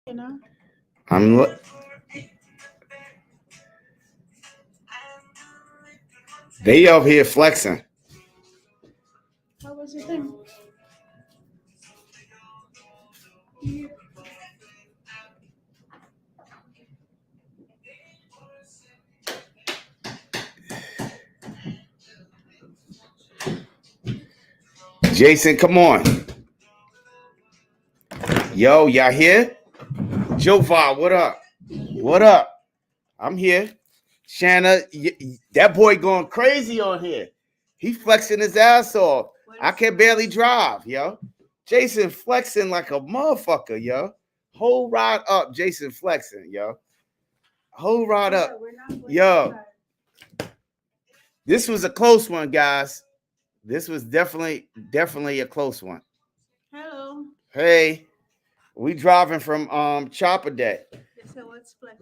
You know, I'm they up here flexing. how was your thing? Jason, come on. Yo, y'all here? Jovar, what up? What up? I'm here. Shanna, that boy going crazy on here. He flexing his ass off. I can barely drive, yo. Jason flexing like a motherfucker, yo. Whole ride up, Jason flexing, yo. Whole ride up. Yo, this was a close one, guys. This was definitely a close one. Hello. Hey, we driving from Chopper Day. They say what's flex?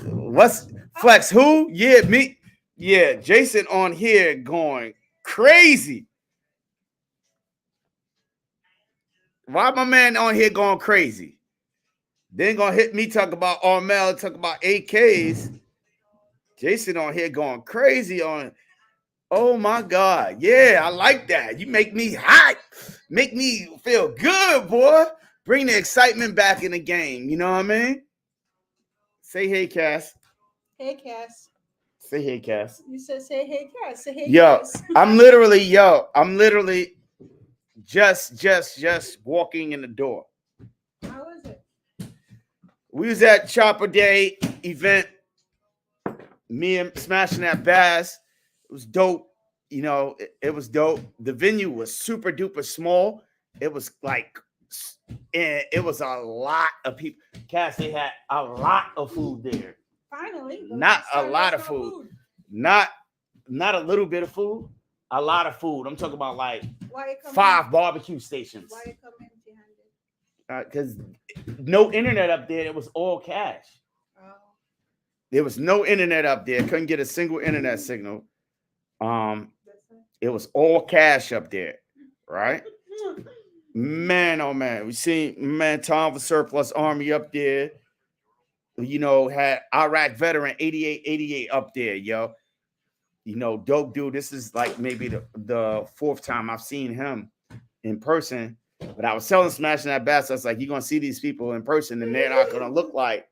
What's flex? Who? Yeah, me. Yeah, Jason on here going crazy. Why my man on here going crazy? Then gonna hit me talk about Armel, talk about AKs. Jason on here going crazy on. Oh my God. Yeah, I like that. You make me hot. Make me feel good, boy. Bring the excitement back in the game. You know what I mean? Say hey, Cass. Hey, Cass. Say hey, Cass. You said say hey, Cass. Say hey, Yo, Cass. I'm literally just walking in the door. How was it? We was at Chopper Day event. Me and smashing that bass. It was dope. You know, it was dope. The venue was super duper small. It was like, and it was a lot of people. Cass, they had a lot of food there. Finally. Not a lot of food. Not a little bit of food. A lot of food. I'm talking about like 5 barbecue stations. Why you come empty-handed? Because no internet up there. It was all cash. Oh. There was no internet up there. Couldn't get a single internet signal. It was all cash up there, right? Man, oh man, we seen man Tom for Surplus Army up there. You know, had Iraq veteran 8888 up there, yo. You know, dope dude. This is like maybe the 4th time I've seen him in person. But I was telling Smashing That Bass, I was like, you're gonna see these people in person, and they're not gonna look like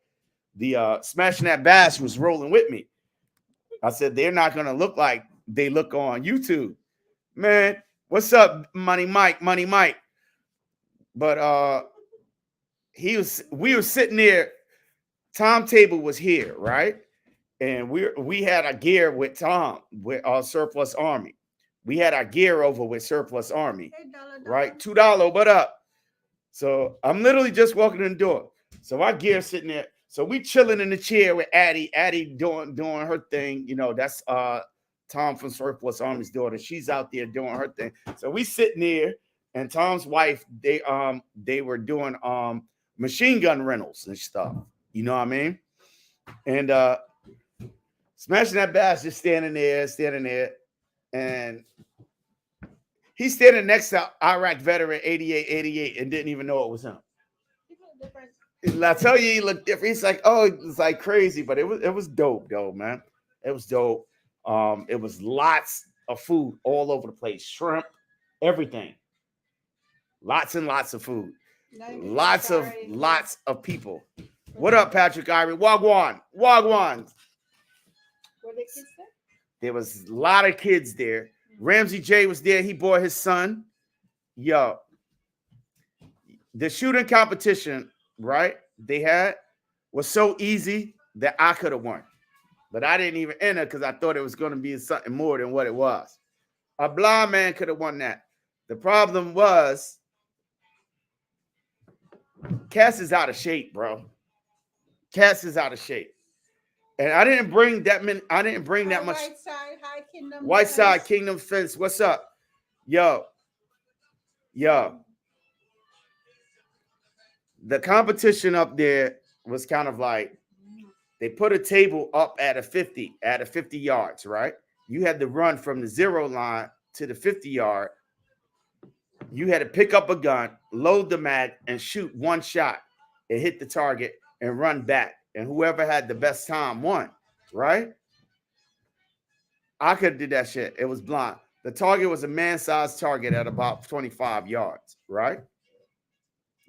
the Smashing That Bass was rolling with me. I said they're not gonna look like they look on YouTube. Man, what's up, Money Mike? But we were sitting there. Tom Table was here, right? And we had our gear with Tom with our Surplus Army. We had our gear over with Surplus Army, right? $2, what up? So I'm literally just walking in the door. So our gear sitting there. So we chilling in the chair with Addie. Addie doing her thing. You know, that's Tom from Surplus Army's daughter. She's out there doing her thing. So we sitting there, and Tom's wife, they were doing machine gun rentals and stuff. You know what I mean? And Smashing That Bass just standing there, and he's standing next to Iraq veteran 8888 and didn't even know it was him. I tell you, he looked different. He's like, oh, it's like crazy, but it was dope, though, man. It was dope. It was lots of food all over the place, shrimp, everything. Lots and lots of food. Lots of people. What up, Patrick Irie? Wagwan. Were the kids there? There was a lot of kids there. Ramsey J was there. He brought his son. Yo, the shooting competition, right, they had was so easy that I could have won. But I didn't even enter because I thought it was going to be something more than what it was. A blind man could have won that. The problem was Cass is out of shape, bro. Cass is out of shape. And I didn't bring that many. I didn't bring that much. White Side Kingdom Fence. What's up? Yo. The competition up there was kind of like they put a table up at a 50 yards, right? You had to run from the 0 line to the 50 yard. You had to pick up a gun, load the mag, and shoot one shot. and hit the target and run back. And whoever had the best time won, right? I could have did that shit. It was blind. The target was a man-sized target at about 25 yards, right?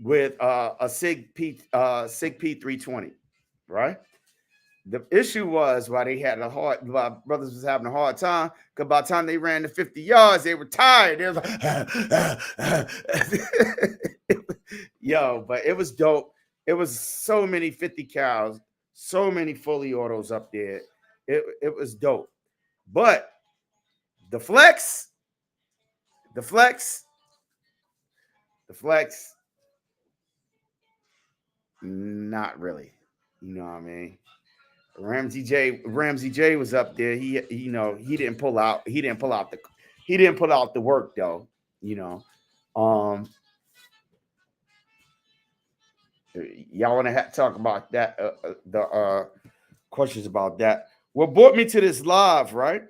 With a Sig P 320, right? The issue was why brothers was having a hard time, because by the time they ran the 50 yards, they were tired. They was like, yo, but it was dope. It was so many 50 cals, so many fully autos up there. It was dope. But the flex, not really. You know what I mean? Ramsey J was up there. He didn't pull out the work though. Y'all want to talk about that? The questions about that. What brought me to this live, right?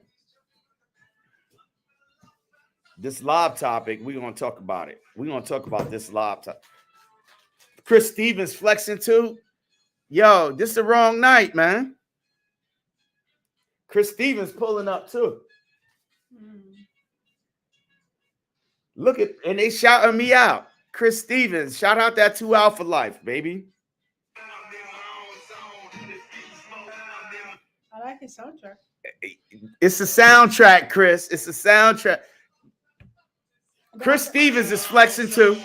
This live topic, we're gonna talk about it. We're gonna talk about this live topic. Chris Stevens flexing too. Yo, this is the wrong night, man. Chris Stevens pulling up too. Look at, and they shouting me out. Chris Stevens, shout out that 2 Alpha Life, baby. I like his soundtrack. It's a soundtrack, Chris. It's a soundtrack. Chris Stevens is flexing too.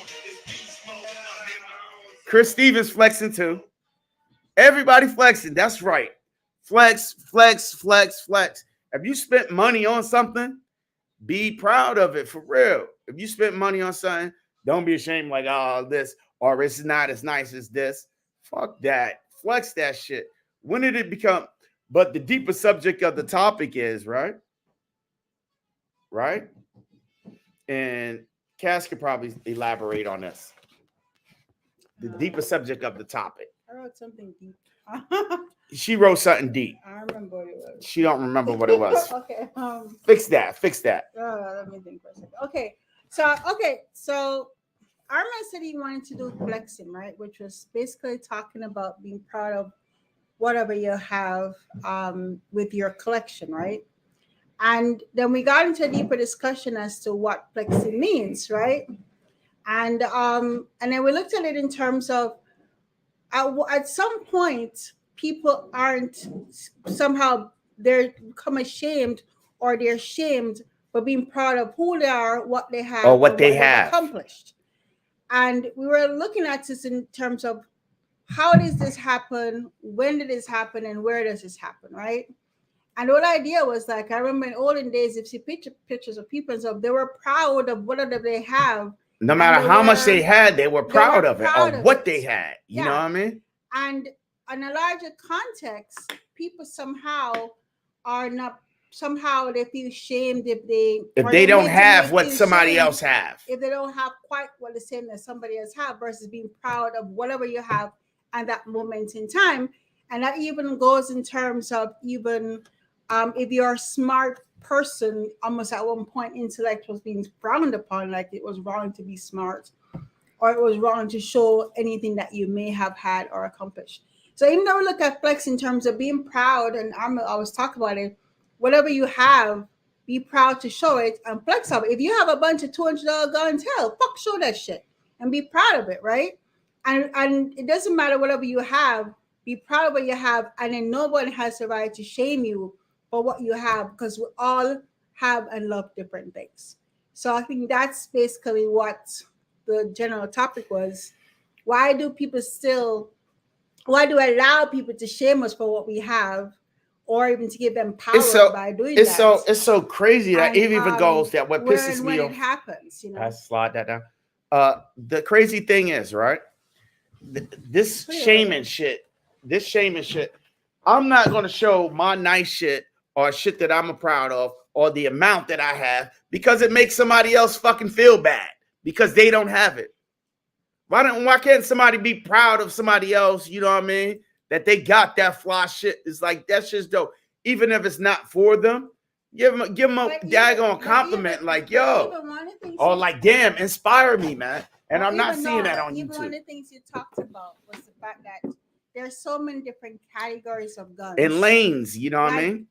Chris Stevens flexing too. Everybody flexing. That's right. Flex, flex, flex, flex. If you spent money on something, be proud of it for real. If you spent money on something, don't be ashamed like, oh, this, or it's not as nice as this. Fuck that. Flex that shit. When did it become? But the deeper subject of the topic is, right? Right? And Cass could probably elaborate on this. The deeper subject of the topic. I wrote something deep. She wrote something deep. I remember what it was. She don't remember what it was. Okay. Fix that. Let me think for a second. Okay. So Armin said he wanted to do flexing, right? Which was basically talking about being proud of whatever you have with your collection, right? And then we got into a deeper discussion as to what flexing means, right? And then we looked at it in terms of at some point people aren't somehow they're become ashamed or they're shamed for being proud of who they are, what they have, or what they they've have accomplished. And we were looking at this in terms of how does this happen, when did this happen, and where does this happen, right? And the whole idea was like, I remember in olden days, if you see pictures of people and stuff, they were proud of whatever they have. No matter how much they had, they were proud of it, of what they had. You know what I mean? And in a larger context, people somehow are not, somehow they feel shamed if they don't have what somebody else have. If they don't have quite what the same as somebody else have, versus being proud of whatever you have at that moment in time. And that even goes in terms of even if you're a smart person, almost at one point intellect was being frowned upon, like it was wrong to be smart, or it was wrong to show anything that you may have had or accomplished. So even though we look at flex in terms of being proud, and I always talk about it, whatever you have, be proud to show it and flex of it. If you have a bunch of $200 guns, hell, fuck, show that shit and be proud of it, right? And it doesn't matter whatever you have, be proud of what you have, and then no one has the right to shame you for what you have, because we all have and love different things. So I think that's basically what the general topic was. Why do allow people to shame us for what we have, or even to give them power by doing that? It's so crazy that it even goes that what pisses me off. When it happens, I slide that down. The crazy thing is, right? This shaming shit. I'm not going to show my nice shit or shit that I'm proud of or the amount that I have because it makes somebody else fucking feel bad because they don't have it. Why can't somebody be proud of somebody else? You know what I mean? That they got that fly shit. It's like, that's just dope. Even if it's not for them, give them a daggone compliment, like, yo. Or like, damn, inspire me, man. And Or I'm not even seeing no, that but on even one of YouTube. the things you talked about was the fact that there's so many different categories of guns. And lanes, you know what I Like, mean?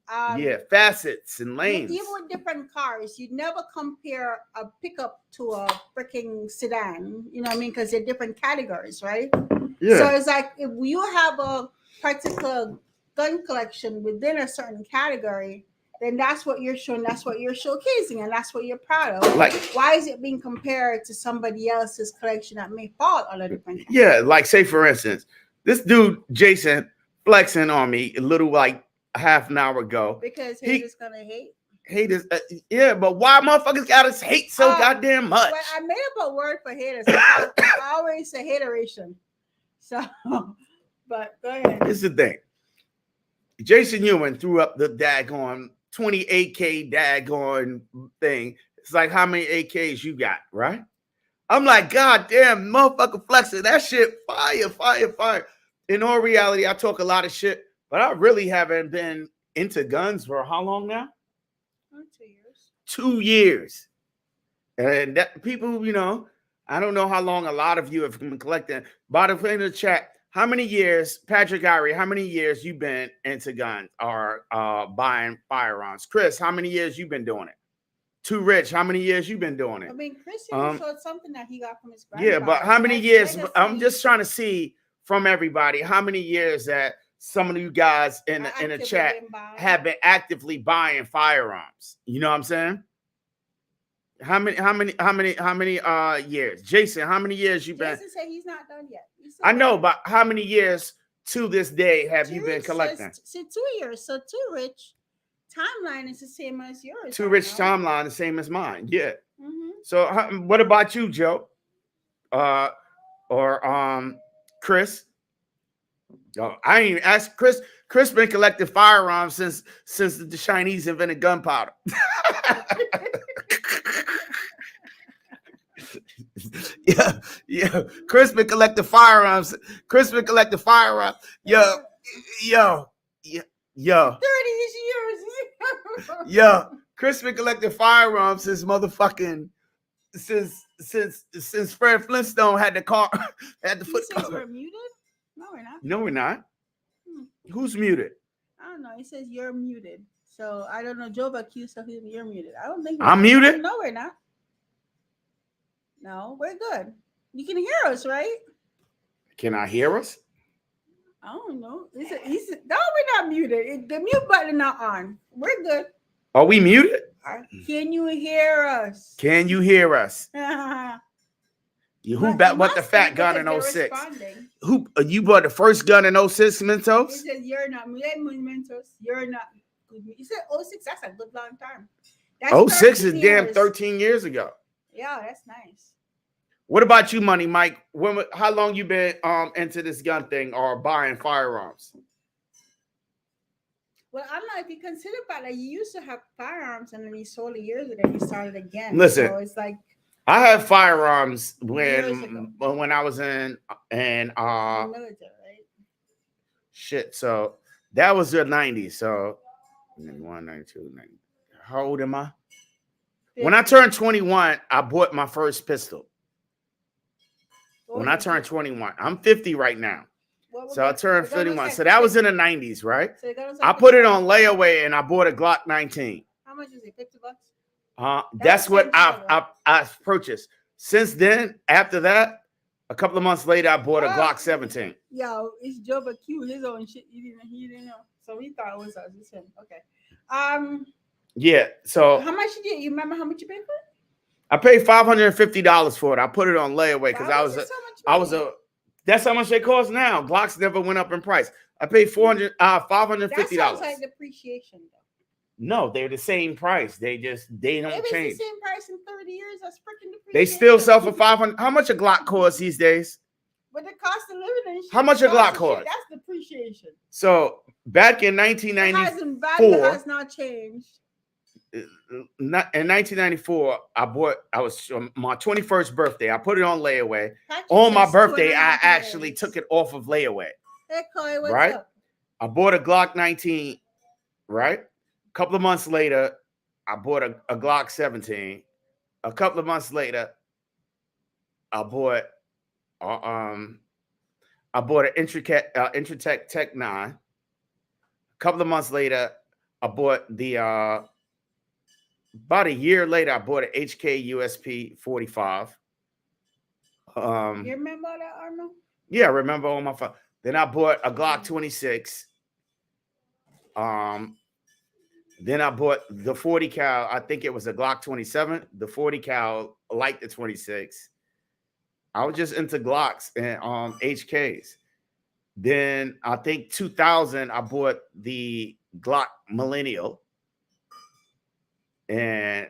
Yeah, facets and lanes. even with different cars, you never compare a pickup to a freaking sedan. You know what I mean? Because they're different categories, right? So Yeah. it's like if you have a particular gun collection within a certain category, then that's what you're showing, that's what you're showcasing, and that's what you're proud of. Like, Why is it being compared to somebody else's collection that may fall on a different category? yeah, like say for instance, this dude Jason flexing on me a little like half an hour ago. Because He haters gonna hate. haters, yeah, but why motherfuckers gotta hate so goddamn much? Well, I made up a word for haters. I always say hateration. So, but go ahead. Here's the thing. Jason Ewan threw up the daggone 28K daggone thing. It's like how many AKs you got, right? I'm like, God damn, motherfucker flexing. That shit fire, fire, fire. In all reality, I talk a lot of shit, but I really haven't been into guns for how long now? 2 years. 2 years. And that people, you know, I don't know how long a lot of you have been collecting. Bottom in the chat, how many years, Patrick Irie, how many years you been into guns or buying firearms? Chris, how many years you been doing it? Too Rich, how many years you been doing it? I mean, Chris showed something that he got from his Yeah, grandfather. but how many That's years? legacy. I'm just trying to see from everybody how many years that some of you guys in the actively chat been buying. have been actively buying firearms. You know what I'm saying? How many years? Jason, how many years you been? Jason said he's not done yet. I know, but how many years to this day have Too you been Rich collecting? said 2 years. So Too Rich timeline is the same as yours. Too I Rich know. timeline, the same as mine. Yeah. Mhm. So what about you, Joe? Or Chris? Oh, I ain't even asked Chris. Chris been collecting firearms since the Chinese invented gunpowder. Yeah, yeah. Chris been collecting firearms. Chris been collecting firearms. Yo. 30 years. Yo. Chris been collecting firearms since motherfucking since Fred Flintstone had the car had the foot He says car. we're muted. No, we're not. No, we're not. Who's muted? I don't know. He says you're muted. So I don't know. Joe accused of him. You're muted. I don't think I'm muted. No, we're not. No, we're good. You can hear us, right? Can I hear us? I don't know. No, we're not muted. The mute button not on. We're good. Are we muted? Can you hear us? Can you hear us? Who bought the fat gun in 06? Who you bought the first gun in 06, Mentos? He said you're not Mentos. You're not good. He said 06. That's a good long time. That's 06 is damn 13 years ago. Yeah, that's nice. What about you, Money Mike? How long you been into this gun thing or buying firearms? Well, I'm not. If you consider about that, you used to have firearms and then you sold it years ago, and you started again. Listen, so it's like I had firearms when I was in military, right? Shit, so that was the 90s. So 91, 92, 90. How old am I? 50. When I turned 21, I bought my first pistol. When I turned 21, I'm 50 right now. So I turned 51. So that was in the 90s, right? So I put it on layaway and I bought a Glock 19. How much is it? $50? That's what I purchased. Since then, after that, a couple of months later, I bought a Glock 17. Yo, it's Joe Q, his own shit. He didn't know. So he thought it was us. It's him. Okay. Yeah. So how much you get? You remember how much you paid for it? I paid $550 for it. I put it on layaway because that's how much they cost now. Glocks never went up in price. I paid $550. That sounds like depreciation, though. No, they're the same price. They don't change. If it's the same price in 30 years, that's freaking depreciation. They still sell for $500. How much a Glock costs these days? But the cost of living and shit. How much a Glock cost? That's depreciation. So back in 1994, value has not changed. In 1994, I was on my 21st birthday. I put it on layaway. On my birthday, I actually took it off of layaway. Hey, Chloe, what's right? up? I bought a Glock 19, right? A couple of months later, I bought a Glock 17. A couple of months later, I bought uh, um I bought an Intratec Tech 9. A couple of months later, I bought the about a year later, I bought an HK USP 45. You remember that, Arnold? Yeah, I remember all my phone. Then I bought a Glock 26. Um, then I bought the 40 cal. I think it was a Glock 27. The 40 cal, like the 26. I was just into Glocks and HKs. Then I think 2000, I bought the Glock Millennial. And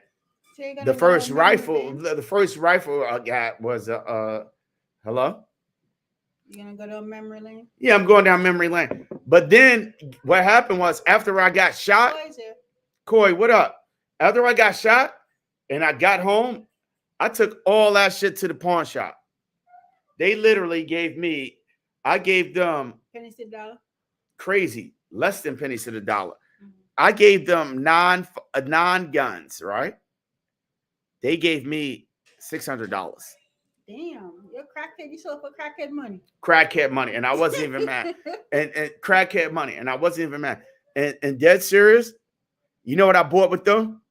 So you're the gonna go first to memory rifle, lane? the first rifle I got was hello? You're gonna go to a memory lane? Yeah, I'm going down memory lane. But then what happened was after I got shot, What is it? Corey, what up? After I got shot and I got home, I took all that shit to the pawn shop. They literally I gave them Pennies to the dollar. crazy, less than pennies to the dollar. Mm-hmm. I gave them nine guns, right? They gave me $600. Damn, you're a crackhead. You sold for crackhead money. Crackhead money, and I wasn't even mad. And crackhead money, and I wasn't even mad. And dead serious, you know what I bought with them?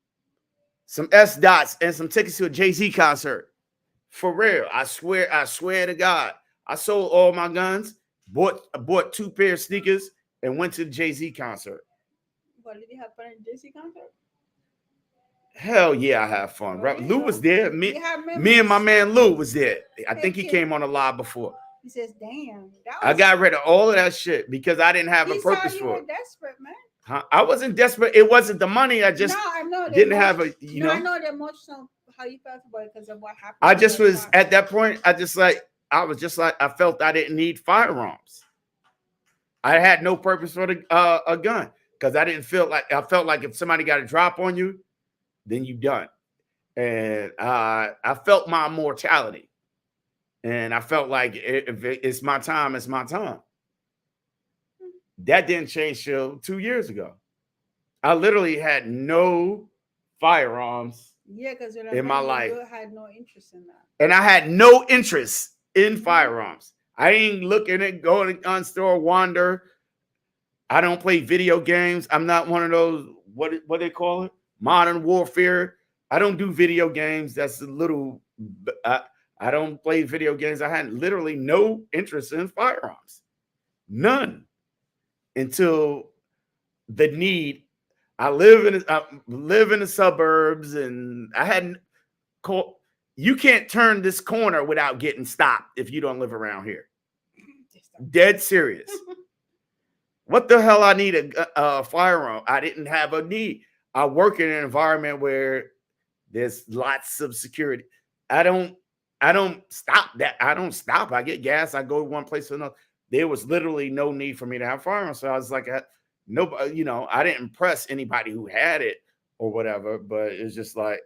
Some S dots and some tickets to a Jay-Z concert. For real, I swear to God, I sold all my guns, bought 2 pair of sneakers, and went to the Jay-Z concert. What did you have fun at the JC concert? Hell yeah, I had fun. Well, Lou was there. Me You have and my memories. man Lou was there. I Hey, think he kid. came on a live before. He says, "Damn, that I was." got rid of all of that shit because I didn't have a He saw purpose you for were it. desperate, man. Huh? I wasn't desperate. It wasn't the money. I just No, I know the didn't have emotion- a, you No, know. I know the emotional how you felt about it because of what happened. I to just your was father. at that point. I felt I didn't need firearms. I had no purpose for a gun because I felt like if somebody got a drop on you, then you done. And I felt my mortality. And I felt like if it's my time, it's my time. That didn't change till 2 years ago. I literally had no firearms Yeah, because in my life. you had no interest in that. And I had no interest in firearms. I ain't looking at going to the gun store, wander. I don't play video games. I'm not one of those, what they call it? Modern warfare. I don't do video games. That's a little, I don't play video games. I had literally no interest in firearms. None. Until the need. I live in the suburbs, and I hadn't. You can't turn this corner without getting stopped if you don't live around here. Dead serious. What the hell? I need a firearm. I didn't have a need. I work in an environment where there's lots of security. I don't stop that. I don't stop. I get gas. I go one place to another. There was literally no need for me to have firearms. So I was like, nobody, I didn't press anybody who had it or whatever, but it's just like,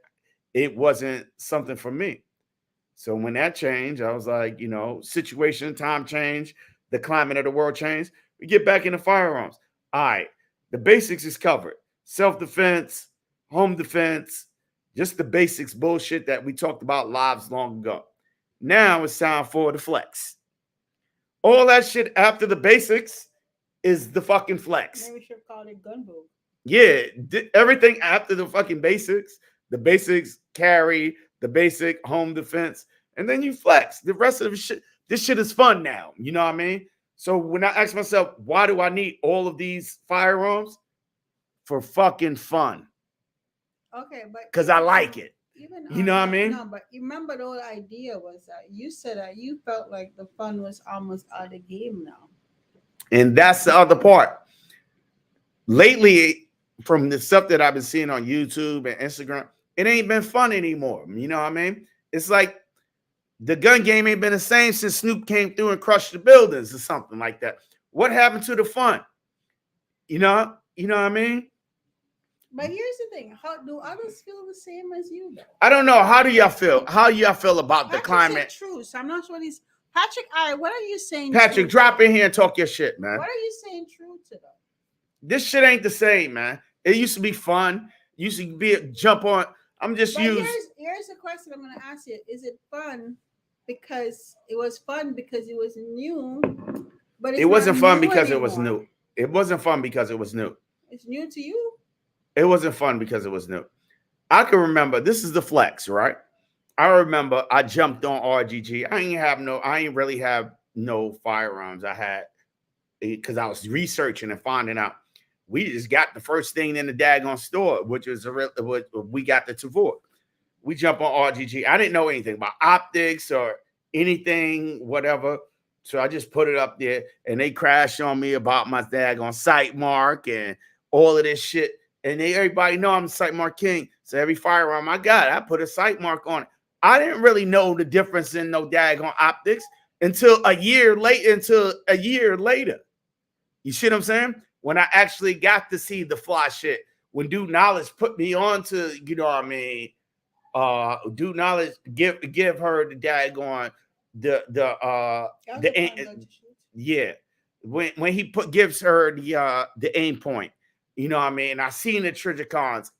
it wasn't something for me. So when that changed, I was like, situation, time change, the climate of the world changed. We get back into firearms. All right. The basics is covered. Self-defense, home defense, just the basics bullshit that we talked about lives long ago. Now it's time for the flex. All that shit after the basics is the fucking flex. Maybe we should call it gun boo. Yeah, everything after the fucking basics, carry, the basic home defense, and then you flex. The rest of the shit, this shit is fun now. You know what I mean? So when I ask myself, why do I need all of these firearms? For fucking fun. Okay, but because I like it. Even You know what I mean? No, but you remember the whole idea was that you said that you felt like the fun was almost out of the game now. And that's the other part. Lately, from the stuff that I've been seeing on YouTube and Instagram, it ain't been fun anymore. You know what I mean? It's like the gun game ain't been the same since Snoop came through and crushed the buildings or something like that. What happened to the fun? You know what I mean? But here's the thing: how do others feel the same as you? Though? I don't know. How do y'all feel? How do y'all feel about the climate? True. So I'm not sure these. Patrick, what are you saying? Patrick, drop in here and talk your shit, man. What are you saying true to though? This shit ain't the same, man. It used to be fun. It used to be a jump on. I'm just used. Here's the question I'm going to ask you: is it fun because it was fun because it was new, but It it's not wasn't fun new because it was anymore. new. It wasn't fun because it was new. It's new to you. It wasn't fun because it was new. I can remember this is the flex, right? I remember I jumped on RGG. I ain't really have no firearms. I had because I was researching and finding out. We just got the first thing in the daggone store, which was we got the Tavor. We jump on RGG. I didn't know anything about optics or anything, whatever. So I just put it up there and they crashed on me about my daggone sight mark and all of this shit. And everybody know I'm a sight mark king. So every firearm I got, I put a sight mark on it. I didn't really know the difference in no daggone optics until a year later. You see what I'm saying? When I actually got to see the fly shit. When Dude Knowledge put me on to, you know what I mean, Dude Knowledge give her the daggone yeah. When he gives her the aim point, you know what I mean? I seen the Trigicons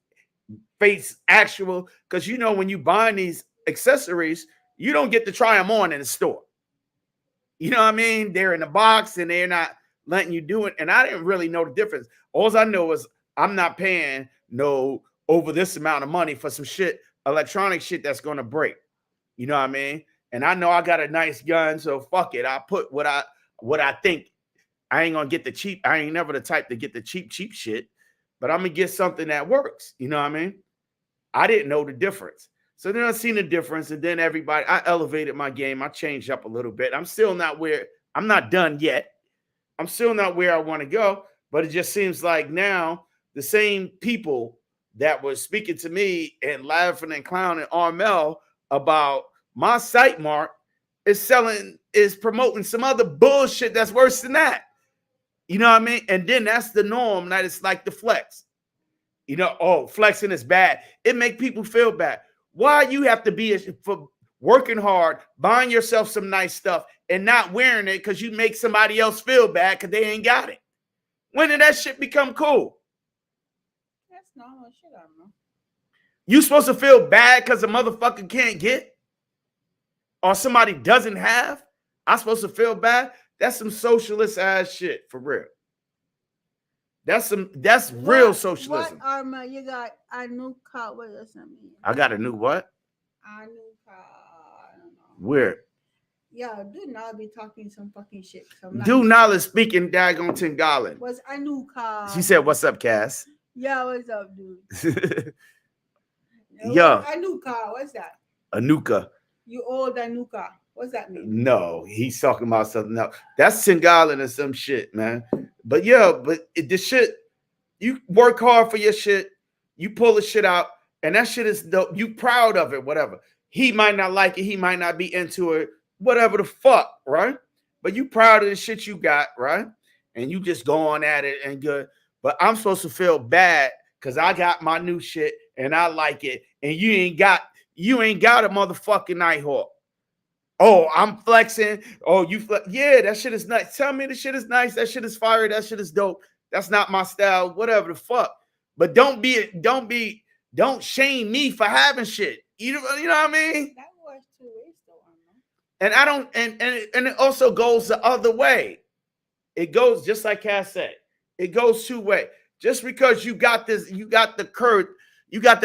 face actual, because you know when you buy these accessories, you don't get to try them on in the store. You know what I mean? They're in the box and they're not letting you do it. And I didn't really know the difference. All I know is I'm not paying no over this amount of money for some shit, electronic shit that's gonna break. You know what I mean? And I know I got a nice gun, so fuck it. I put what I think. I ain't gonna get the cheap. I ain't never the type to get the cheap shit, but I'm gonna get something that works. You know what I mean? I didn't know the difference. So then I seen the difference, and then I elevated my game. I changed up a little bit. I'm not done yet. I'm still not where I want to go, but it just seems like now the same people that was speaking to me and laughing and clowning Armel about my sight mark is promoting some other bullshit that's worse than that. You know what I mean? And then that's the norm. That it's like the flex. You know, oh, flexing is bad. It make people feel bad. Why you have to be for working hard, buying yourself some nice stuff and not wearing it because you make somebody else feel bad because they ain't got it? When did that shit become cool? That's normal shit, I don't know. You supposed to feel bad because a motherfucker can't get or somebody doesn't have? I'm supposed to feel bad? That's some socialist ass shit for real. That's real socialism. What armor you got? A new car? What does that mean? I got a new what? A new car. I don't know. Where? Yeah, do not be talking some fucking shit. Do Knowledge speaking daggone Tingalin. Was a new car. She said, "What's up, Cass?" Yeah, what's up, dude? Yeah. A new car. What's that? Anuka. You old Anuka. What's that mean? No, he's talking about something else. That's Tingalin or some shit, man. But yeah, the shit, you work hard for your shit, you pull the shit out, and that shit is dope. You proud of it, whatever. He might not like it, he might not be into it, whatever the fuck, right? But you proud of the shit you got, right? And you just go on at it and good. But I'm supposed to feel bad because I got my new shit and I like it, and you ain't got a motherfucking Nighthawk. Oh, I'm flexing. Oh, you flex. Yeah, that shit is nice. Tell me the shit is nice. That shit is fire. That shit is dope. That's not my style. Whatever the fuck. But don't shame me for having shit. You know what I mean? That was 2 ways though, and I don't and it also goes the other way. It goes just like Cass said. It goes 2 ways. Just because you got the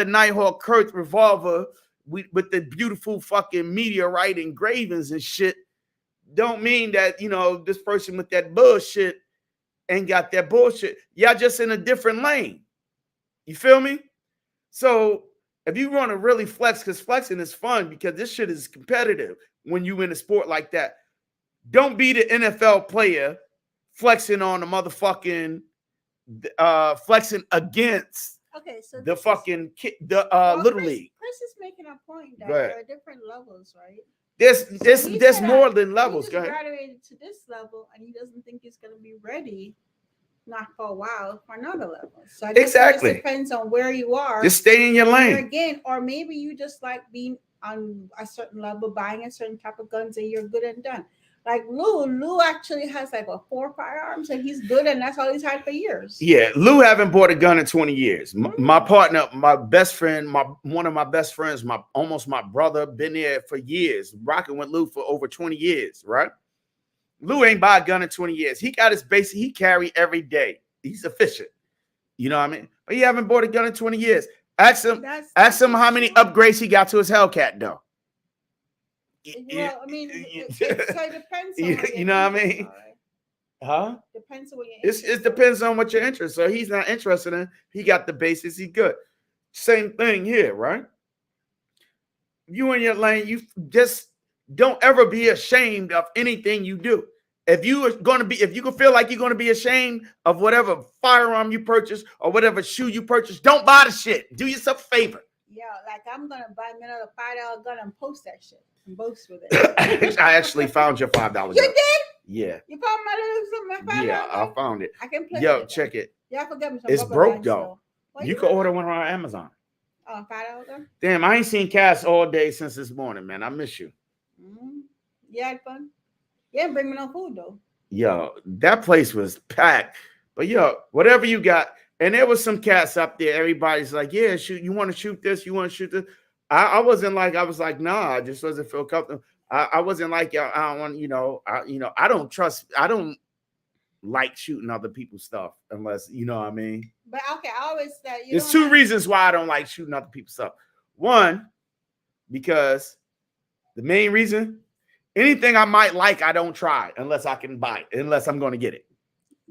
Nighthawk Kurt revolver with the beautiful fucking meteorite engravings and shit, don't mean that, this person with that bullshit ain't got that bullshit. Y'all just in a different lane. You feel me? So if you want to really flex, because flexing is fun, because this shit is competitive when you in a sport like that. Don't be the NFL player flexing on the motherfucking flexing against the fucking Little League. Chris is making a point that there are different levels, right? There's more than levels. He just graduated to this level, and he doesn't think he's going to be ready, not for a while, for another level. So I guess it just depends on where you are. Just stay in your lane again, or maybe you just like being on a certain level, buying a certain type of guns, and you're good and done. Like Lou actually has like 4 firearms, and he's good, and that's all he's had for years. Yeah, Lou haven't bought a gun in 20 years. My Mm. partner, my best friend, one of my best friends, almost my brother, been there for years, rocking with Lou for over 20 years, right? Lou ain't buy a gun in 20 years. He got his basic, he carry every day. He's efficient. You know what I mean? But he haven't bought a gun in 20 years. Ask him how many upgrades he got to his Hellcat, though. Well, I mean, it depends on what you know what I mean? Huh? Depends on what it depends on what your interest. So he's not interested in. He got the basics. He's good. Same thing here, right? You in your lane. You just don't ever be ashamed of anything you do. If you can feel like you're going to be ashamed of whatever firearm you purchase or whatever shoe you purchase, don't buy the shit. Do yourself a favor. Yeah, like I'm gonna buy me another $5 gun and post that shit and boast with it. I actually found your $5 gun. You did? Yeah. You found my $5 Yeah, gun? I found it. I can play. Yo, check it. Yeah, forget me. It's broke though. You can order one on Amazon. Oh, $5 gun? Damn, I ain't seen Cass all day since this morning, man. I miss you. Mm-hmm. You had fun? You didn't bring me no food though. Yo, that place was packed. But yo, whatever you got, and there was some cats up there. Everybody's like, yeah, shoot, you want to shoot this? You want to shoot this? I was like, nah, I just wasn't feel comfortable. I wasn't like, I don't want, I don't like shooting other people's stuff unless, you know what I mean? But okay, I always say there's two reasons why I don't like shooting other people's stuff. One, because the main reason, anything I might like, I don't try unless I can buy it, unless I'm going to get it.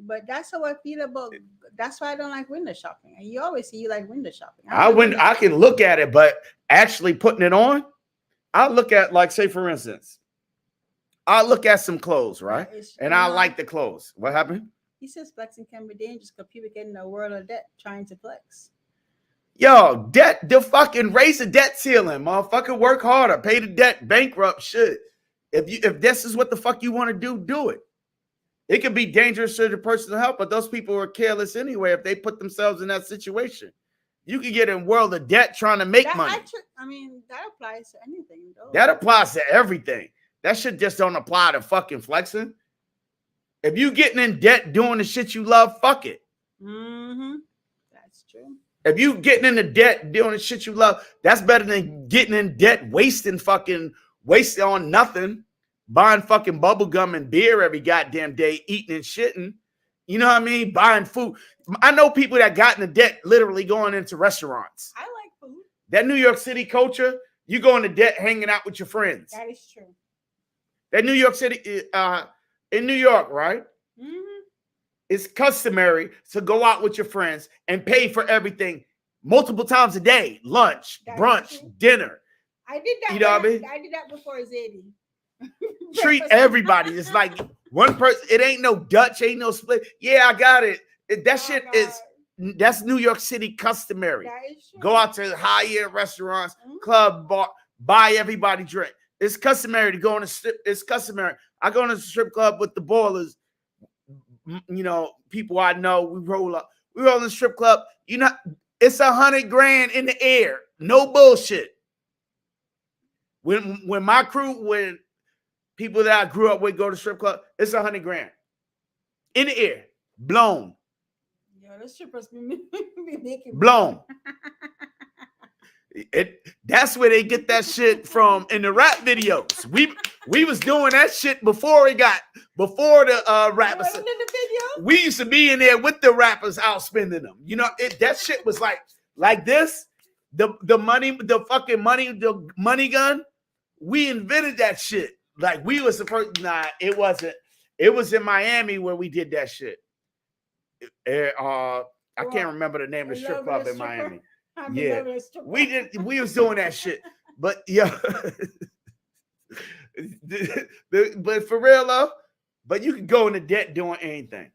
But that's how I feel about. That's why I don't like window shopping. And you always say you like window shopping. I can look at it, but actually putting it on, I look at, like, say for instance, I look at some clothes, right? And I like the clothes. What happened? He says flexing can be dangerous because people get in a world of debt trying to flex. Yo, debt, the fucking raise the debt ceiling, motherfucker. Work harder, pay the debt, bankrupt shit. If this is what the fuck you want to do it. It could be dangerous to the personal health, but those people are careless anyway if they put themselves in that situation. You could get in a world of debt trying to make money. That applies to anything, though. That applies to everything. That shit just don't apply to fucking flexing. If you getting in debt doing the shit you love, fuck it. Mm-hmm. That's true. If you getting into debt doing the shit you love, that's better than getting in debt wasting on nothing. Buying fucking bubble gum and beer every goddamn day, eating and shitting. You know what I mean? Buying food. I know people that got into debt literally going into restaurants. I like food. That New York City culture, you go into debt hanging out with your friends. That is true. That New York City, in New York, right? Mm-hmm. It's customary to go out with your friends and pay for everything multiple times a day. Lunch, brunch, dinner. I did that. You know what I mean? I did that before Zadie. Treat everybody. It's like one person. It ain't no Dutch, ain't no split. Yeah, I got it. That's New York City customary. Go out to high-end restaurants, club, bar, buy everybody drink. It's customary to go on a strip. It's customary. I go in a strip club with the ballers. You know, people I know. We roll in the strip club. You know, it's $100,000 in the air. No bullshit. When my crew, when people that I grew up with go to strip club, it's $100,000 in the air, blown. Yo, the strippers be making blown. That's where they get that shit from in the rap videos. We was doing that shit before the rappers. We used to be in there with the rappers out spending them. You know, that shit was like this. The money gun. We invented that shit. Like we was the first. Nah, it wasn't. It was in Miami where we did that shit. I can't remember the name of the strip club in Miami. Yeah, we was doing that shit. But yeah, but for real though. But you can go into debt doing anything,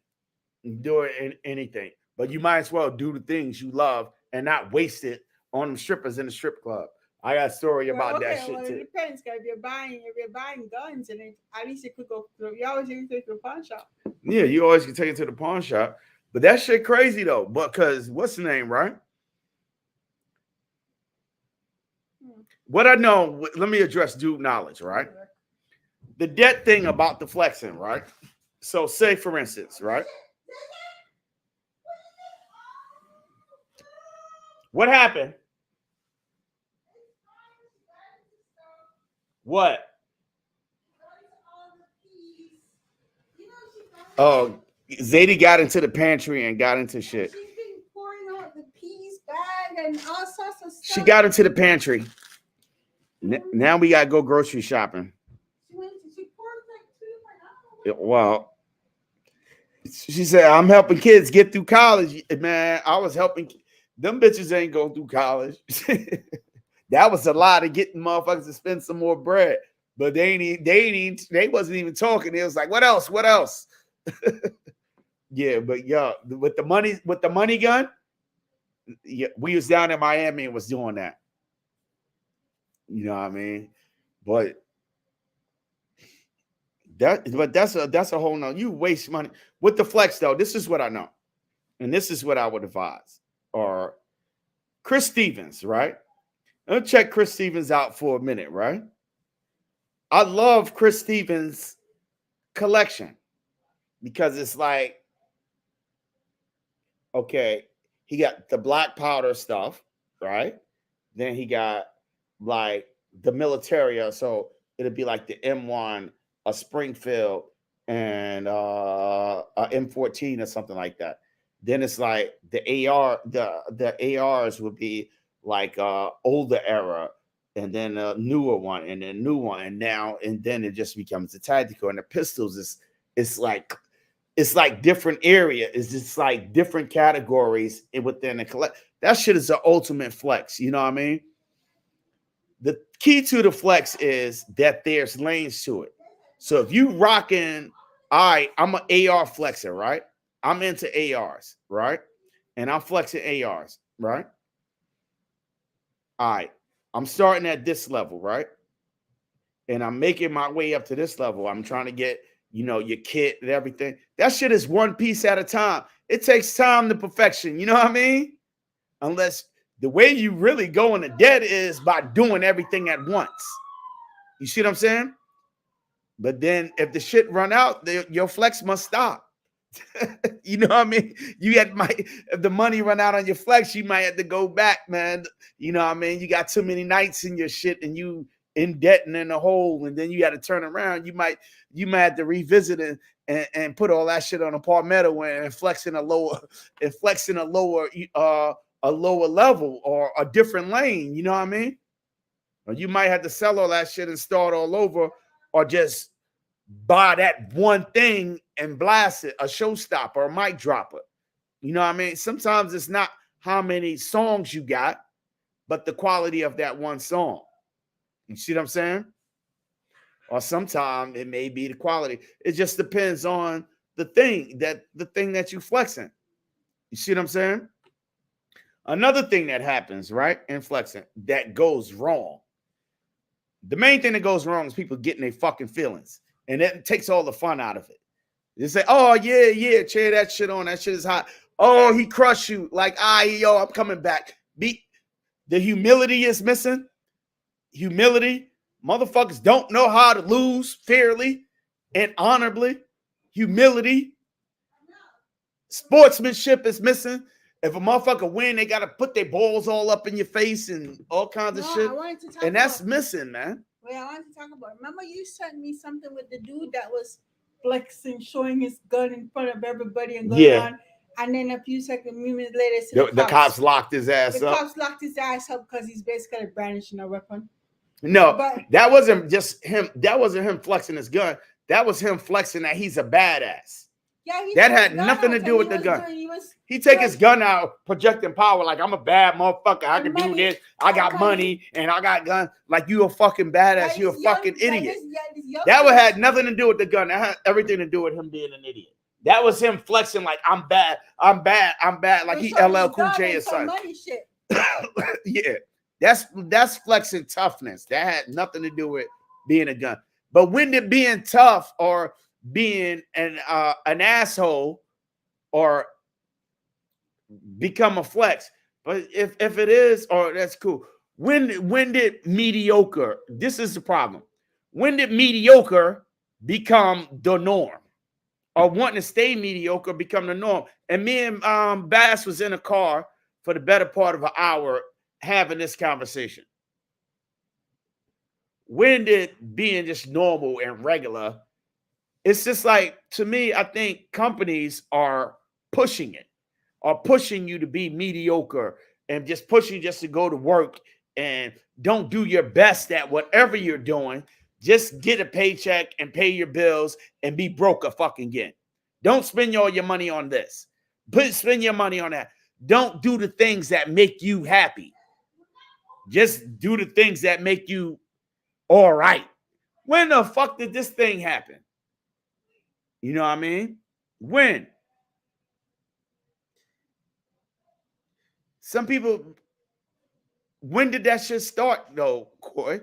anything. But you might as well do the things you love and not waste it on them strippers in the strip club. I got a story about that shit too. It depends. If you're buying guns, and at least you could go. You always can take it to the pawn shop. Yeah, you always can take it to the pawn shop. But that shit crazy though. Because what's the name, right? What I know. Let me address due knowledge, right? the debt thing about the flexing, right? So say for instance, right? What happened? What? Oh, Zadie got into the pantry and got into shit. She's been pouring out the peas bag and all sorts of stuff. She got into the pantry. Now we gotta go grocery shopping. She poured like 2 different. Well, she said, I'm helping kids get through college. Man, I was helping them bitches ain't go through college. That was a lot of getting motherfuckers to spend some more bread. But they wasn't even talking. It was like, what else? What else? Yeah, but yeah, with the money gun, yeah, we was down in Miami and was doing that. You know what I mean? But that's a whole nother. You waste money with the flex though. This is what I know, and this is what I would advise. Or Chris Stevens, right? Let's check Chris Stevens out for a minute, right? I love Chris Stevens' collection because it's like, okay, he got the black powder stuff, right? Then he got like the military, so it'll be like the M1, a Springfield, and a M14 or something like that. Then it's like the AR, the ARs would be like older era, and then a newer one, and then new one, and then it just becomes a tactical. And the pistols it's like different area. It's just like different categories within the collect. That shit is the ultimate flex. You know what I mean? The key to the flex is that there's lanes to it. So if you rocking, all right, I'm an AR flexer, right? I'm into ARs, right? And I'm flexing ARs, right? All right, I'm starting at this level, right? And I'm making my way up to this level. I'm trying to get, your kit and everything. That shit is one piece at a time. It takes time to perfection. You know what I mean? Unless the way you really go into debt is by doing everything at once. You see what I'm saying? But then if the shit run out, your flex must stop. You know what I mean? If the money run out on your flex, you might have to go back, man. You know what I mean? You got too many nights in your shit and you in debt and in a hole, and then you got to turn around. You might have to revisit and put all that shit on a palmetto and flex in a lower level or a different lane. You know what I mean? Or you might have to sell all that shit and start all over, or just buy that one thing and blast it, a showstopper, or a mic dropper. You know what I mean? Sometimes it's not how many songs you got, but the quality of that one song. You see what I'm saying? Or sometimes it may be the quality. It just depends on the thing that you flexing. You see what I'm saying? Another thing that happens, right, in flexing that goes wrong. The main thing that goes wrong is people getting their fucking feelings. And it takes all the fun out of it. You say, oh, yeah, cheer that shit on. That shit is hot. Oh, he crushed you. Like, yo, I'm coming back. The humility is missing. Humility. Motherfuckers don't know how to lose fairly and honorably. Humility. Sportsmanship is missing. If a motherfucker win, they got to put their balls all up in your face and all kinds of shit. And that's missing, man. Well, I wanted to talk about. Remember, you sent me something with the dude that was flexing, showing his gun in front of everybody and going on. And then a few minutes later, the cops locked his ass up. The cops locked his ass up because he's basically brandishing a weapon. No, that wasn't just him. That wasn't him flexing his gun. That was him flexing that he's a badass. Yeah, that had nothing to do with the gun. He take his gun out, projecting power like I'm a bad motherfucker. I can do this. I got money and I got guns. Like you a fucking badass. You a fucking idiot. That would had nothing to do with the gun. That had everything to do with him being an idiot. That was him flexing like I'm bad. Like he LL Cool J or something. Yeah, that's flexing toughness. That had nothing to do with being a gun. But when did being tough or being an asshole or become a flex? But if it is, or that's cool. When did mediocre? This is the problem. When did mediocre become the norm, or wanting to stay mediocre become the norm. And me and Bass was in a car for the better part of an hour having this conversation. When did being just normal and regular? It's just like, to me, I think companies are pushing it, are pushing you to be mediocre and just pushing just to go to work and don't do your best at whatever you're doing. Just get a paycheck and pay your bills and be broke a fucking again. Don't spend all your money on this. Spend your money on that. Don't do the things that make you happy. Just do the things that make you all right. When the fuck did this thing happen? You know what I mean? When? Some people, when did that shit start though, Coy?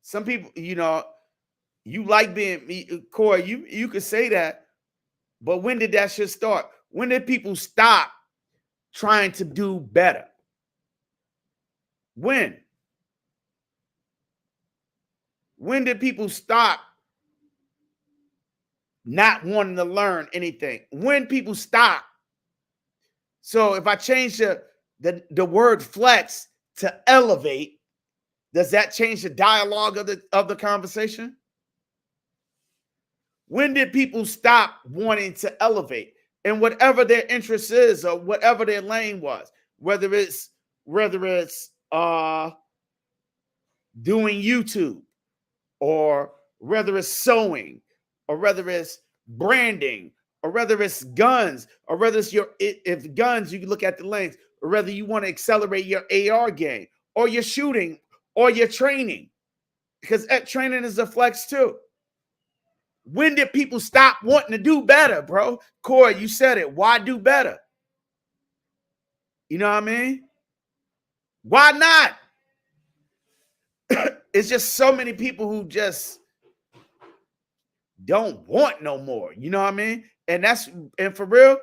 Some people, you like being me, Coy, you could say that, but when did that shit start? When did people stop trying to do better? When? When did people stop not wanting to learn anything? When people stop? So if I change the word flex to elevate, does that change the dialogue of the conversation? When did people stop wanting to elevate? And whatever their interest is, or whatever their lane was, whether it's doing YouTube, or whether it's sewing, or whether it's branding, or whether it's guns, or whether it's if guns, you can look at the lanes, or whether you want to accelerate your AR game, or your shooting, or your training, because training is a flex too. When did people stop wanting to do better, bro? Corey, you said it. Why do better? You know what I mean? Why not? It's just so many people who just don't want no more. You know what I mean? And for real,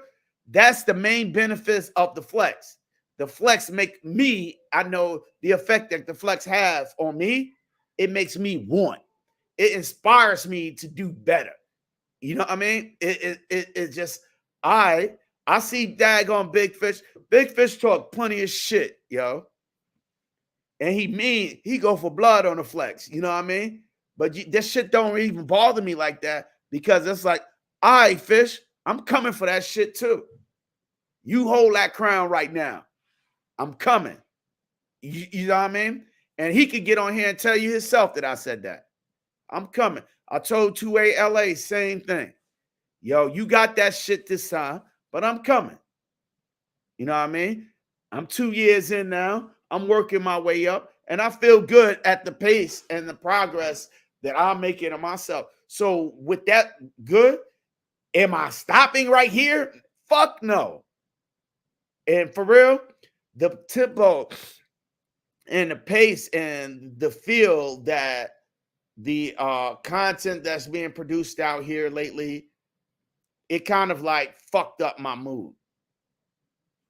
that's the main benefits of the flex. The flex make me, I know the effect that the flex has on me. It makes me want. It inspires me to do better. You know what I mean? It just, I see daggone Big Fish. Big Fish talk plenty of shit, yo. And he go for blood on the flex. You know what I mean? But this shit don't even bother me like that, because it's like, all right, Fish, I'm coming for that shit too. You hold that crown right now. I'm coming. You know what I mean? And he could get on here and tell you himself that I said that. I'm coming. I told 2A LA, same thing. Yo, you got that shit this time, but I'm coming. You know what I mean? I'm 2 years in now. I'm working my way up, and I feel good at the pace and the progress that I'm making of myself. So with that good, am I stopping right here? Fuck no. And for real, the tempo and the pace and the feel that the content that's being produced out here lately, it kind of like fucked up my mood.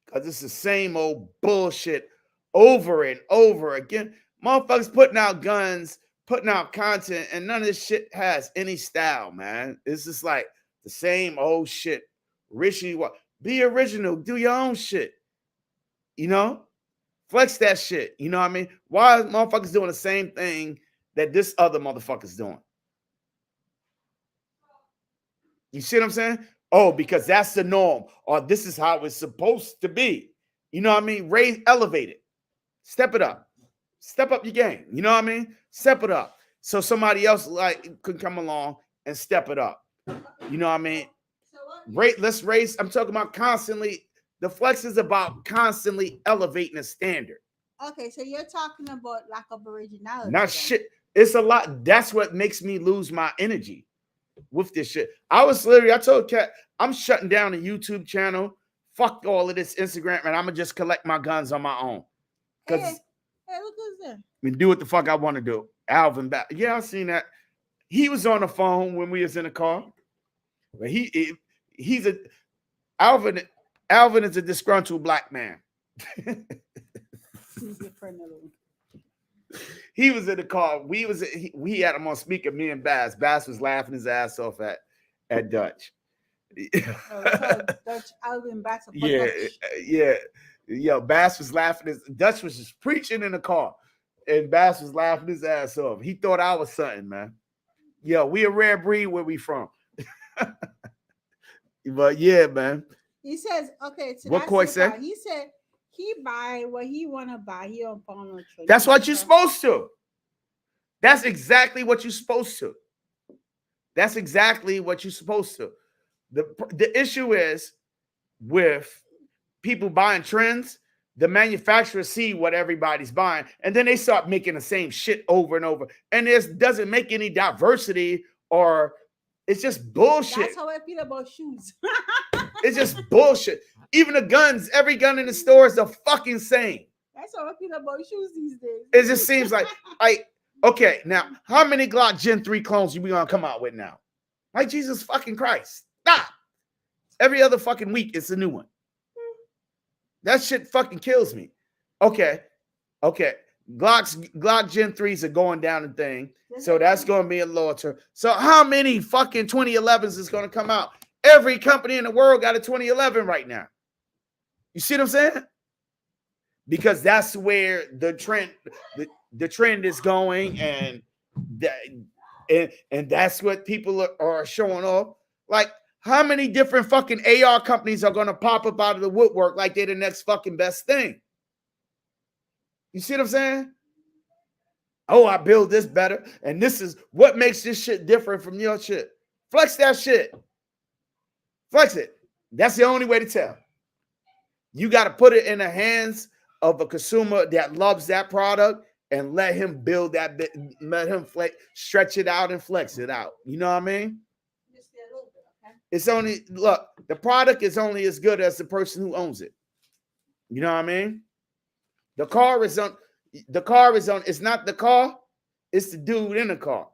Because it's the same old bullshit over and over again. Motherfuckers putting out guns, putting out content, and none of this shit has any style, man. It's just like the same old shit. Be original, do your own shit. You know? Flex that shit. You know what I mean? Why are motherfuckers doing the same thing that this other motherfucker's doing? You see what I'm saying? Oh, because that's the norm, or this is how it's supposed to be. You know what I mean? Elevate it. Step it up. Step up your game. You know what I mean? Step it up. So somebody else could come along and step it up. You know what I mean? Let's raise. I'm talking about constantly. The flex is about constantly elevating the standard. Okay, so you're talking about lack of originality. Not shit. It's a lot. That's what makes me lose my energy with this shit. I told Kat, I'm shutting down the YouTube channel. Fuck all of this Instagram, and I'm gonna just collect my guns on my own. Hey, look who's there. And do what the fuck I want to do. Alvin back. Yeah, I seen that. He was on the phone when we was in the car. But he's a Alvin is a disgruntled black man. He was in the car. We had him on speaker. Me and Bass. Bass was laughing his ass off at Dutch. Oh, that's how Dutch Alvin Bass. Yeah, yeah. Yo, Bass was laughing. Dutch was just preaching in the car, and Bass was laughing his ass off. He thought I was something, man. Yo, we a rare breed where we from. But yeah, man. He says, okay, to What that Coy so said? far, he said he buy what he wanna buy. He don't follow no trend. That's what you're supposed to. That's exactly what you're supposed to. That's exactly what you're supposed to. The issue is with people buying trends, the manufacturers see what everybody's buying, and then they start making the same shit over and over. And this doesn't make any diversity, or it's just bullshit. That's how I feel about shoes. It's just bullshit. Even the guns, every gun in the store is the fucking same. That's how I feel about shoes these days. It just seems like, okay, now, how many Glock Gen 3 clones you gonna come out with now? Like, Jesus fucking Christ. Stop. Every other fucking week, it's a new one. That shit fucking kills me. Okay. Glock Gen 3s are going down the thing. So that's going to be a lower term. So how many fucking 2011s is going to come out? Every company in the world got a 2011 right now. You see what I'm saying? Because that's where the trend is going, and that's what people are showing off. Like, how many different fucking AR companies are going to pop up out of the woodwork like they're the next fucking best thing? You see what I'm saying? Oh, I build this better, and this is what makes this shit different from your shit. Flex that shit. Flex it. That's the only way to tell. You got to put it in the hands of a consumer that loves that product and let him build that bit, let him stretch it out and flex it out. You know what I mean? Just a little bit, okay? It's only, look, the product is only as good as the person who owns it. You know what I mean? The car is on, it's not the car, it's the dude in the car.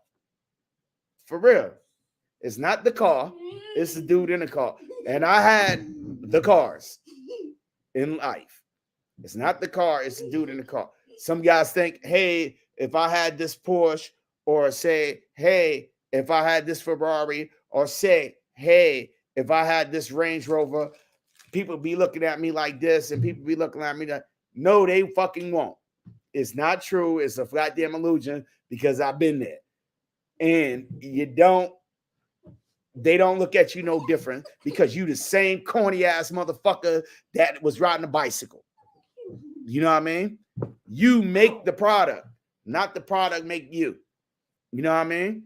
For real. It's not the car, it's the dude in the car. And I had the cars in life. It's not the car, it's the dude in the car. Some guys think, hey, if I had this Porsche, or say, hey, if I had this Ferrari, or say, hey, if I had this Range Rover, people be looking at me like this, and people be looking at me like, no, they fucking won't. It's not true. It's a goddamn illusion, because I've been there. And they don't look at you no different, because you the same corny ass motherfucker that was riding a bicycle. You know what I mean? You make the product, not the product make you. You know what I mean?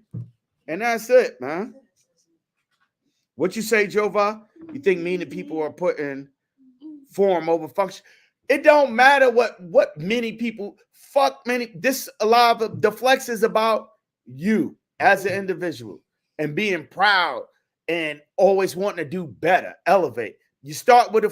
And that's it, man. What you say, Jova? You think mean that people are putting form over function? It don't matter what many people, this, a lot of the flex is about you as an individual and being proud and always wanting to do better, elevate. You start with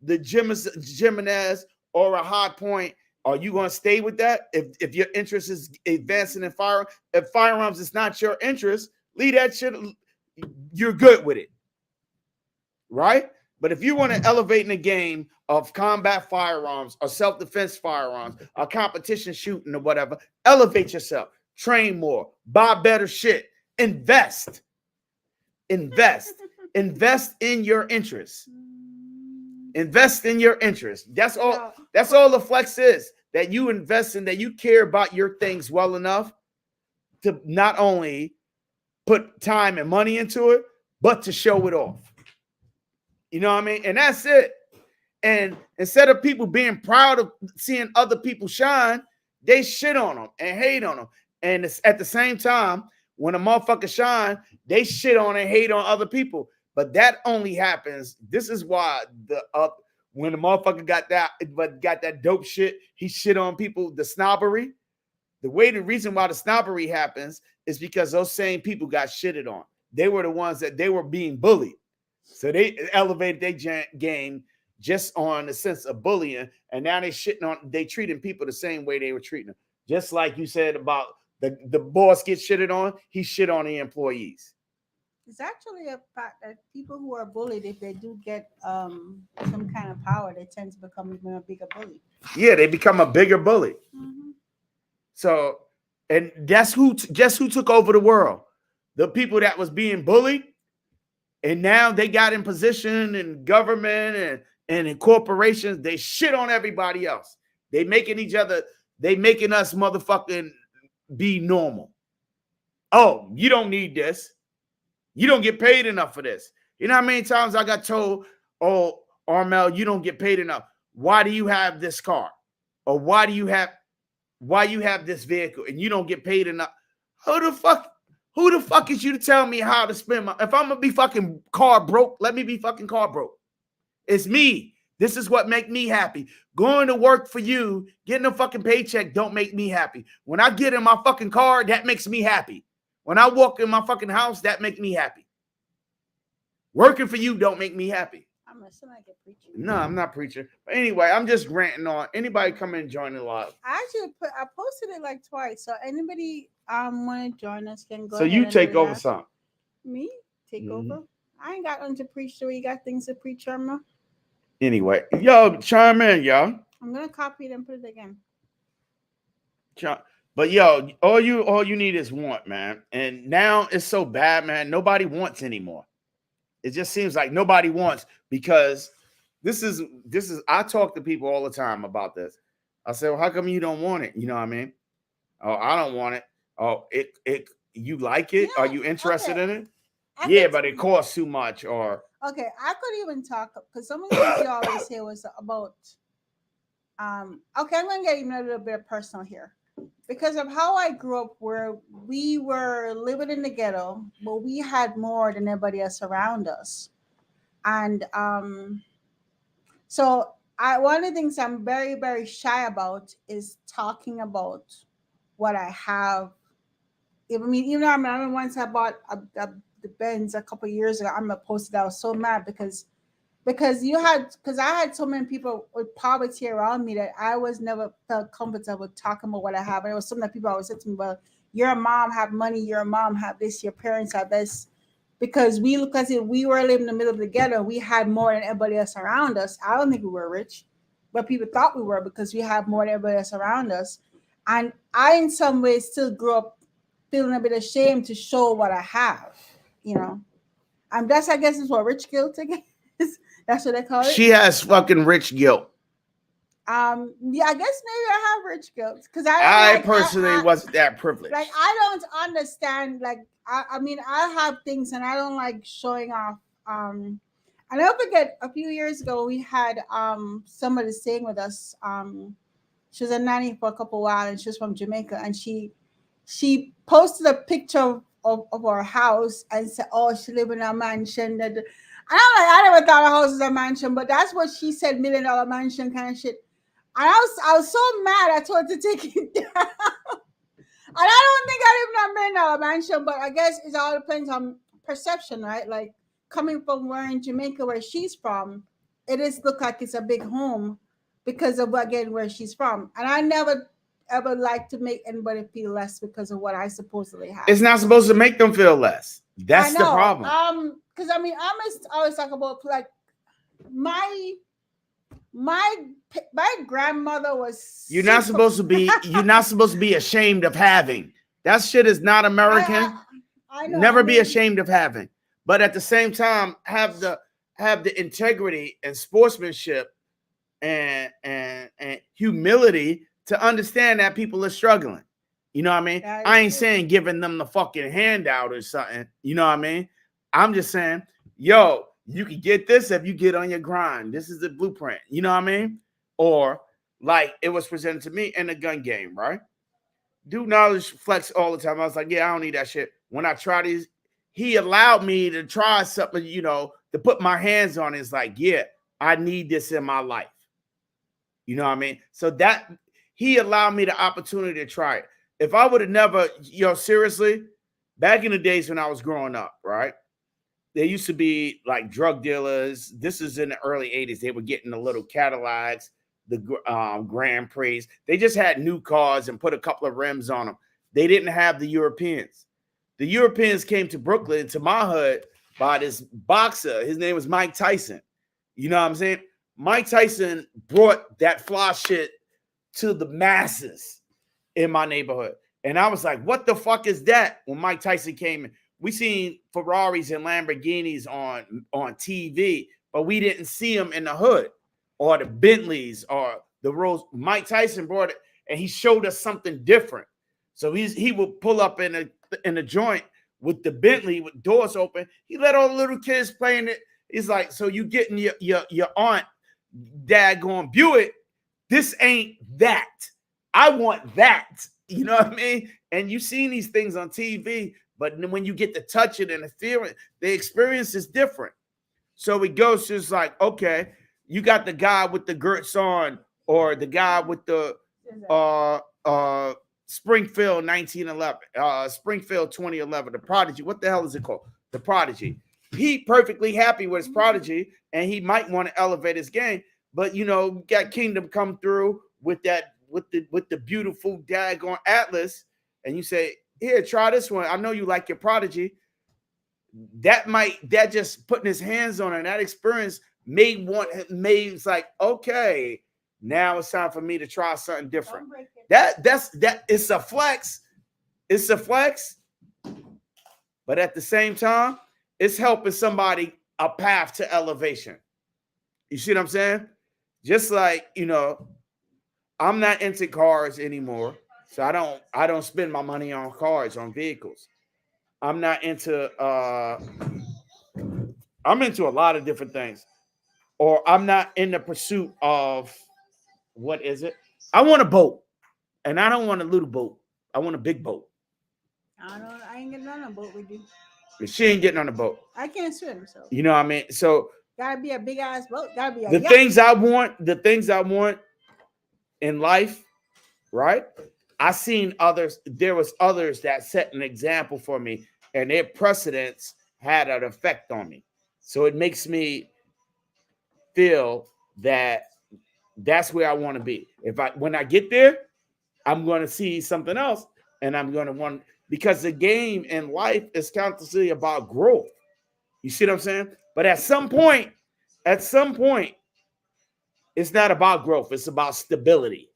the Jimenez or a High Point. Are you going to stay with that? If your interest is advancing in firearms, if firearms is not your interest, leave that shit. You're good with it, right? But if you want to elevate in the game of combat firearms or self-defense firearms or competition shooting or whatever, elevate yourself, train more, buy better shit, invest in your interests. Invest in your interests. That's all the flex is, that you invest in, that you care about your things well enough to not only put time and money into it, but to show it off. You know what I mean? And that's it. And instead of people being proud of seeing other people shine, they shit on them and hate on them. And it's at the same time, when a motherfucker shine, they shit on and hate on other people. But that only happens. This is why when the motherfucker got that dope shit, he shit on people, the snobbery. The reason why the snobbery happens is because those same people got shitted on. They were the ones that they were being bullied. So they elevated their game just on the sense of bullying, and now they treating people the same way they were treating them. Just like you said about the boss gets shitted on, he shit on the employees. It's actually a fact that people who are bullied, if they do get some kind of power, they tend to become even a bigger bully. Yeah, they become a bigger bully. Mm-hmm. So, and that's who took over the world. The people that was being bullied, and now they got in position in government and in corporations. They shit on everybody else. They making us motherfucking be normal. Oh, you don't need this. You don't get paid enough for this. You know how many times I got told, oh, Armel, you don't get paid enough. Why do you have this car? Or why you have this vehicle and you don't get paid enough? Who the fuck is you to tell me how to spend my, if I'm gonna be fucking car broke, let me be fucking car broke. It's me. This is what make me happy. Going to work for you, getting a fucking paycheck don't make me happy. When I get in my fucking car, that makes me happy. When I walk in my fucking house, that makes me happy. Working for you don't make me happy. I'm listening like a preacher. No, I'm not preaching. But anyway, I'm just ranting on. Anybody come in and join the live. I posted it like twice. So anybody want to join us can go. So you take over something. Me? Take over? I ain't got nothing to preach. So you got things to preach, Irma? Anyway, yo, chime in, y'all. I'm gonna copy it and put it again. But yo, all you need is want, man. And now it's so bad, man. Nobody wants anymore. It just seems like nobody wants, because this is I talk to people all the time about this. I say, well, how come you don't want it? You know what I mean? Oh, I don't want it. Oh, it you like it? Yeah, are you interested in it? But it costs too much. Or okay, I could even talk, because some of the things you always say was about okay, I'm gonna get even a little bit personal here. Because of how I grew up, where we were living in the ghetto, but we had more than everybody else around us. And so one of the things I'm very, very shy about is talking about what I have. I mean, even though I remember once I bought the Benz a couple of years ago, I'm posted. I was so mad because I had so many people with poverty around me that I was never felt comfortable talking about what I have. And it was something that people always said to me, well, your mom have money, your mom have this, your parents have this. Because we look as if we were living in the middle of the ghetto, we had more than everybody else around us. I don't think we were rich, but people thought we were because we had more than everybody else around us. And I, in some ways, still grew up feeling a bit ashamed to show what I have, you know. And that's, I guess, is what rich guilt again is. That's what they call it. She has fucking rich guilt. Yeah, I guess maybe I have rich guilt because I personally wasn't that privileged. Like, I don't understand. Like, I mean, I have things and I don't like showing off. And I forget, a few years ago we had somebody staying with us. She was a nanny for a couple of while, and she was from Jamaica, and she posted a picture of our house and said, "Oh, she live in a mansion." That, and I'm like, I never thought a house is a mansion, but that's what she said, $1 million mansion kind of shit. And I was so mad, I told her to take it down. And I don't think I live in a $1 million mansion, but I guess it all depends on perception, right? Like, coming from where in Jamaica, where she's from, it is look like it's a big home because of, again, where she's from. And I never ever like to make anybody feel less because of what I supposedly have. It's not supposed to make them feel less. That's the problem. Because I mean, I must always talk about, like, my grandmother was. You're not supposed to be ashamed of having. That shit is not American. I know. Never be ashamed of having. But at the same time, have the integrity and sportsmanship and humility to understand that people are struggling. You know what I mean? I ain't saying giving them the fucking handout or something. You know what I mean? I'm just saying, yo, you can get this if you get on your grind. This is the blueprint. You know what I mean? Or like it was presented to me in the gun game, right? Do knowledge flex all the time. I was like, yeah, I don't need that shit. When I try these, he allowed me to try something, you know, to put my hands on it. It's like, yeah, I need this in my life. You know what I mean? So that he allowed me the opportunity to try it. If I would have never, seriously, back in the days when I was growing up, right? There used to be like drug dealers. This is in the early 80s. They were getting the little Cadillacs, the Grand Prix. They just had new cars and put a couple of rims on them. They didn't have the Europeans. The Europeans came to Brooklyn, to my hood, by this boxer. His name was Mike Tyson. You know what I'm saying? Mike Tyson brought that fly shit to the masses. in my neighborhood. And I was like, what the fuck is that? When Mike Tyson came in, we seen Ferraris and Lamborghinis on TV, but we didn't see them in the hood or the Bentleys or the Rolls. Mike Tyson brought it and he showed us something different. So he would pull up in a joint with the Bentley with doors open. He let all the little kids play in it. He's like, so you getting your aunt daggone Buick? This ain't that. I want that. You know what I mean? And you've seen these things on TV, but when you get to touch it and the feeling, the experience is different. So it goes just like, okay, you got the guy with the girts on, or the guy with the Springfield 1911, Springfield 2011, the Prodigy. What the hell is it called? The Prodigy. He perfectly happy with his Prodigy, and he might want to elevate his game. But got Kingdom come through with that, with the beautiful daggone Atlas, and you say, here, try this one. I know you like your Prodigy. That just putting his hands on it, and that experience made it's like, okay, now it's time for me to try something different. That's it's a flex. It's a flex, but at the same time, it's helping somebody a path to elevation. You see what I'm saying? Just like, I'm not into cars anymore, so I don't spend my money on cars, on vehicles. I'm not into I'm into a lot of different things. Or I'm not in the pursuit of, what is it? I want a boat. And I don't want a little boat. I want a big boat. I ain't getting on a boat with you. But she ain't getting on a boat. I can't swim, so. You know what I mean? So gotta be a big ass boat. Gotta be a the yacht. things I want in life, right? I seen others. There was others that set an example for me, and their precedents had an effect on me. So it makes me feel that that's where I want to be. When I get there, I'm going to see something else, and I'm going to want, because the game in life is constantly about growth. You see what I'm saying? But at some point, it's not about growth. It's about stability,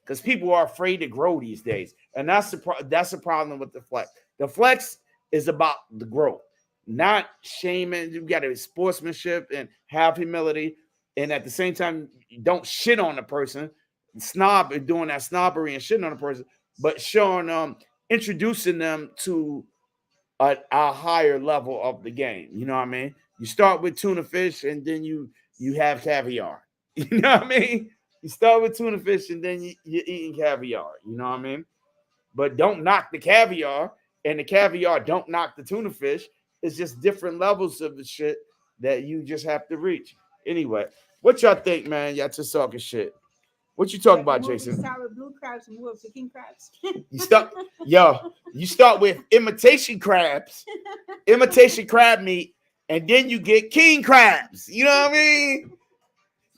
because people are afraid to grow these days, and that's the problem with the flex. The flex is about the growth, not shaming. You got to be sportsmanship and have humility, and at the same time, you don't shit on the person, doing that snobbery and shitting on the person, but showing them, introducing them to a higher level of the game. You know what I mean? You start with tuna fish, and then you have caviar. You know what I mean? You start with tuna fish, and then you're eating caviar. You know what I mean? But don't knock the caviar, and the caviar don't knock the tuna fish. It's just different levels of the shit that you just have to reach. Anyway, what y'all think, man? Y'all just talking shit. What you talking about, Jason? Start with blue crabs and move up to king crabs. You start with imitation crabs, imitation crab meat, and then you get king crabs. You know what I mean?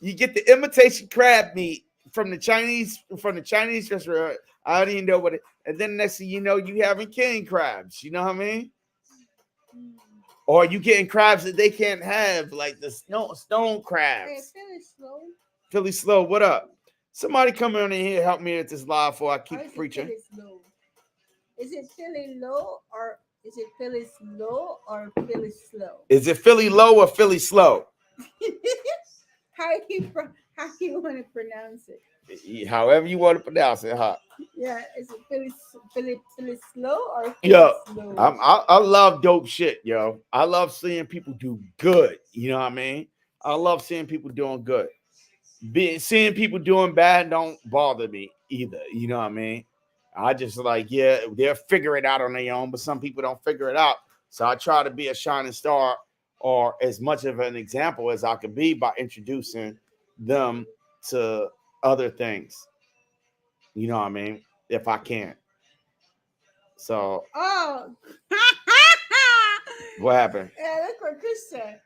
You get the imitation crab meat from the Chinese restaurant. I don't even know what it. And then next thing you know, you having king crabs. You know what I mean? Or you getting crabs that they can't have, like the stone crabs. Hey, Philly Slow, what up? Somebody come in here, help me at this live before I keep preaching. Is it Philly low or is it Philly slow or Philly slow? Is it Philly low or Philly slow? How you want to pronounce it? However you want to pronounce it, huh? Yeah, is it Philly slow or Philly slow? I love dope shit, yo. I love seeing people do good. You know what I mean? I love seeing people doing good. Seeing people doing bad don't bother me either. You know what I mean? I just like, yeah, they'll figure it out on their own, but some people don't figure it out. So I try to be a shining star, or as much of an example as I could be, by introducing them to other things. You know what I mean? If I can. So. Oh. What happened? Yeah, look what Chris said.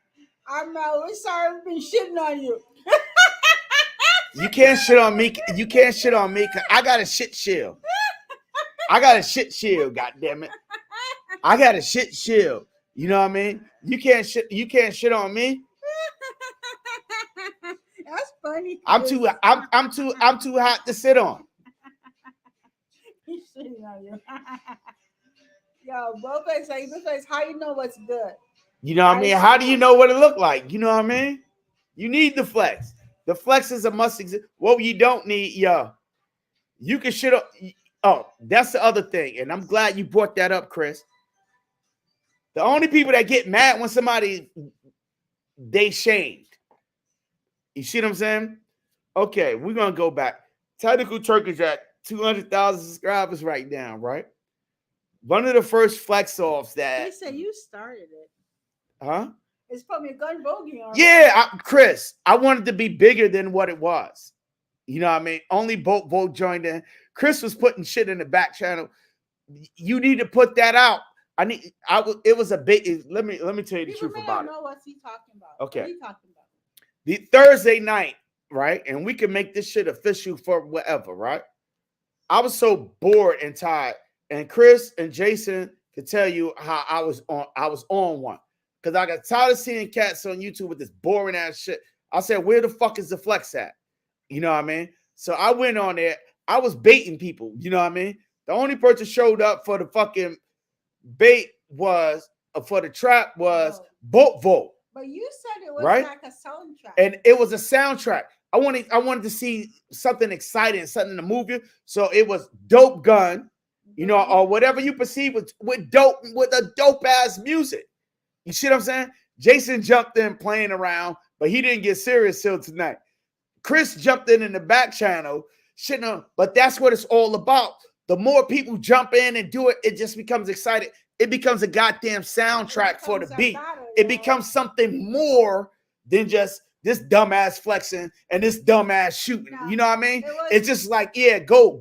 We're sorry we've been shitting on you. You can't shit on me. You can't shit on me, because I got a shit shield. I got a shit shield, goddammit. I got a shit shield. You know what I mean? You can't shit on me. That's funny. I'm too hot to sit on. He's shitting on you. Yo, both face, like this face, how you know what's good? You know what I mean? How do you know what it look like? You know what I mean? You need the flex. The flex is a must exist. What you don't need, yo, you can shit up. Oh, that's the other thing. And I'm glad you brought that up, Chris. The only people that get mad when somebody they shamed. You see what I'm saying? Okay, we're gonna go back. Technical Turkish at 200,000 subscribers right now, right? One of the first flex offs that They said you started it. huh? It's from your gun bogey on. Yeah, Chris, I wanted to be bigger than what it was. You know what I mean? Only Boat joined in. Chris was putting shit in the back channel. You need to put that out. It was a big. Let me tell you the People truth may about not it. know what's he talking about. Okay. What are you talking about? The Thursday night, right? And we can make this shit official for whatever, right? I was so bored and tired. And Chris and Jason could tell you how I was on one. Because I got tired of seeing cats on YouTube with this boring ass shit. I said, where the fuck is the flex at? You know what I mean? So I went on there. I was baiting people. You know what I mean? The only person showed up for the fucking bait was, for the trap was Boat Vote. But you said it was right? like a soundtrack. And it was a soundtrack. I wanted to see something exciting, something to move you. So it was Dope Gun, you know, or whatever you perceive with a dope ass music. You see what I'm saying? Jason jumped in playing around, but he didn't get serious till tonight. Chris jumped in the back channel, shit on, but that's what it's all about. The more people jump in and do it, it just becomes exciting. It becomes a goddamn soundtrack for the beat. It becomes something more than just this dumbass flexing and this dumbass shooting. You know what I mean? It's just like, yeah, go.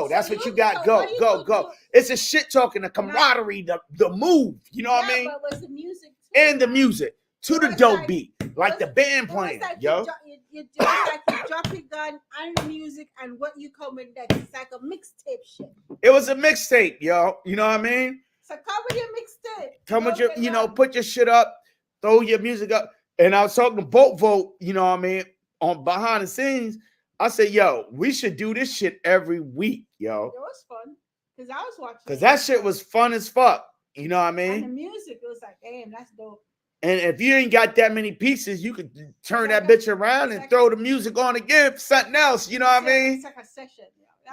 That's what you got. Go. It's a shit talking, the camaraderie, the move. You know what I mean? But was the music and the music to the dope beat, like the band playing, yo. You like you drop your gun and the music and what you come with next. It's like a mixtape shit. It was a mixtape, yo. You know what I mean? So come with your mixtape. Come with your, put your shit up, throw your music up. And I was talking to Boat Vote, you know what I mean, on behind the scenes. I said, yo, we should do this shit every week, yo. It was fun. Because I was watching. Because that shit was fun as fuck. You know what I mean? And the music, it was like, damn, that's dope. And if you ain't got that many pieces, you could turn that bitch around and throw the music on again for something else. You know what I mean? It's like a session.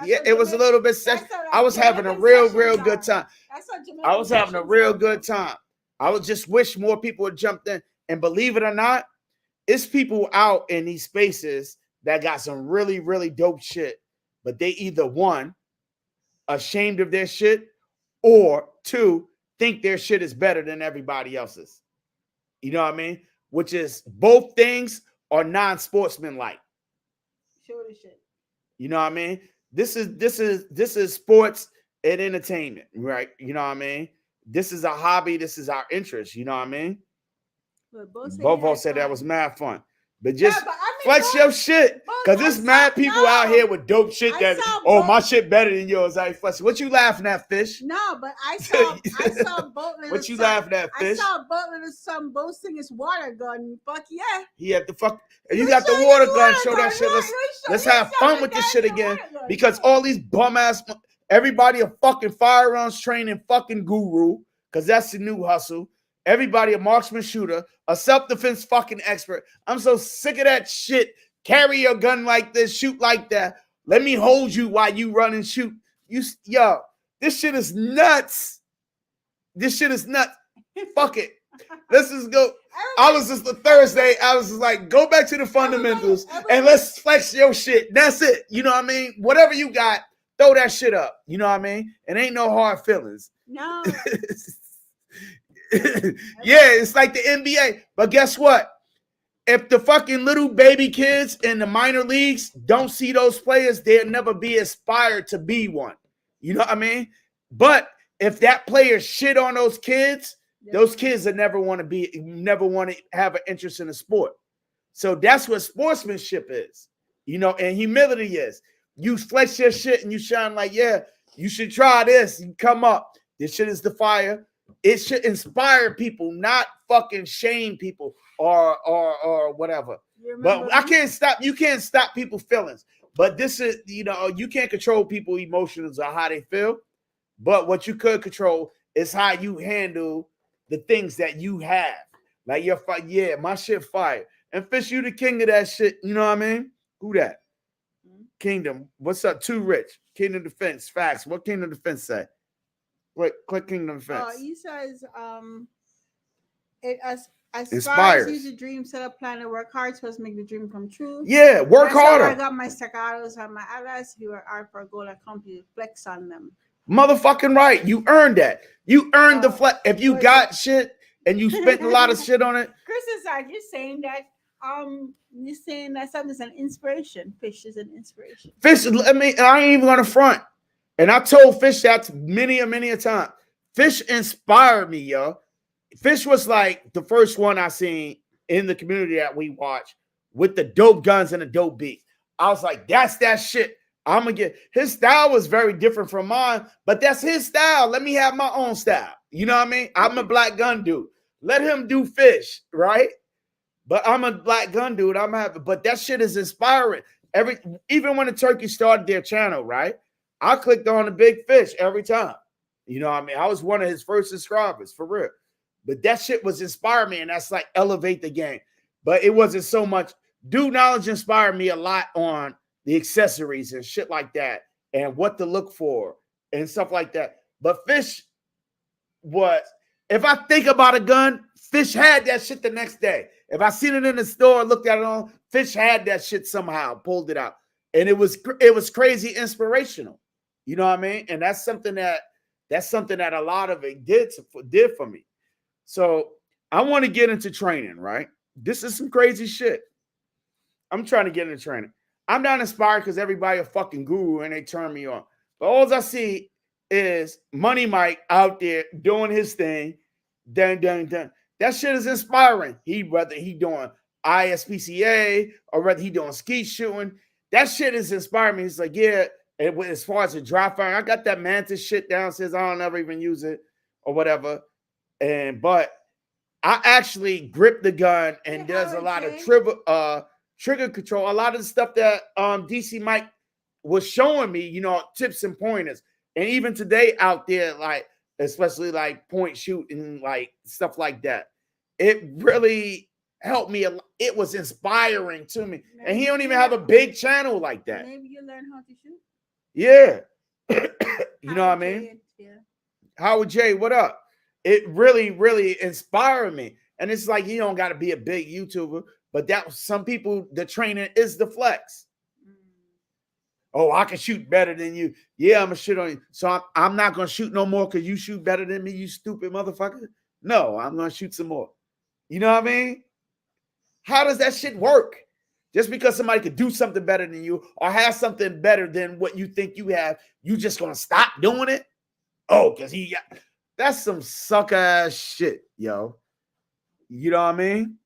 Yeah, it was a little bit session. I was having a real good time. I was having a real good time. I would just wish more people would jump in. And believe it or not, it's people out in these spaces that got some really, really dope shit. But they either one, ashamed of their shit, or two, think their shit is better than everybody else's. You know what I mean? Which is both things are non-sportsmanlike. Sure as shit. You know what I mean? This is sports and entertainment, right? You know what I mean? This is a hobby. This is our interest. You know what I mean? Bobo said that was mad fun. But just flex your shit. Because there's mad people out here with dope shit that, my shit better than yours. I ain't flexing. What you laughing at, Fish? No, but I saw Boatman. What you laughing at, Fish? I saw Boatman with some boasting his water gun. Fuck yeah. He had the fuck. You got the water gun. Show that shit. Let's have fun with this shit again. Because all these bum ass, everybody a fucking firearms training fucking guru. Because that's the new hustle. Everybody a marksman shooter, a self-defense fucking expert. I'm so sick of that shit. Carry your gun like this, shoot like that. Let me hold you while you run and shoot. Yo, this shit is nuts. This shit is nuts. Fuck it. Let's just go. I was just the Thursday. I was just like, go back to the fundamentals and let's flex your shit. That's it. You know what I mean? Whatever you got, throw that shit up. You know what I mean? It ain't no hard feelings. No. Yeah, it's like the NBA. But guess what? If the fucking little baby kids in the minor leagues don't see those players, they'll never be inspired to be one. You know what I mean? But if that player shit on those kids will never want to have an interest in the sport. So that's what sportsmanship is, you know, and humility is. You flex your shit and you shine like, yeah, you should try this. You come up. This shit is the fire. It should inspire people, not fucking shame people or whatever. But I can't stop. You can't stop people's feelings. but this is, you can't control people's emotions or how they feel. But what you could control is how you handle the things that you have. Like your fight, yeah, my shit fire. And Fish, you the king of that shit. You know what I mean? Who that? Kingdom. What's up? Too Rich. Kingdom Defense. Facts. What Kingdom Defense say? Click Kingdom Defense. He says, it aspires Inspires. use a dream, set a plan, and work hard to make the dream come true. Yeah, work That's how I harder. got my staccatos and my allies who are hard for a goal accomplished. Flex on them. Motherfucking right. You earned that. You earned the flex. If you Wait. got shit and you spent a lot of shit on it. Chris is like, you're saying that something's an inspiration. Fish is an inspiration. Fish, I ain't even gonna front. And I told Fish that many a time. Fish inspired me, yo. Fish was like the first one I seen in the community that we watch with the dope guns and the dope beats. I was like, that's that shit. I'm gonna get his style was very different from mine, but that's his style. Let me have my own style. You know what I mean? I'm a black gun dude. Let him do Fish, right? But I'm a black gun dude. But that shit is inspiring. Even when the Turkeys started their channel, right? I clicked on the Big Fish every time. You know what I mean? I was one of his first subscribers, for real. But that shit was inspiring me, and that's like elevate the game. But it wasn't so much. Dude Knowledge inspired me a lot on the accessories and shit like that, and what to look for and stuff like that. But Fish was, if I think about a gun, Fish had that shit the next day. If I seen it in the store, looked at it on, Fish had that shit somehow, pulled it out. And it was crazy inspirational. You know what I mean? And that's something that a lot of it did for me. So I want to get into training, right? This is some crazy shit. I'm trying to get into training. I'm not inspired because everybody a fucking guru and they turn me on. But all I see is Money Mike out there doing his thing. Dun. That shit is inspiring. Whether he doing ISPCA or whether he doing skeet shooting, that shit is inspiring me. It's like, yeah, as far as the dry fire, I got that Mantis shit downstairs. I don't ever even use it or whatever. But I actually grip the gun and does a lot of trigger control. A lot of the stuff that DC Mike was showing me, tips and pointers. And even today out there, like, especially like point shooting, like stuff like that. It really helped me a lot. It was inspiring to me. And he don't even have a big channel like that. Maybe you learn how to shoot. Yeah. You know what I mean? Yeah. Howard J, what up? It really, really inspired me. And it's like, you don't got to be a big YouTuber, but some people, the training is the flex. Oh, I can shoot better than you. Yeah, I'm going to shoot on you. So I'm not going to shoot no more because you shoot better than me, you stupid motherfucker. No, I'm going to shoot some more. You know what I mean? How does that shit work? Just because somebody could do something better than you or have something better than what you think you have, you just going to stop doing it? Oh, because that's some sucker ass shit, yo. You know what I mean?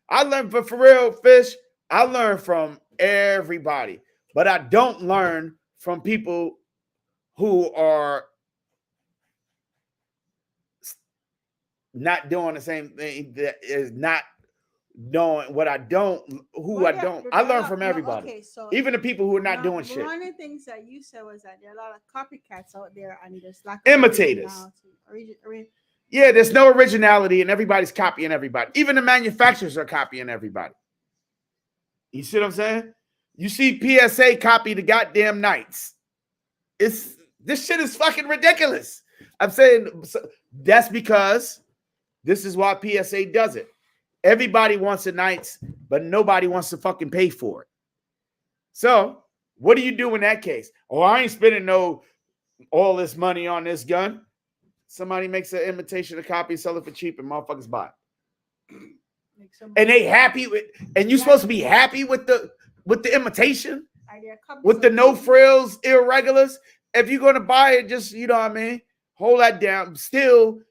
I learned, but for real, Fish, I learned from everybody. But I don't learn from people who are not doing the same thing, that is not knowing what I don't, I learn from everybody. Okay, so even the people who are not doing shit. One of the things that you said was that there are a lot of copycats out there and there's lack of imitators. Yeah, there's no originality and everybody's copying everybody. Even the manufacturers are copying everybody. You see what I'm saying? You see PSA copy the goddamn Knights. This shit is fucking ridiculous. I'm saying that's because this is why PSA does it. Everybody wants the Knights, but nobody wants to fucking pay for it. So what do you do in that case? Oh, I ain't spending all this money on this gun. Somebody makes an imitation, a copy, sell it for cheap, and motherfuckers buy it. And they happy with, and you're supposed to be happy with the imitation, with the no frills, irregulars. If you're gonna buy it, just, you know what I mean, hold that down. Still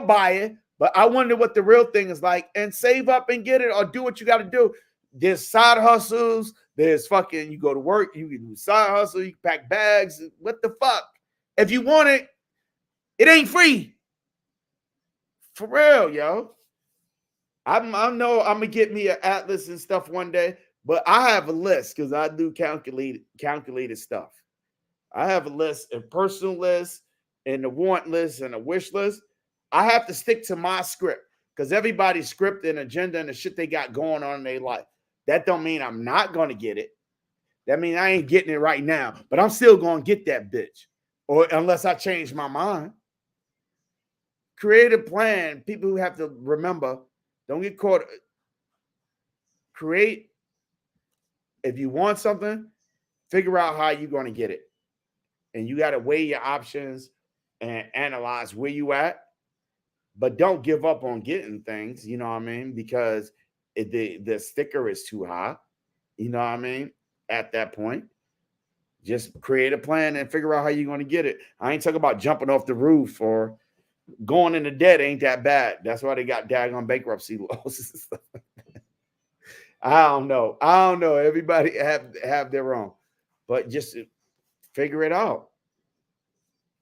buy it, but I wonder what the real thing is like, and save up and get it, or do what you got to do. There's side hustles. There's fucking, you go to work, you can do side hustle, you can pack bags. What the fuck? If you want it, it ain't free. For real, yo. I know I'm gonna get me an Atlas and stuff one day, But I have a list because I do calculated stuff. I have a list, a personal list, and the want list and a wish list. I have to stick to my script because everybody's script and agenda and the shit they got going on in their life. That don't mean I'm not gonna get it. That means I ain't getting it right now, but I'm still gonna get that bitch. Or unless I change my mind. Create a plan. People who have to remember, don't get caught. Create, if you want something, figure out how you're going to get it. And you got to weigh your options and analyze where you at. But don't give up on getting things, you know what I mean? Because the sticker is too high, you know what I mean? At that point, just create a plan and figure out how you're going to get it. I ain't talking about jumping off the roof or going into debt ain't that bad. That's why they got daggone bankruptcy laws and stuff. I don't know. Everybody have their own, but just figure it out.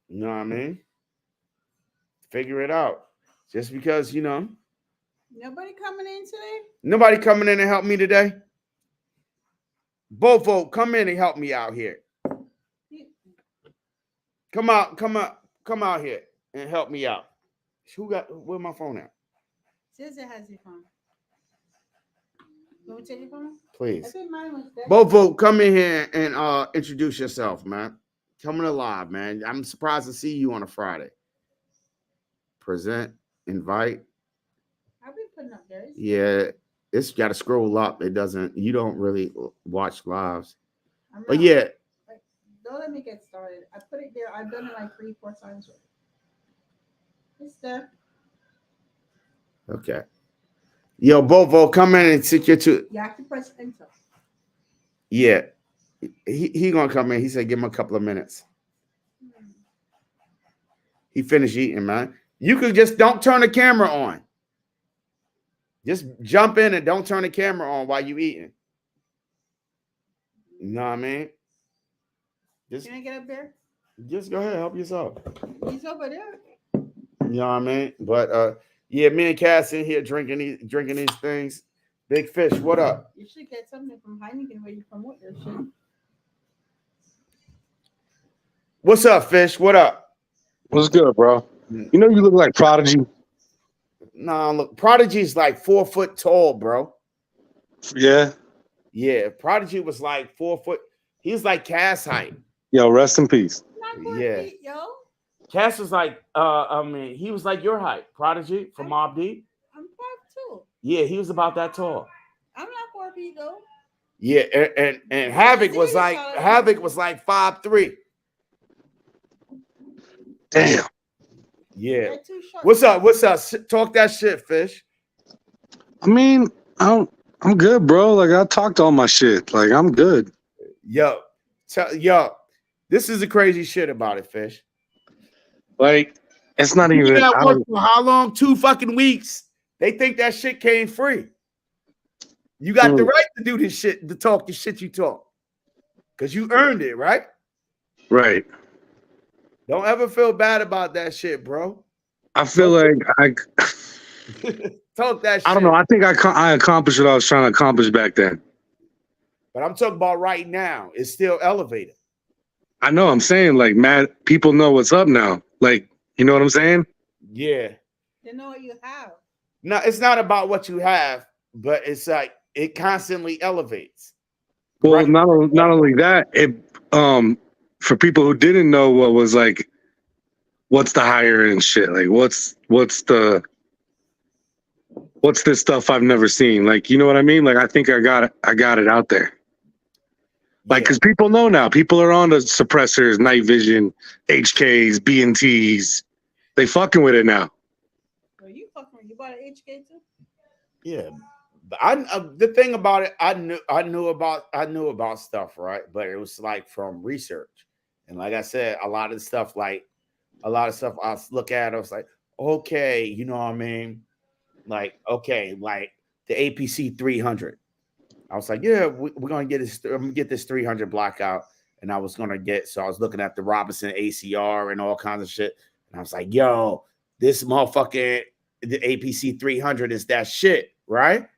You know what I mean? Figure it out. Just because, Nobody coming in today? Nobody coming in and help me today? Bovo, come in and help me out here. Come out here and help me out. Where my phone at? Says it has your phone. You want me to take your phone? Please. I think mine was there. Bovo, come in here and introduce yourself, man. Coming alive, man. I'm surprised to see you on a Friday. Present, invite. I've been putting up theirs. Yeah, it's got to scroll up. You don't really watch lives. But yeah. Don't let me get started. I put it there. I've done it like 3-4 times. It's there. Okay. Yo, Bovo, come in and sit your two. You have to press enter. Yeah. He gonna come in. He said give him a couple of minutes. He finished eating, man. You could just don't turn the camera on. Just jump in and don't turn the camera on while you eating. You know what I mean? Can I get up there? Just go ahead, help yourself. He's over there. You know what I mean? But yeah, me and Cass in here drinking these things. Big Fish, what up? You should get something from Heineken where you promote your shit. What's up, Fish? What up? What's good, bro? You know you look like Prodigy. Nah, look, Prodigy's like 4 foot tall, bro. Yeah. Yeah, Prodigy was like 4 foot. He's like Cass height. Yo, rest in peace. Not 4 Yeah. feet, yo. Cass was like, he was like your height. Prodigy from Mobb Deep. I'm 5'2". Yeah, he was about that tall. I'm not 4 feet though. Yeah, and Havoc was like 5'3". Damn. Yeah. They're too short. What's up? Talk that shit, Fish. I mean, I'm good, bro. Like I talked all my shit. Like I'm good. Yo, this is the crazy shit about it, Fish. Like it's not You even. been at work for how long? 2 fucking weeks. They think that shit came free. You got the right to do this shit, to talk the shit you talk, because you earned it, right? Right. Don't ever feel bad about that shit, bro. I feel like I talk that shit. I don't know. I think I accomplished what I was trying to accomplish back then. But I'm talking about right now. It's still elevated. I know. I'm saying like, man, people know what's up now. Like, you know what I'm saying? Yeah. They know what you have. No, it's not about what you have, but it's like it constantly elevates. Well, right? not only that, it for people who didn't know what was like, what's the higher end shit? Like, what's this stuff I've never seen? Like, you know what I mean? Like, I think I got it out there. Like, because people know now. People are on the suppressors, night vision, HKs, B&Ts. They fucking with it now. Well, you bought an HK too? Yeah. The thing about it, I knew about stuff, right? But it was like from research. And like I said, a lot of stuff I look at, I was like, okay, you know what I mean? Like, okay, like the APC 300. I was like, yeah, we're gonna get this. I'm gonna get this 300 block out, and I was looking at the Robinson ACR and all kinds of shit, and I was like, yo, this motherfucking the APC 300 is that shit, right?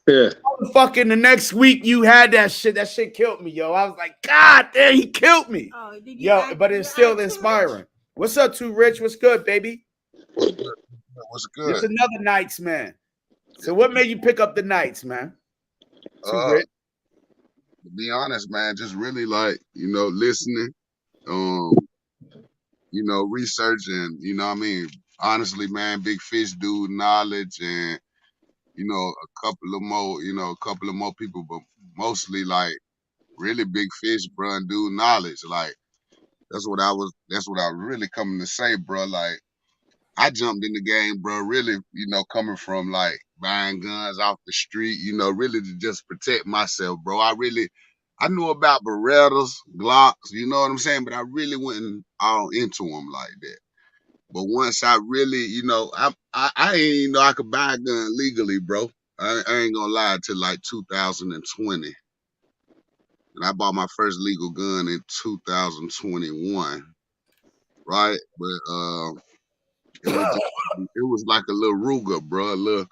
Yeah. Fucking the next week you had that shit. That shit killed me, yo. I was like, God damn, he killed me. Oh, did you Yo, add- but you it's add still too inspiring. much? What's up, Too Rich? What's good, baby? What's It's good? another Knights, man. So what made you pick up the Knights, man? Too Rich. To be honest, man, just really like, listening, researching, what I mean? Honestly, man, big fish dude knowledge and, a couple of more people, but mostly like really big fish, bro, and dude knowledge. Like, that's what I was really coming to say, bro. Like, I jumped in the game, bro, really, coming from like buying guns off the street, really to just protect myself, bro. I knew about Berettas, Glocks, you know what I'm saying? But I really wasn't all into them like that. But once I really, I ain't even know I could buy a gun legally, bro. I ain't gonna lie, till like 2020. And I bought my first legal gun in 2021, right? But it was like a little Ruger, bro.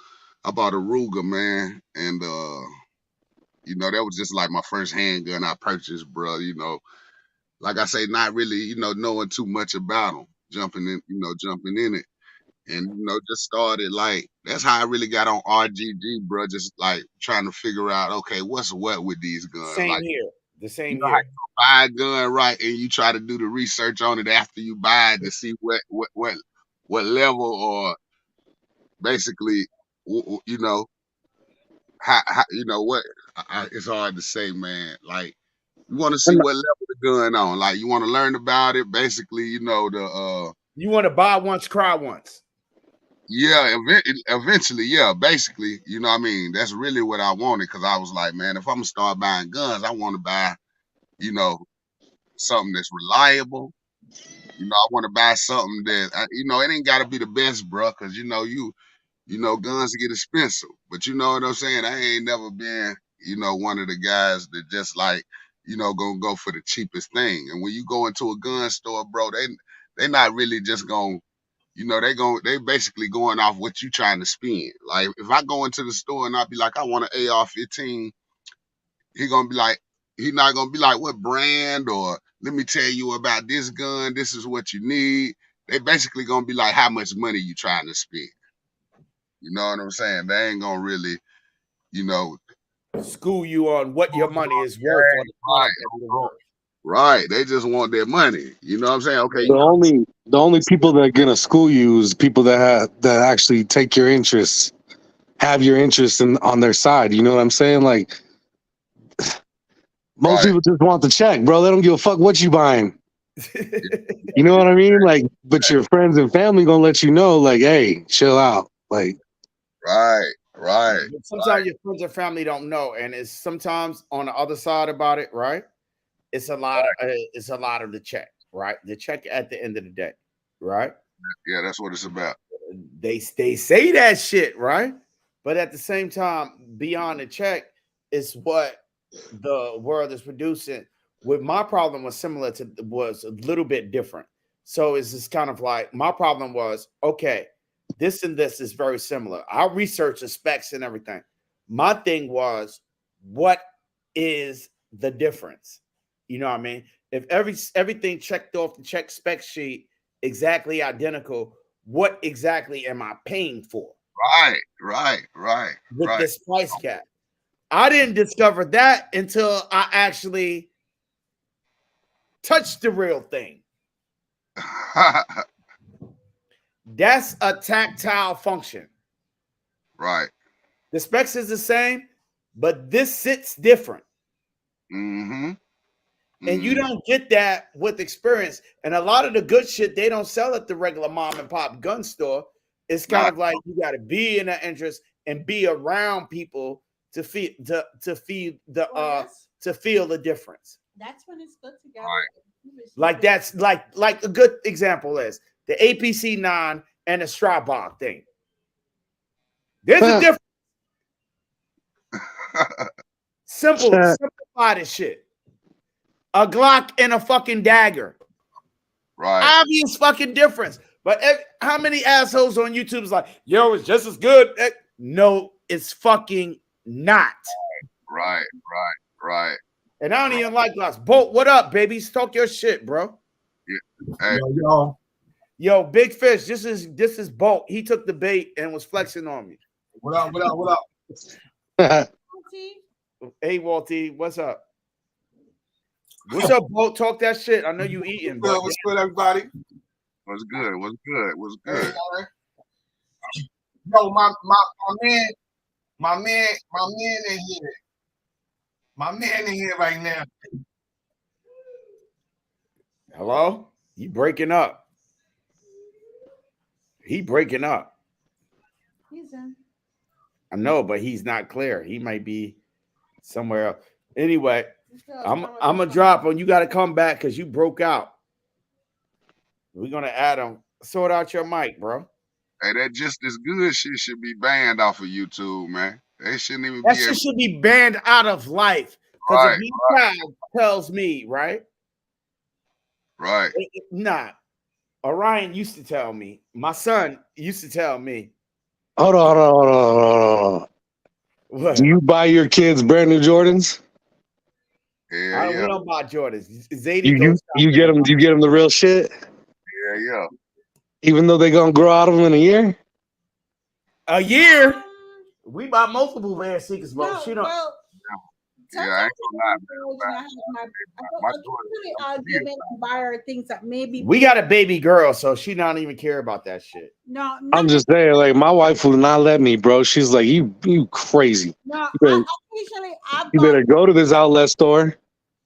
I bought a Ruger, man, and that was just like my first handgun I purchased, bro. Like I say, not really, knowing too much about them, jumping in it, and just started like that's how I really got on RGG, bro. Just like trying to figure out, okay, what's what with these guns, Same like. here. The same How here. you buy a gun, right, and you try to do the research on it after you buy it to see what level or basically, how what. It's hard to say, man. Like you want to see what level the gun on. Like you want to learn about it. Basically, You want to buy once, cry once. yeah, eventually, yeah, basically, what I mean. That's really what I wanted because I was like, man, if I'm gonna start buying guns, I want to buy, something that's reliable. I want to buy something that, it ain't got to be the best, bro, because, guns get expensive. But you know what I'm saying? I ain't never been, one of the guys that just like, gonna go for the cheapest thing. And when you go into a gun store, bro, they not really just gonna, they basically going off what you trying to spend. Like if I go into the store and I be like, I want an AR-15, he not gonna be like, what brand, or let me tell you about this gun. This is what you need. They basically gonna be like, how much money you trying to spend? You know what I'm saying? They ain't gonna really, School you on what your money is worth or the product that you're worth. right. They just want their money. You know what I'm saying? Okay. The only people that are gonna school you is people that actually take your interests, have your interests on their side. You know what I'm saying? Like most people just want the check, bro. They don't give a fuck what you buying. You know what I mean? Like, but your friends and family gonna let you know, like, hey, chill out. Like, right. But sometimes your friends and family don't know, and it's sometimes on the other side about it, right? It's a lot of the check, right? The check at the end of the day, right? Yeah, that's what it's about. They say that shit, right? But at the same time, beyond the check is what the world is producing. With my problem was a little bit different. So it's just kind of like my problem was, okay, this and this is very similar. I researched the specs and everything. My thing was, what is the difference? You know what I mean? If everything checked off the check spec sheet exactly identical, what exactly am I paying for? Right. With this price cap. I didn't discover that until I actually touched the real thing. That's a tactile function. Right. The specs is the same, but this sits different. Mm-hmm. And you don't get that with experience. And a lot of the good shit they don't sell at the regular mom and pop gun store. It's kind of like you got to be in that interest and be around people to feel to feel the difference. That's when it's good to get. Like that's like a good example is the APC 9 and the Strabog thing. There's a difference. Simplify this shit. A Glock and a fucking dagger. Right. Obvious fucking difference. But how many assholes on YouTube is like, yo, it's just as good? No, it's fucking not. Right. And I don't even like gloves. Bolt, what up, baby? Talk your shit, bro. Hey, Yo, Big Fish, this is Bolt. He took the bait and was flexing on me. What up? Hey, Walty, what's up? What's up, Bolt? Talk that shit. I know you eating, but What's good, everybody? what's good? Yo, my man in here. My man in here right now. hello? You breaking up. He breaking up. He's in. I know, but he's not clear. He might be somewhere else. Anyway, I'm gonna drop on. You got to come back because you broke out. We're gonna add him. Sort out your mic, bro. Hey, that just as good shit should be banned off of YouTube, man. They shouldn't even That be shit able. should be banned out of life. Because Right, if my child tells me, right? Right. Nah. Orion used to tell me. My son used to tell me. Hold on. What? Do you buy your kids brand new Jordans? Yeah, We yeah, don't buy Jordans. Zadie You goes. get them? Do you get them the real shit? yeah. Even though they're gonna grow out of them in a year? A year. We buy multiple wear sneakers, but No, she don't. well, Yeah, I ain't My I'll give it and buy her things that maybe. We got a baby girl, so she don't even care about that shit. No, I'm just saying, like, my wife will not let me, bro. She's like, you crazy. No, You better, occasionally I you better go to this outlet store.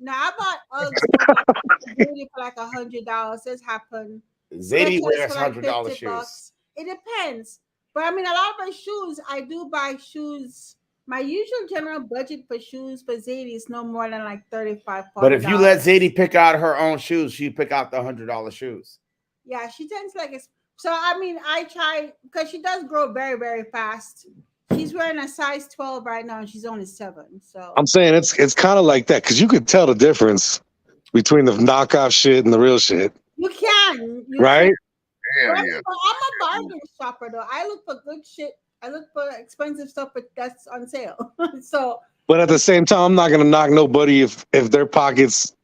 No, I bought Uggs for like $100. This happened. Zadie Skechers wears for like $100 $50. shoes. It depends. But I mean, a lot of my shoes, I do buy shoes. My usual general budget for shoes for Zadie is no more than like $35. But if you let Zadie pick out her own shoes, she pick out the $100 shoes. Yeah, she tends to like it. So I mean, I try because she does grow very, very fast. She's wearing a size 12 right now, and she's only 7. So I'm saying it's kind of like that because you could tell the difference between the knockoff shit and the real shit. you can, right? Hell But yeah. I'm a bargain shopper though. I look for good shit. I look for expensive stuff, but that's on sale. So, But at the same time, I'm not gonna knock nobody if their pockets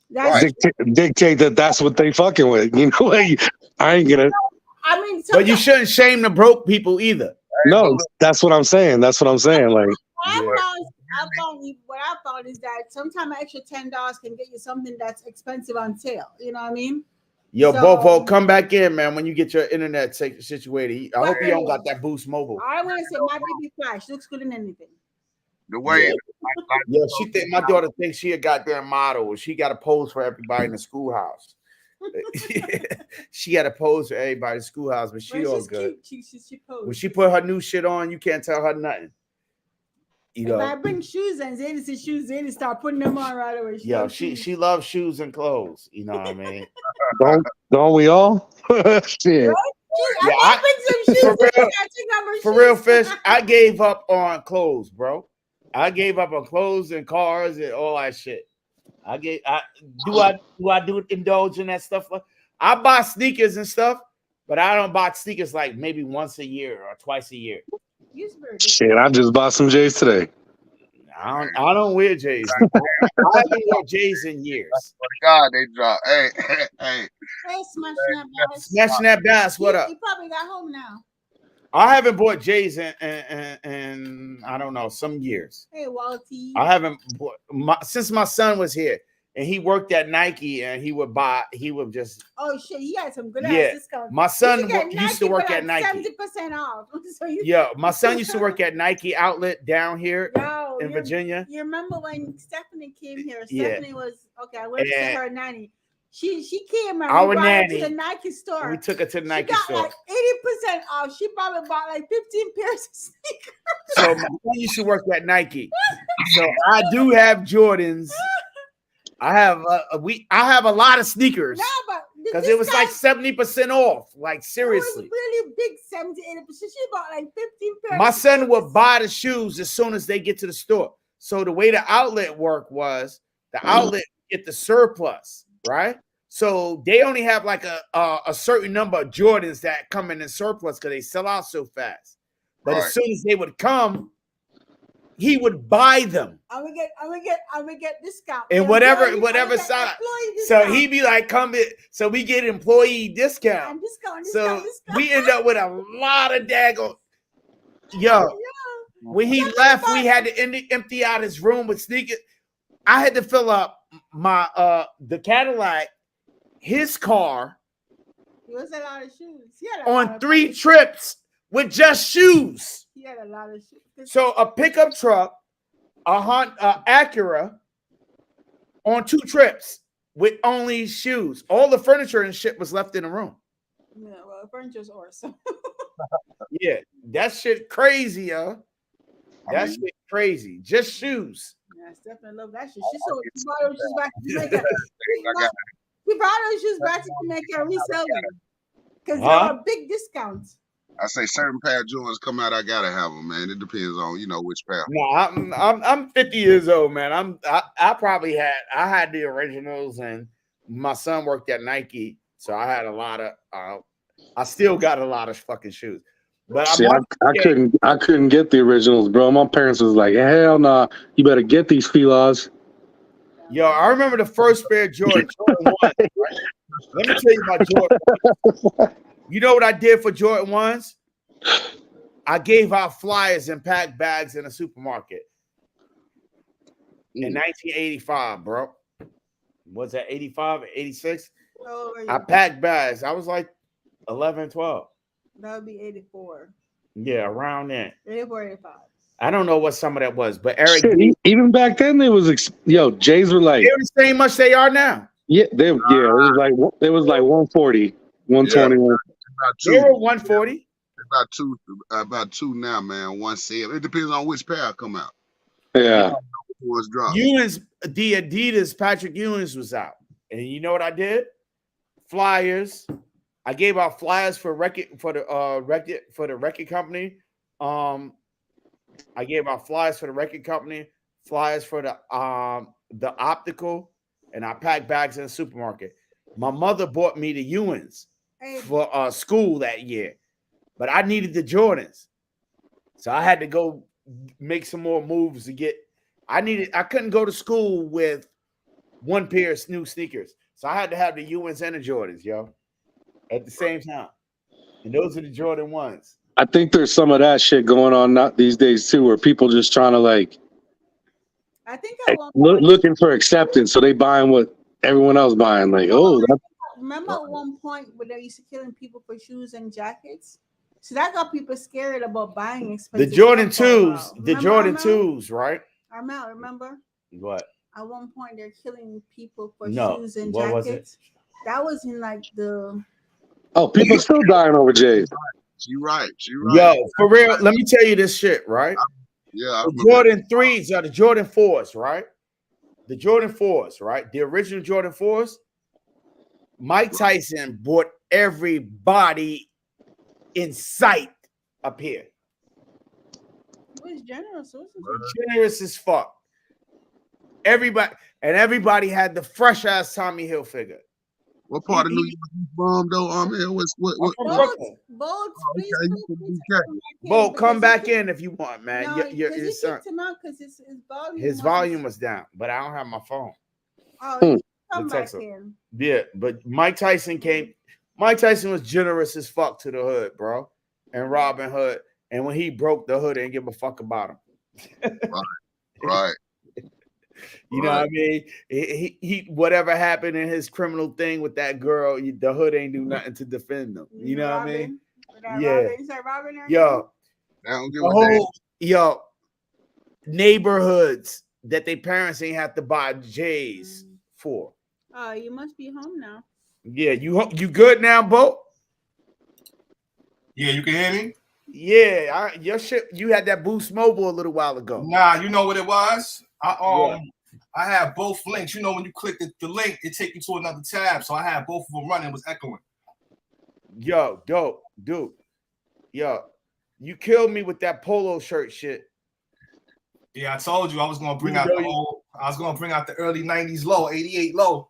that's dictate that that's what they fucking with. You know, like, I ain't gonna. I mean, But you shouldn't shame the broke people either. No, that's what I'm saying. That's what I'm saying. Like, what I found is that sometimes an extra $10 can get you something that's expensive on sale. You know what I mean? Yo, So- Bovo, come back in, man, when you get your internet situated. I hope you don't got that Boost Mobile. I want to say my baby Flash looks good in anything. The way Yeah, she think my daughter thinks she a goddamn model. She got to pose for everybody in the schoolhouse. She got to pose for everybody in the schoolhouse, but she all she's good. cute. She posed. When she put her new shit on, you can't tell her nothing. You If I know, bring shoes and Zadie says shoes, Zadie start putting them on right away. yo, she loves shoes and clothes. You know what I mean? don't we all? Shit. I bring some shoes. For real, Fish, I gave up on clothes, bro. I gave up on clothes and cars and all that shit. Do I indulge in that stuff? I buy sneakers and stuff, but I don't buy sneakers like maybe once a year or twice a year. Shit, I just bought some J's today. I don't wear J's. I haven't worn J's in years. God, they drop. Hey, Hey, Smashing that bass. What up? You probably got home now. I haven't bought J's in I don't know, some years. Hey, Walty. I haven't bought since my son was here and he worked at Nike and he would just. Oh shit, he had some good ass discounts. My son used to work at Nike. 70% off. So My son used to work at Nike outlet down here in Virginia. You remember when Stephanie came here? Yeah. Stephanie was I went to see her nanny. She came and Our we brought nanny, her to the Nike store. We took her to the Nike got store. Like 80% off. She probably bought like 15 pairs of sneakers. So my son used to work at Nike. So I do have Jordans. I have a lot of sneakers. No, but because it was like 70% off. Like seriously. It was really big, 70-80%. She bought like 15 pairs. My son would buy the shoes as soon as they get to the store. So the way the outlet work was the outlet get the surplus, right? So they only have like a certain number of Jordans that come in surplus because they sell out so fast. But as soon as they would come, he would buy them. I'm gonna get discount. And The whatever employee- I'm gonna get side. employee So discount. he'd be like, come in. So we get employee discount. And discount. So we end up with a lot of daggone. Yo, Yeah. when he left, we had to empty out his room with sneakers. I had to fill up my the Cadillac, his car, He was a lot of shoes. on 3 trips with just shoes. He had a lot of shoes. So a pickup truck, a Acura, on 2 trips with only shoes. All the furniture and shit was left in the room. Yeah, well, furniture's awesome. Yeah, that shit crazy, yo. That shit crazy. Just shoes. Yeah, Stephanie love that shit. She brought those shoes back to Jamaica. She brought those shoes back to Jamaica and resell them because they are big discounts. I say certain pair of Jordans come out, I gotta have them, man. It depends on which pair. No, I'm 50 years old, man. I probably had the originals, and my son worked at Nike, so I had a lot of. I still got a lot of fucking shoes. But see, I couldn't get the originals, bro. My parents was like, hell nah, you better get these Filas. Yo, I remember the first pair of Jordan 1. Right? Let me tell you about Jordan. You know what I did for Jordan 1s? I gave out flyers and packed bags in a supermarket in 1985, bro. Was that 85 or 86? I packed bags. I was like 11, 12. That would be 84. Yeah, around then. 84, 85. I don't know what some of that was, but Eric. Shit, even back then, they was Jays were like they were the same much they are now. Yeah, it was like 140, 121. They were 140. About two now, man. 170. It depends on which pair come out. Yeah. Was dropped. Ewing's, the Adidas Patrick Ewing's was out, and you know what I did? Flyers. I gave out flyers for the record company. I gave out flyers for the record company, flyers for the optical, and I packed bags in the supermarket. My mother bought me the Ewings for school that year, but I needed the Jordans, so I had to go make some more moves to get. I couldn't go to school with one pair of new sneakers, so I had to have the Ewings and the Jordans, yo, at the same time, and those are the Jordan 1s. I think there's some of that shit going on not these days too, where people just trying to I think looking for acceptance, so they buying what everyone else buying. Like, remember at one point when they used to killing people for shoes and jackets? So that got people scared about buying expensive. The Jordan 2s, Jordan 2s, right? Armel, remember? What? At one point they're killing people for shoes and jackets. Was it? That was in like the. Oh, people still dying over J's. She right. Yo, for real, let me tell you this shit, right? The Jordan 3s are the Jordan 4s, right? The Jordan 4s, right? The original Jordan 4s. Mike Tyson bought everybody in sight up here. He was generous, wasn't he? Generous as fuck. Everybody had the fresh ass Tommy Hilfiger. What part of New York you from, though? Bo, come back in if you want, man. No, your son. Him out because his volume was down, but I don't have my phone. Oh, come back in. Yeah, but Mike Tyson came. Mike Tyson was generous as fuck to the hood, bro, and Robin Hood. And when he broke the hood, they didn't give a fuck about him. Right. You know what I mean? He whatever happened in his criminal thing with that girl, the hood ain't do nothing to defend them. You know what I mean? Yo, neighborhoods that their parents ain't have to buy J's for. Oh, you must be home now. Yeah, you good now, Bo? Yeah, you can hear me? Yeah, your shit. You had that Boost Mobile a little while ago. Nah, you know what it was? I have both links. You know, when you click the link, it take you to another tab. So I had both of them running. It was echoing. Yo, dope, dude. Yo, you killed me with that polo shirt shit. Yeah, I told you I was gonna bring out the early 90s low, 88 low.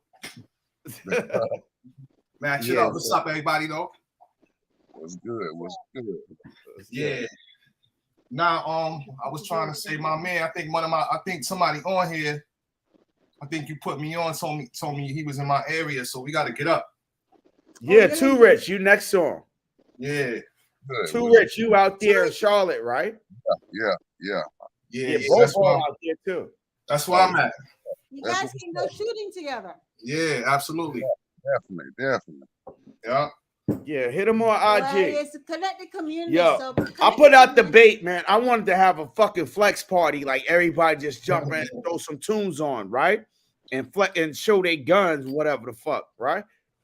Man, shit up. What's up, everybody, though? What's good? Yeah. Now, I was trying to say, my man, I think somebody on here, I think you put me on, told me he was in my area, so we got to get up. Yeah, Too Rich, you next to him. Yeah. Good. Too Rich, you out there in Charlotte, right? Yeah. Both are out there too. That's where I'm at. You guys can go shooting together. Yeah, absolutely. Definitely. Yeah. Yeah, hit him on Well, IG. it's a collective community. Yo, so I put out the bait, man. I wanted to have a fucking flex party, like everybody just jump in and throw some tunes on, right? And show their guns, whatever the fuck, right?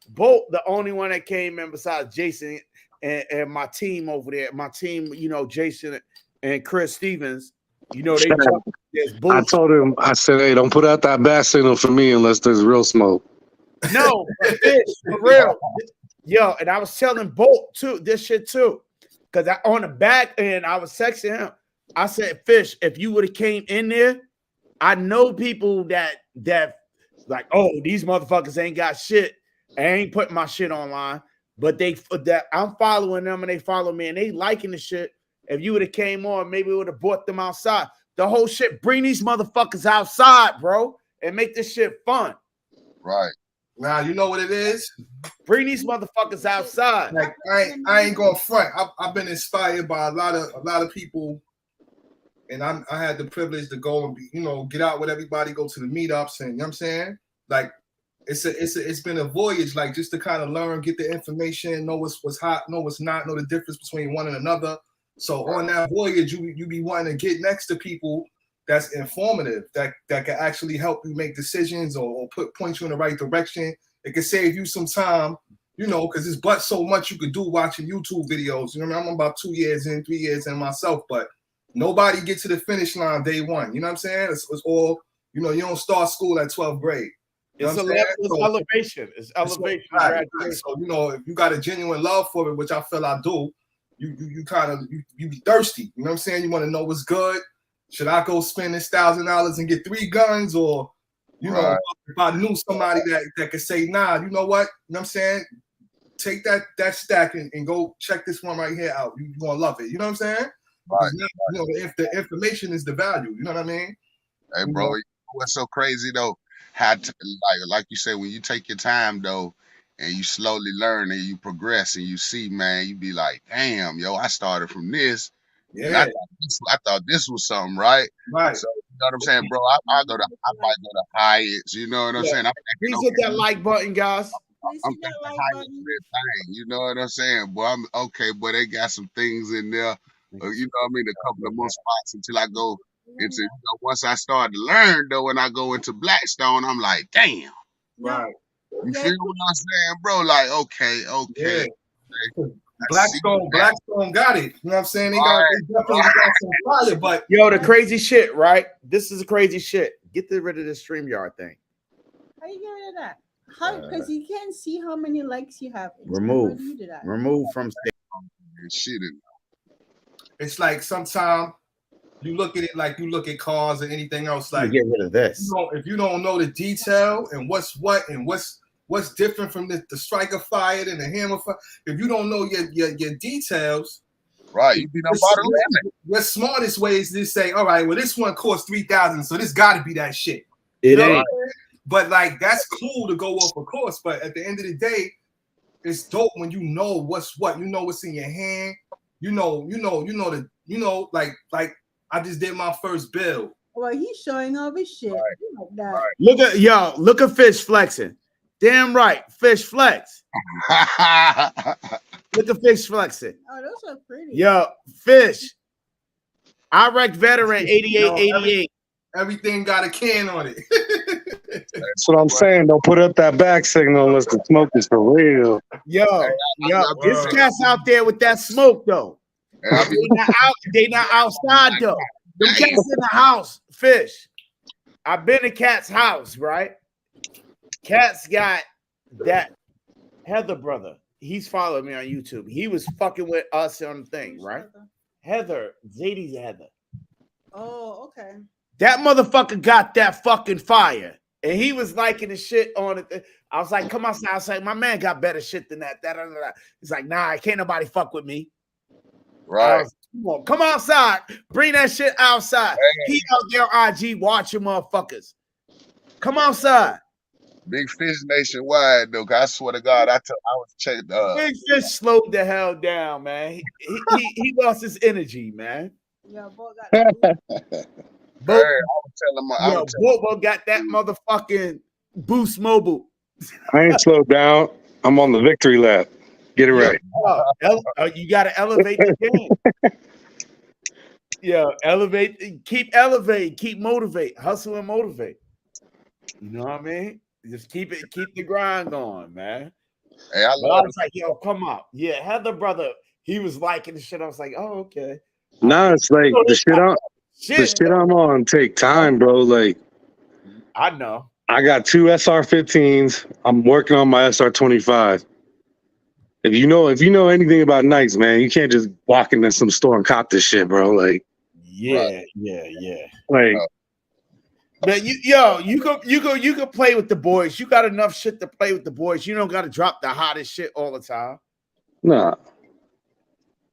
Bolt, the only one that came in besides Jason and my team over there. My team, you know, Jason and Chris Stevens, you know, they jumped. I told him, I said, hey, don't put out that bat signal for me unless there's real smoke. No, bitch, for real. Yo, and I was telling Bolt too, this shit too. Because on the back end, I was texting him. I said, Fish, if you would have came in there, I know people that like, oh, these motherfuckers ain't got shit. I ain't putting my shit online. But I'm following them and they follow me and they liking the shit. If you would have came on, maybe we would have brought them outside. The whole shit, bring these motherfuckers outside, bro, and make this shit fun. Right. Now you know what it is. Bring these motherfuckers outside. Like I ain't going front. I've been inspired by a lot of people, and I had the privilege to go and get out with everybody, go to the meetups, and you know what I'm saying? Like it's been a voyage, like just to kind of learn, get the information, know what's hot, know what's not, know the difference between one and another. So on that voyage, you be wanting to get next to people that's informative, that can actually help you make decisions or point you in the right direction. It can save you some time, because it's but so much you could do watching YouTube videos. You know what I mean? I'm about 2 years in, 3 years in myself, but nobody gets to the finish line day one. You know what I'm saying? It's all, you don't start school at 12th grade. It's elevation. It's elevation. Right. So, if you got a genuine love for it, which I feel I do, you kind of be thirsty. You know what I'm saying? You want to know what's good. Should I go spend this $1,000 and get 3 guns, or if I knew somebody that could say, nah, you know what? You know what I'm saying? Take that stack and go check this one right here out. You're gonna love it. You know what I'm saying? Right. If the information is the value, you know what I mean? Hey, bro, what's so crazy though? Like you said, when you take your time though, and you slowly learn and you progress and you see, man, you be like, damn, yo, I started from this. Yeah. And I thought this was something, right? Right. So you know what I'm saying, bro? I might go to Hyatt's, you know what I'm saying? Please hit that like button, guys. I'm thinking Hyatt's thing, you know what I'm saying? Boy, I'm okay, boy, they got some things in there. You know what I mean? A couple of more spots until I go into, once I start to learn though, when I go into Blackstone, I'm like, damn. Right. You feel what I'm saying, bro? Like, okay. Yeah. Blackstone got it. You know what I'm saying? They definitely got some fire, but the crazy shit, right? This is a crazy shit. Get rid of this StreamYard thing. How you get rid of that? Because you can't see how many likes you have. Remove from shit. It's like sometimes you look at it like you look at cars or anything else. Like, get rid of this. If you don't know the detail and what's what and what's different from the striker fired and the hammer fire, if you don't know your details, right? You be no bottom limit. Your smartest way is to say, all right, well, this one costs $3,000, so this got to be that shit. It ain't. But like that's cool to go off, of course. But at the end of the day, it's dope when you know what's what. You know what's in your hand. Like I just did my first build. Well, he's showing off his shit. Right. Like that. Right. Look at Fish flexing. Damn right, Fish flex. Look at Fish flexing. Oh, those are pretty. Yo, Fish. Iraq veteran 88. Everything got a can on it. That's what I'm saying. Don't put up that back signal unless the smoke is for real. Yo, this cat's out there with that smoke though. They not outside though. Them cats in the house. Fish. I've been to Cat's house, right? Cat's got that Heather brother. He's following me on YouTube. He was fucking with us on the thing, right? Heather, Zadie's Heather. Oh, okay. That motherfucker got that fucking fire. And he was liking the shit on it. I was like, come outside. I was like, my man got better shit than that. He's like, nah, can't nobody fuck with me. Right. Come outside. Bring that shit outside. He out there IG watching motherfuckers. Come outside. Big Fish nationwide though. 'Cause I swear to God, I was checking. Big Fish slowed the hell down, man. He lost his energy, man. Yeah, boy got Bobo Bobo got that motherfucking Boost Mobile. I ain't slowed down. I'm on the victory lap. Get it right. You got to elevate the game. Yeah, keep elevating, keep motivate, hustle and motivate. You know what I mean? Just keep the grind going, man. Hey, I was like, yo, come on. Yeah, Heather brother, he was liking the shit. I was like, oh, okay. Nah, it's like the shit I'm on take time, bro. Like, I know. I got 2 SR-15s. I'm working on my SR-25. If you know anything about nights, man, you can't just walk into some store and cop this shit, bro. Like, yeah. Like, but you could play with the boys. You got enough shit to play with the boys. You don't got to drop the hottest shit all the time. nah.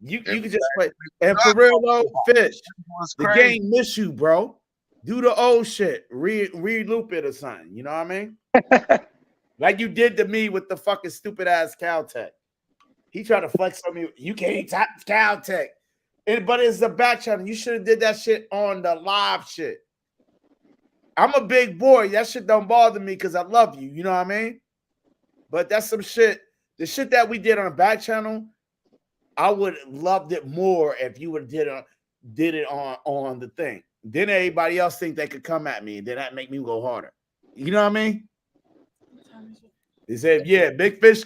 You can just play. And for real though, Fish, the game miss you, bro. Do the old shit. Re-loop it or something. You know what I mean? Like you did to me with the fucking stupid ass Caltech. He tried to flex on me. You can't tap Caltech. But it's the back channel. You should have did that shit on the live shit. I'm a big boy. That shit don't bother me because I love you. You know what I mean? But that's some shit. The shit that we did on the back channel, I would have loved it more if you would have did it on the thing. Then everybody else think they could come at me. Then that make me go harder. You know what I mean? They said, yeah, Big Fish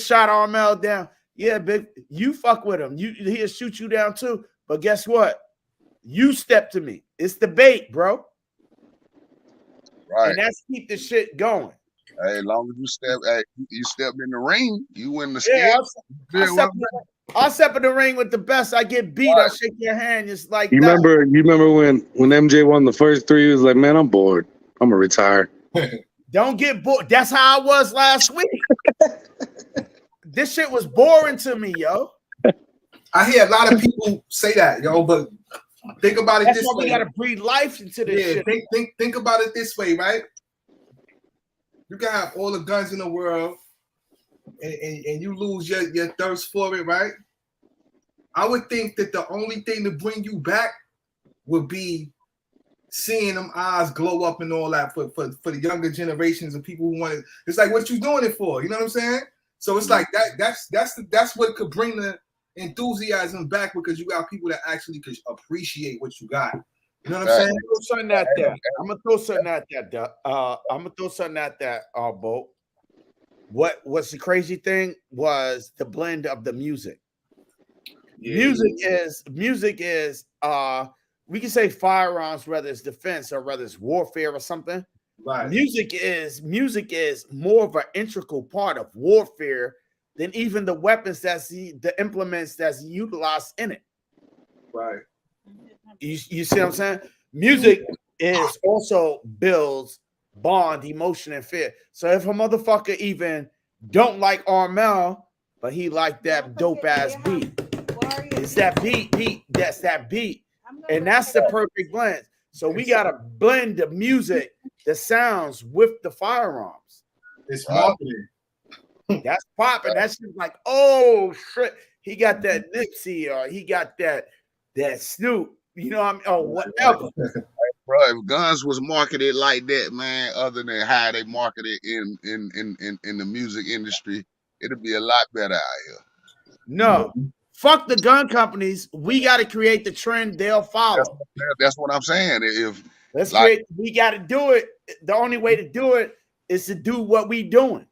shot Armel down. Yeah, you fuck with him. He'll shoot you down too. But guess what? You step to me. It's the bait, bro. Right. And that's keep the shit going. Hey, as long as you step in the ring, you win the skill. Yeah, I'll step in the ring with the best. I get beat. Right. I shake your hand. It's like you remember when MJ won the first 3, he was like, man, I'm bored. I'm gonna retire. Don't get bored. That's how I was last week. This shit was boring to me, yo. I hear a lot of people say that, yo, but think about it this way. We gotta breathe life into this shit. Think about it this way, right? You can have all the guns in the world and you lose your thirst for it, right? I would think that the only thing to bring you back would be seeing them eyes glow up and all that for the younger generations of people who want it. It's like, what you doing it for? You know what I'm saying? So it's like that's what could bring the enthusiasm back, because you got people that actually could appreciate what you got. You know what I'm saying? I'm gonna throw something at that, Bo. What's the crazy thing was the blend of the music. Yeah. Music is we can say firearms, whether it's defense or whether it's warfare or something. Right. Music is more of an integral part of warfare than even the weapons the implements that's utilized in it. Right. You see what I'm saying? Music is also builds bond, emotion, and fear. So if a motherfucker even don't like Armel, but he like that dope ass beat, it's that beat. That's that beat, and that's the perfect blend. So we gotta blend the music, the sounds with the firearms. It's marketing. That's popping. That's like, oh shit, he got that Nipsey or he got that Snoop. You know what I mean? Or whatever. Bro, if guns was marketed like that, man, other than how they market it in the music industry, it'd be a lot better out here. No. Fuck the gun companies. We got to create the trend they'll follow. That's what I'm saying. We got to do it. The only way to do it is to do what we doing.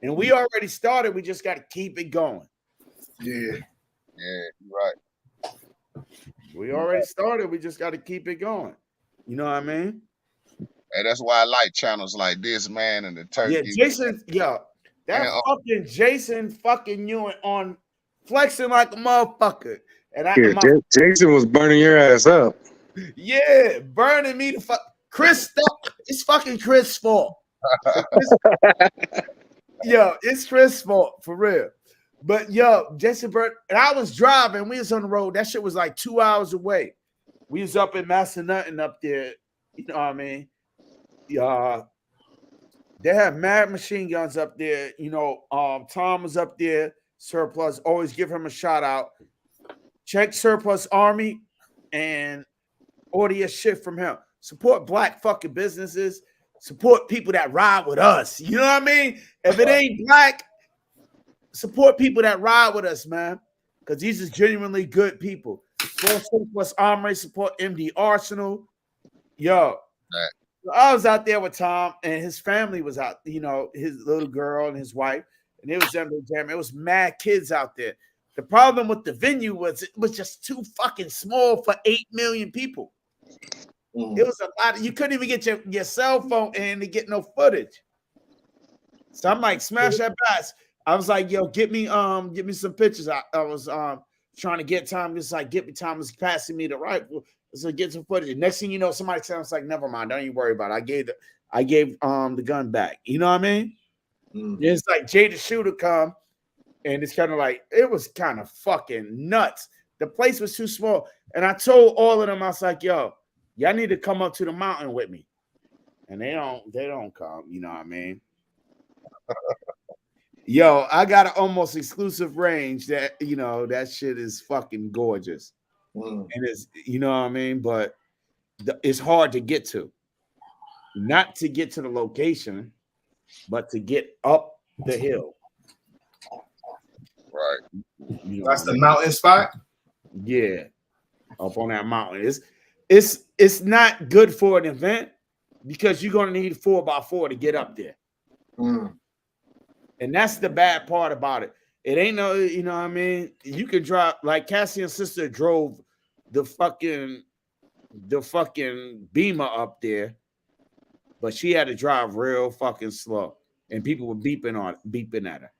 And we already started. We just got to keep it going. Yeah. Yeah, you're right. We already started. We just got to keep it going. You know what I mean? And that's why I like channels like this, man, and the turkey. Yeah, Jason, fucking Jason fucking you on flexing like a motherfucker. And Jason was burning your ass up. Yeah, burning me the fuck. Chris, it's fucking Chris' fault. It's Chris' fault for real. But yo, Jesse Bird, and I was driving. We was on the road. That shit was like 2 hours away. We was up in Massanutten up there. You know what I mean? They have mad machine guns up there. You know, Tom was up there. Surplus, always give him a shout out. Check Surplus Army and order your shit from him. Support black fucking businesses. Support people that ride with us. You know what I mean? If it ain't black, support people that ride with us, man. Because these is genuinely good people. Support Surplus Armory, support MD Arsenal. Yo, I was out there with Tom, and his family was out, you know, his little girl and his wife, and it was them jam. It was mad kids out there. The problem with the venue was it was just too fucking small for 8 million people. It was a lot. You couldn't even get your cell phone in to get no footage. So I'm like, smash that bass. I was like, yo, get me some pictures. I was trying to get Tom. Just like, get me. Tom was passing me the rifle. So get some footage. Next thing you know, somebody sounds like, never mind. Don't even worry about it. I gave the gun back. You know what I mean? It's like Jay the Shooter come, and it's kind of like, it was kind of fucking nuts. The place was too small. And I told all of them, I was like, yo, y'all need to come up to the mountain with me. And they don't come, you know what I mean? Yo, I got an almost exclusive range that, you know, that shit is fucking gorgeous. And it's, you know what I mean? But it's hard to get to. Not to get to the location, but to get up the hill. Right. You know That's the mountain spot? Yeah. Up on that mountain. It's not good for an event because you're gonna need 4x4 to get up there. And that's the bad part about it. It ain't no, you know what I mean? You can drive, like Cassie and sister drove the fucking Beamer up there, but she had to drive real fucking slow. And people were beeping at her.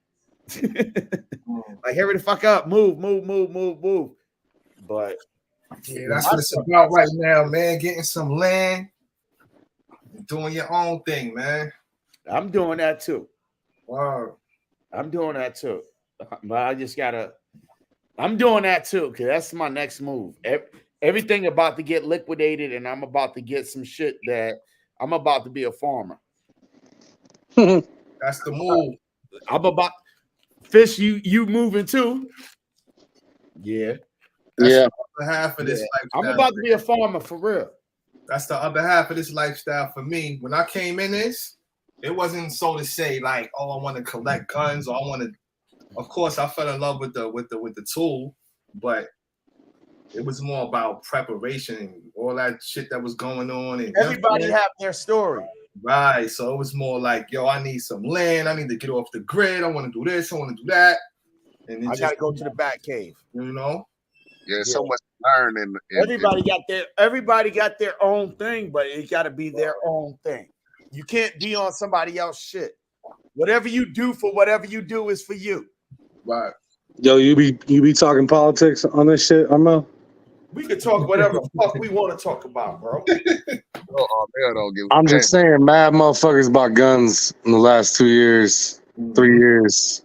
Like, hurry the fuck up, move. But yeah, that's what it's about right now, man. Getting some land, doing your own thing, man. I'm doing that too. Wow. I'm doing that too. But I'm doing that too, because that's my next move. Everything about to get liquidated, and I'm about to get some shit that I'm about to be a farmer. That's the move. I'm about Fish, you moving too? Yeah. That's the other half of this lifestyle. I'm about to be a farmer for real. That's the other half of this lifestyle for me. When I came in this, it wasn't so to say like, oh, I want to collect guns or I want to. Of course, I fell in love with the tool, but it was more about preparation and all that shit that was going on. And everybody have their story. Right. So it was more like, yo, I need some land. I need to get off the grid. I want to do this. I want to do that. And I got to go to the Bat Cave. You know? Yeah, so much to learn. Everybody got their own thing, but it got to be their own thing. You can't be on somebody else's shit. Whatever you do for whatever you do is for you. Right. Yo, you be talking politics on this shit, Armel? We can talk whatever the fuck we want to talk about, bro. I'm just saying, mad motherfuckers bought guns in the last 2 years, 3 years,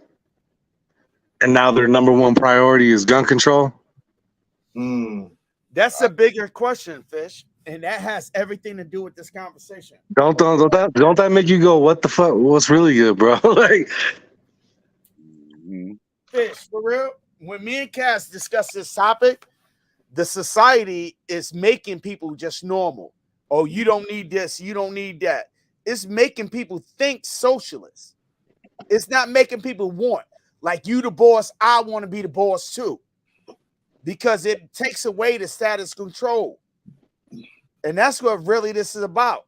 and now their number one priority is gun control. That's a bigger question, Fish, and that has everything to do with this conversation. Don't that make you go, what the fuck? What's really good, bro? Like, Fish, for real. When me and Cass discuss this topic, the society is making people just normal. Oh, you don't need this, you don't need that. It's making people think socialist. It's not making people want, like, you the boss, I want to be the boss too. Because it takes away the status control. And that's what really this is about.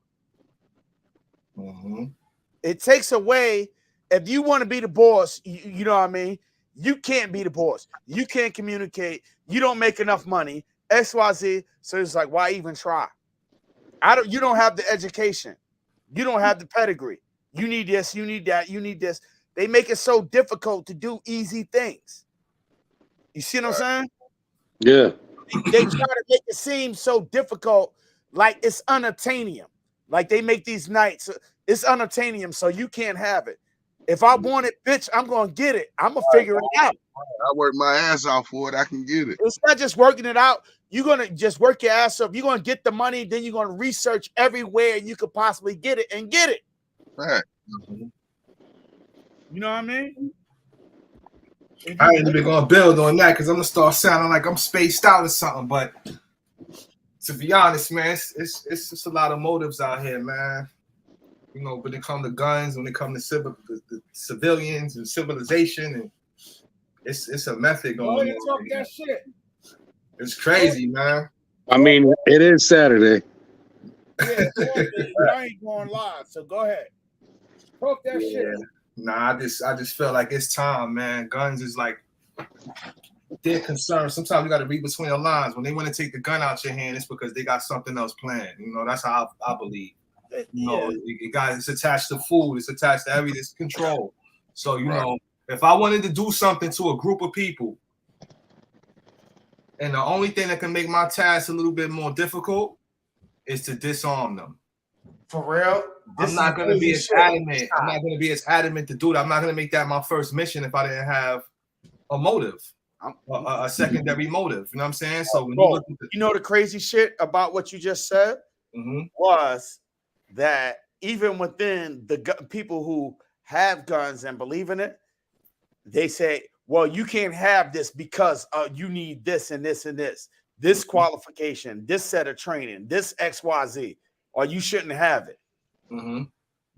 It takes away, if you want to be the boss, you know what I mean? You can't be the boss. You can't communicate. You don't make enough money. XYZ. So it's like, why even try? You don't have the education. You don't have the pedigree. You need this, you need that, you need this. They make it so difficult to do easy things. You see what I'm saying? Yeah. They try to make it seem so difficult, like it's unattainable. Like they make these nights, it's unattainable, so you can't have it. If I want it, bitch, I'm gonna get it. I'm gonna figure it out. I work my ass off for it. I can get it. It's not just working it out. You're gonna just work your ass up. You're gonna get the money, then you're gonna research everywhere you could possibly get it and get it. Right. You know what I mean? I ain't even gonna build on that because I'm gonna start sounding like I'm spaced out or something. But to be honest, man, it's just a lot of motives out here, man. You know, when it comes to guns, when it comes to the civilians and civilization, and it's a method going on. Talk that shit. It's crazy, man. I mean, it is Saturday. Yeah, I ain't going live, so go ahead. Talk that shit. Nah, I just feel like it's time, man. Guns is like they're concerned. Sometimes you got to read between the lines. When they want to take the gun out your hand, it's because they got something else planned. You know, that's how I believe. You know, it's attached to food. It's attached to everything. It's control. So, you know, if I wanted to do something to a group of people, and the only thing that can make my task a little bit more difficult is to disarm them. For real? I'm not going to be as adamant. I'm not going to be as adamant to do that. I'm not going to make that my first mission if I didn't have a motive, a secondary motive. You know what I'm saying? So, when you know the crazy shit about what you just said was that even within the people who have guns and believe in it, they say, well, you can't have this because you need this and this and this qualification, this set of training, this XYZ, or you shouldn't have it.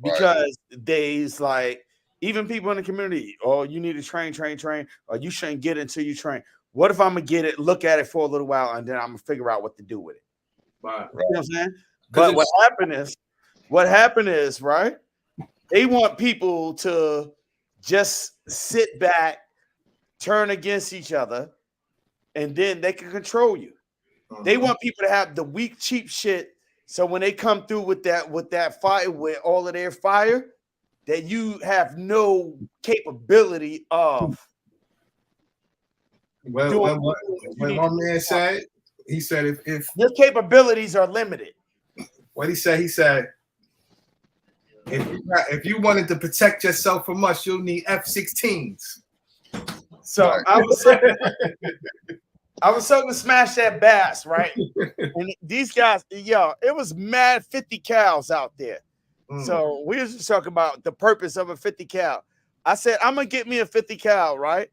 Because they's like, even people in the community, oh, you need to train, or you shouldn't get it until you train. What if I'm gonna get it, look at it for a little while, and then I'm gonna figure out what to do with it? Right. You know what I'm saying? But what happened is, right? They want people to just sit back, turn against each other, and then they can control you. They want people to have the weak, cheap shit. So when they come through with that fire, with all of their fire, that you have no capability of. When my man said, he said, if your capabilities are limited. What he said, if you wanted to protect yourself from us, you'll need F-16s. So I was hoping to smash that bass, right? And these guys, it was mad 50 cows out there. So we was just talking about the purpose of a 50 cal. I said, I'm gonna get me a 50 cal, right?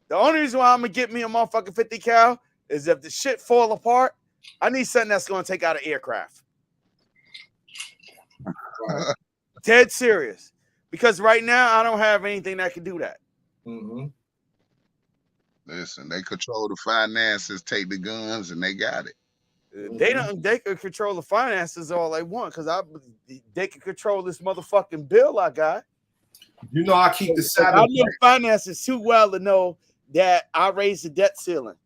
The only reason why I'm gonna get me a motherfucking 50 cal is if the shit fall apart, I need something that's gonna take out an aircraft. Dead serious. Because right now I don't have anything that can do that. Listen, they control the finances, take the guns, and they got it. They can control the finances all they want because they can control this motherfucking bill I got. You know, I keep the saddle. I know the finances too well to know that I raised the debt ceiling.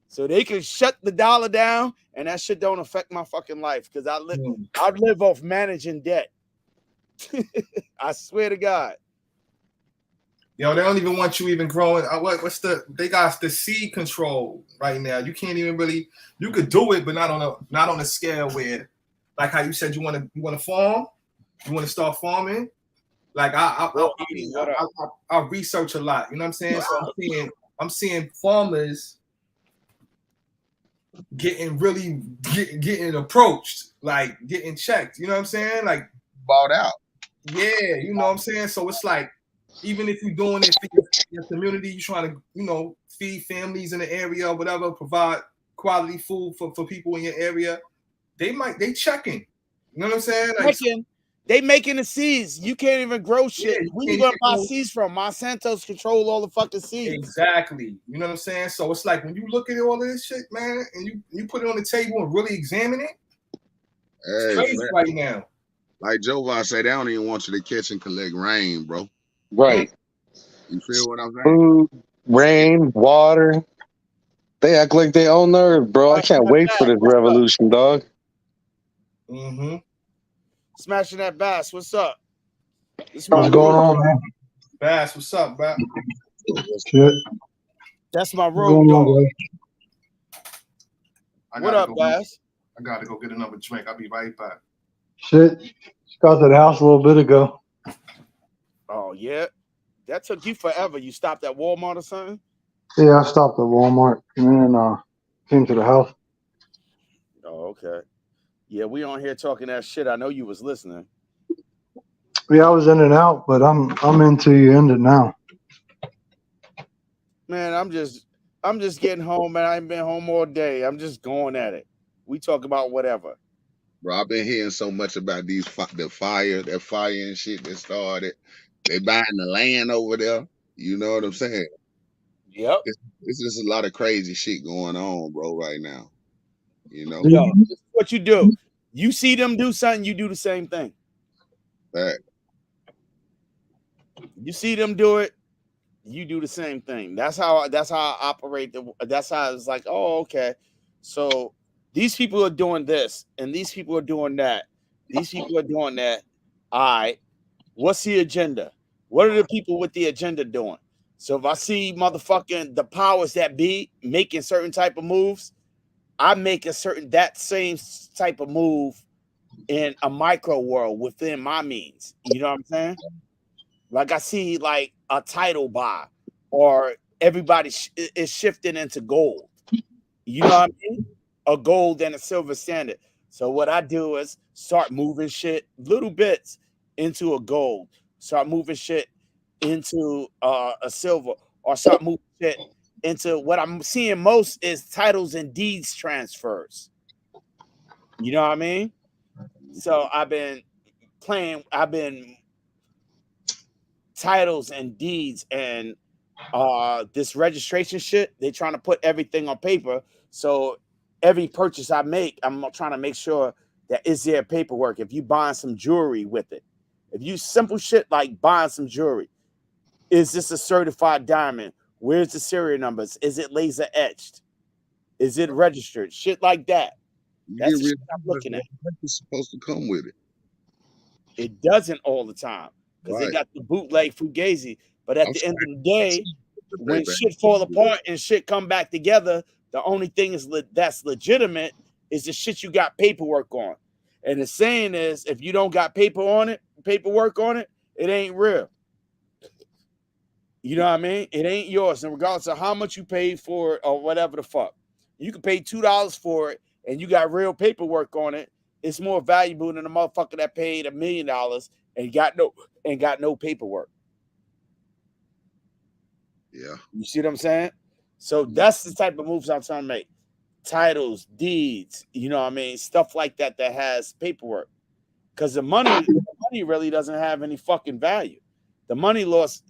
So they can shut the dollar down and that shit don't affect my fucking life because I live off managing debt. I swear to God. They don't even want you even growing. They got the seed control right now. You can't even really. You could do it, but not on a scale where, like how you said, you want to farm, you want to start farming. Like I research a lot. You know what I'm saying? So I'm seeing farmers getting approached, like getting checked. You know what I'm saying? Like bought out. Yeah, you know what I'm saying. So it's like, even if you're doing it for your community, you're trying to, feed families in the area or whatever, provide quality food for people in your area, they checking. You know what I'm saying? Like, they making the seeds. You can't even grow shit. Yeah, Where you gonna buy seeds from? Monsanto's control all the fucking seeds. Exactly. You know what I'm saying? So it's like when you look at all of this shit, man, and you put it on the table and really examine it, it's crazy right now. Like Jovan say, they don't even want you to catch and collect rain, bro. Right. You feel what I'm saying? Food, rain, water. They act like they own the earth, bro. I can't wait for this revolution, dog. Smashing that bass. What's up? What's going on, man? Bass, what's up, Bass? Shit. That's my road dog. What up, Bass? I gotta go get another drink. I'll be right back. Shit. Just got to the house a little bit ago. Oh yeah, that took you forever. You stopped at Walmart or something? Yeah, I stopped at Walmart and then came to the house. Oh, okay. Yeah, we on here talking that shit. I know you was listening. Yeah, I was in and out, but I'm into you ended now. Man, I'm just getting home, man. I ain't been home all day. I'm just going at it. We talk about whatever. Bro, I've been hearing so much about that fire and shit that started. They buying the land over there. You know what I'm saying? Yep. It's just a lot of crazy shit going on, bro, right now. You know? Yo, this is what you do. You see them do something, you do the same thing. Fact. You see them do it, you do the same thing. That's how I operate. That's how it's like, oh, okay. So these people are doing this, and these people are doing that. These people are doing that. All right. What's the agenda? What are the people with the agenda doing? So if I see motherfucking the powers that be making certain type of moves, I make that same type of move in a micro world within my means. You know what I'm saying? Like I see like a title buy, or everybody is shifting into gold. You know what I mean? A gold and a silver standard. So what I do is start moving shit little bits into a gold. Start moving shit into a silver, or start moving shit into what I'm seeing most is titles and deeds transfers. You know what I mean? So I've been titles and deeds and this registration shit. They're trying to put everything on paper. So every purchase I make, I'm trying to make sure that is there paperwork. If you buying some jewelry with it, if you simple shit like buying some jewelry, is this a certified diamond? Where's the serial numbers? Is it laser etched? Is it registered? Shit like that. You That's get the real shit I'm looking at. it's supposed to come with it. It doesn't all the time because they Right. got the bootleg fugazi. But at I'm the sorry. end of the day, The when paper. shit fall apart and shit come back together, the only thing is that's legitimate is the shit you got paperwork on. And the saying is, if you don't got paperwork on it, it ain't real. You know what I mean? It ain't yours. And regardless of how much you paid for it or whatever the fuck, you can pay $2 for it and you got real paperwork on it. It's more valuable than a motherfucker that paid $1 million and got no paperwork. Yeah. You see what I'm saying? So that's the type of moves I'm trying to make. Titles, deeds, you know what I mean? Stuff like that has paperwork. Because the money really doesn't have any fucking value. The money lost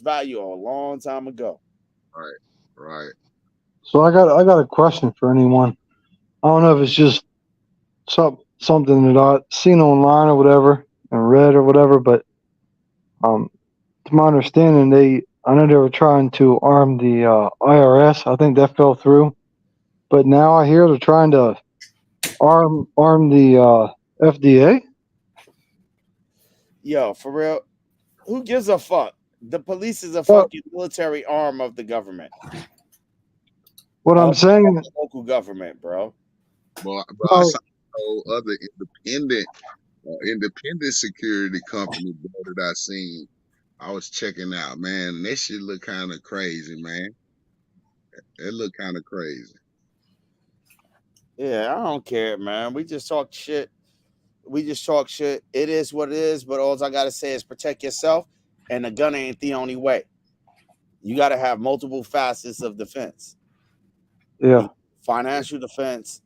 value a long time ago. Right. So I got a question for anyone. I don't know if it's just something that I seen online or whatever and read or whatever, but to my understanding, I know they were trying to arm the IRS. I think that fell through, but now I hear they're trying to arm the FDA. Yo, for real, who gives a fuck? The police is a Well, fucking military arm of the government. what I'm saying, Local government, bro. But I well, saw other independent security company that I seen. I was checking out, man, and that shit look kind of crazy, man. It look kind of crazy. Yeah, I don't care, man. We just talk shit. It is what it is, but all I gotta say is protect yourself, and the gun ain't the only way. You gotta have multiple facets of defense. yeah. Financial defense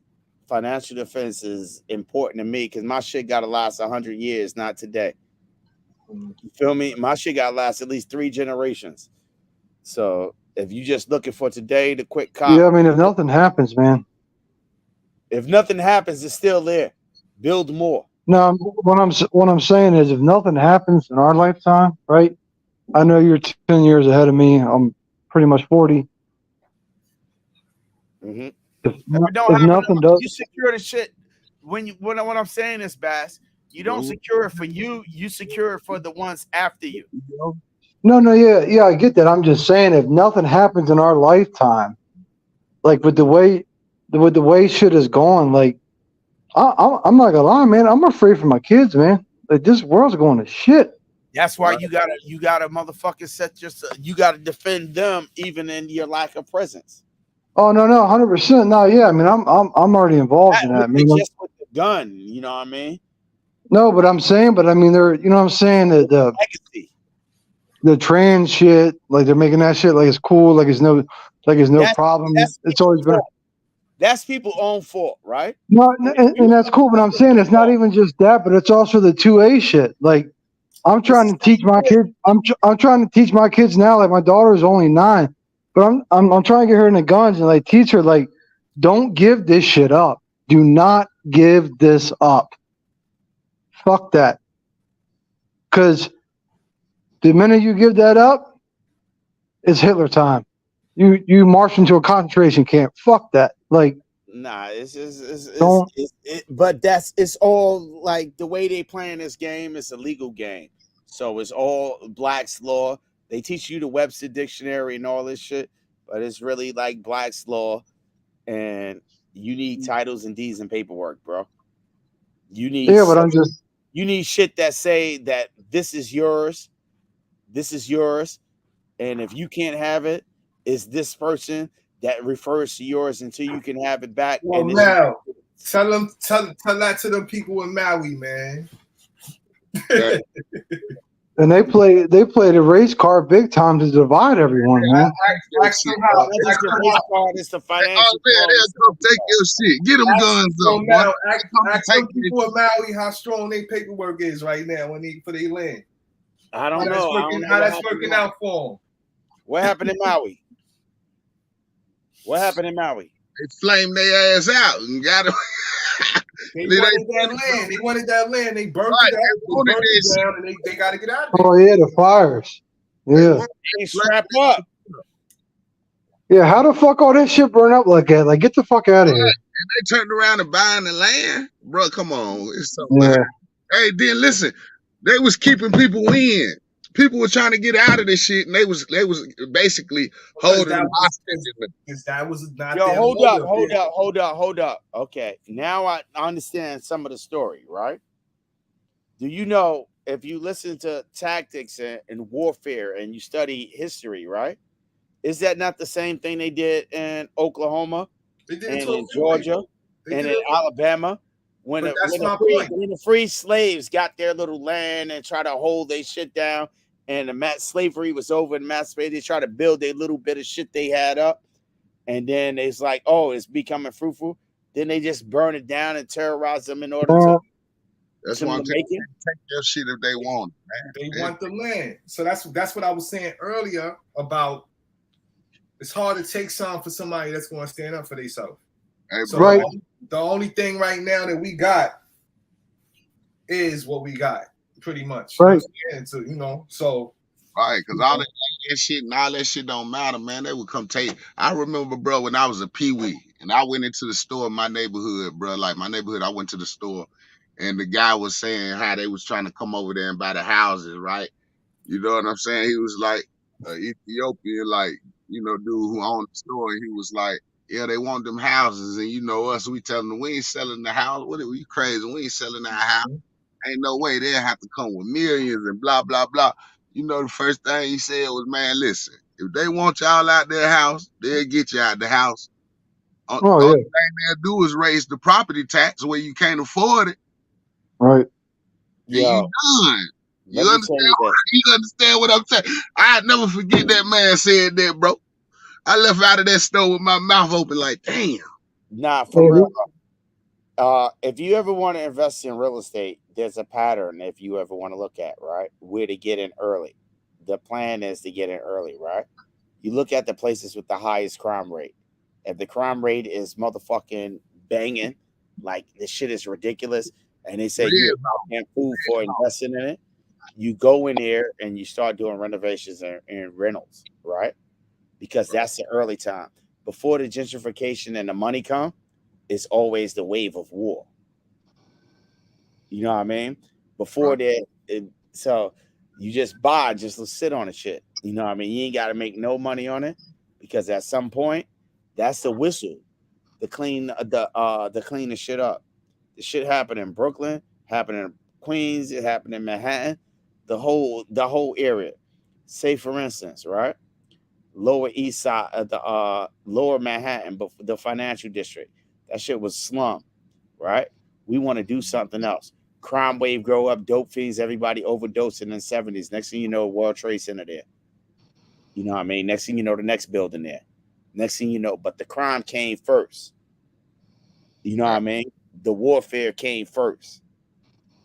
is important to me because my shit gotta last 100 years, not today. You feel me? My shit gotta last at least 3 generations. So if you just looking for today, the quick cop. Yeah, I mean, if nothing happens, man. If nothing happens, it's still there. Build more. No, what I'm saying is, if nothing happens in our lifetime, right? I know you're 10 years ahead of me. I'm pretty much 40. Mm-hmm. If Nothing nothing does, you secure the shit. When what I'm saying is, Bass, you don't secure it for you. You secure it for the ones after you. no, yeah, I get that. I'm just saying, if nothing happens in our lifetime, like with the way shit is going, like I'm not gonna lie, man. I'm afraid for my kids, man. Like this world's going to shit. That's why Right. you gotta motherfucking set yourself. You gotta defend them even in your lack of presence. Oh no, 100%. No, yeah. I mean, I'm already involved in that. I mean, Just with the gun, you know what I mean? no, but I'm saying, but I mean, they're, you know what I'm saying, that Legacy. the trans shit, like they're making that shit like it's cool, like it's no That's problem. that's It's people's always been fault. That's people's own fault, right? no, and that's cool. But I'm saying it's not even just that, but it's also the 2A shit. Like I'm trying to teach my kids. I'm trying to teach my kids now. Like my daughter is only 9, but I'm trying to get her into guns and like teach her like, don't give this shit up. Do not give this up. Fuck that. Because the minute you give that up, it's Hitler time. You march into a concentration camp. Fuck that. Like, Nah, don't. but it's all like the way they playing this game is a legal game. So it's all Black's law. They teach you the Webster dictionary and all this shit, but it's really like Black's law, and you need titles and deeds and paperwork, bro. You need Yeah, but I'm just. you need shit that say that this is yours, and if you can't have it, it's this person that refers to yours until you can have it back. Well, And now tell that to them people in Maui, man. Yeah. And they play the race card big time to divide everyone, man. Ask them how. it's the race card, it's the Oh financial man, card, it's they'll come take your shit. Get them guns So off, now, boy. ask them people in Maui how strong their paperwork is right now for their land. I don't How that's know. working, how that's working out for them. What happened in Maui? What happened in Maui? They flamed their ass out and got them. They wanted that land. They wanted that land. They burnt Right, it they out. They wanted burnt that it down, and they got to get out of there. Oh yeah, the fires. Yeah, They strap up. yeah. How the fuck all that shit burn up like that? Like, get the fuck out of here. They turned around and buying the land, bro. Come on, it's so Yeah. Hey, then listen, they was keeping people in. People were trying to get out of this shit, and they was basically holding them hostage. Because that was not Yo, their hold up. Okay, now I understand some of the story, right? Do you know if you listen to tactics and warfare and you study history, right? Is that not the same thing they did in Oklahoma They did and it to in Georgia and in Alabama? When the free slaves got their little land and try to hold their shit down, and the mass slavery was over in mass slavery, they try to build their little bit of shit they had up, and then it's like, oh, it's becoming fruitful. Then they just burn it down and terrorize them in order to. That's why I'm taking take their shit if they want, man. They want the land. So that's what I was saying earlier about. It's hard to take something for somebody that's going to stand up for themselves. Hey, so right. The only thing right now that we got is what we got, pretty much. Right. So, so. Right, because all that shit and all that shit don't matter, man. They would come take. I remember, bro, when I was a peewee and I went into the store in my neighborhood, bro. Like my neighborhood, I went to the store and the guy was saying how they was trying to come over there and buy the houses, right? You know what I'm saying? He was like Ethiopian, like, dude who owned the store. And he was like, yeah, they want them houses. And us, we tell them, we ain't selling the house. What are you crazy? We ain't selling our house. Ain't no way they'll have to come with millions and blah, blah, blah. The first thing he said was, man, listen, if they want y'all out their house, they'll get you out the house. Only thing they'll do is raise the property tax where you can't afford it. Right. And you done. You understand what I'm saying? I'd never forget that man said that, bro. I left out of that store with my mouth open like, damn. Nah, for real. If you ever want to invest in real estate, there's a pattern if you ever want to look at, right? Where to get in early. The plan is to get in early, right? You look at the places with the highest crime rate. If the crime rate is motherfucking banging, like this shit is ridiculous, and they say you're getting food for investing in it, you go in there and you start doing renovations and rentals, right? Because that's the early time. Before the gentrification and the money come, it's always the wave of war. You know what I mean? Before that, so you just buy, just sit on the shit. You know what I mean? You ain't got to make no money on it because at some point, that's the whistle, to clean the shit up. The shit happened in Brooklyn, happened in Queens, it happened in Manhattan. the whole area. Say for instance, right? Lower East Side of the Lower Manhattan, but the financial district. That shit was slum, right? We want to do something else. Crime wave grow up, dope fiends, everybody overdosing in the 70s. Next thing you know, World Trade Center there. You know what I mean? Next thing you know, the next building there. Next thing you know, but the crime came first. You know what I mean? The warfare came first.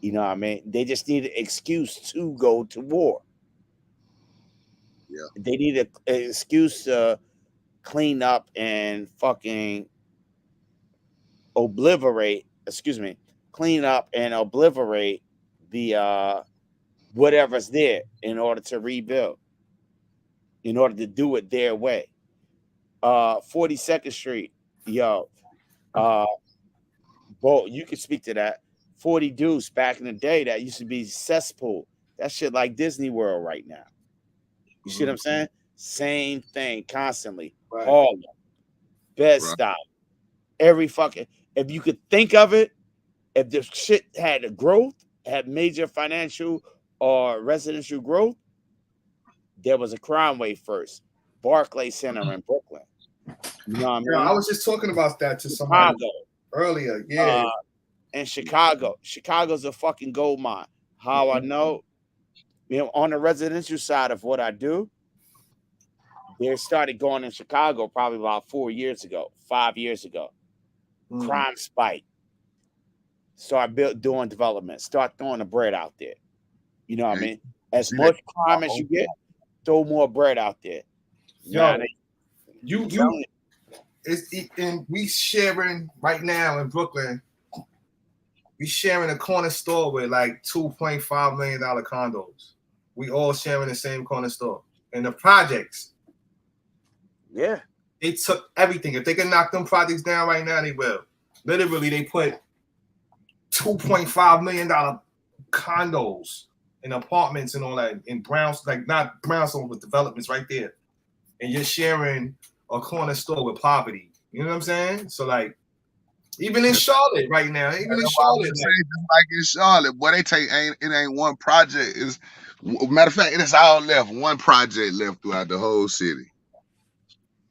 You know what I mean? They just need an excuse to go to war. Yeah. They need an excuse to clean up and fucking clean up and obliterate the whatever's there in order to rebuild, in order to do it their way. 42nd Street, yo, Bo, you can speak to that. 40 Deuce back in the day, that used to be cesspool. That shit like Disney World right now. You see what I'm saying? Same thing constantly. Right. Harlem, Bed-Stuy, every fucking, if you could think of it, if the shit had a growth, had major financial or residential growth, there was a crime wave first. Barclay Center in Brooklyn. You know what I mean? I was just talking about that to somebody earlier. Yeah. In Chicago. Chicago's a fucking gold mine. How I know? You know, on the residential side of what I do, they started going in Chicago probably about 5 years ago. Crime spike. Start doing development. Start throwing the bread out there. You know what I mean? As much crime as you get, throw more bread out there. Yo, and we sharing right now in Brooklyn. We sharing a corner store with like $2.5 million condos. We all sharing the same corner store. And the projects, yeah, they took everything. If they can knock them projects down right now, they will. Literally, they put $2.5 million condos and apartments and all that in Brownstone, like not Brownstone, but developments right there. And you're sharing a corner store with poverty. You know what I'm saying? So like, even in Charlotte right now, just like in Charlotte, boy, it ain't one project. Is matter of fact, it is all left. One project left throughout the whole city.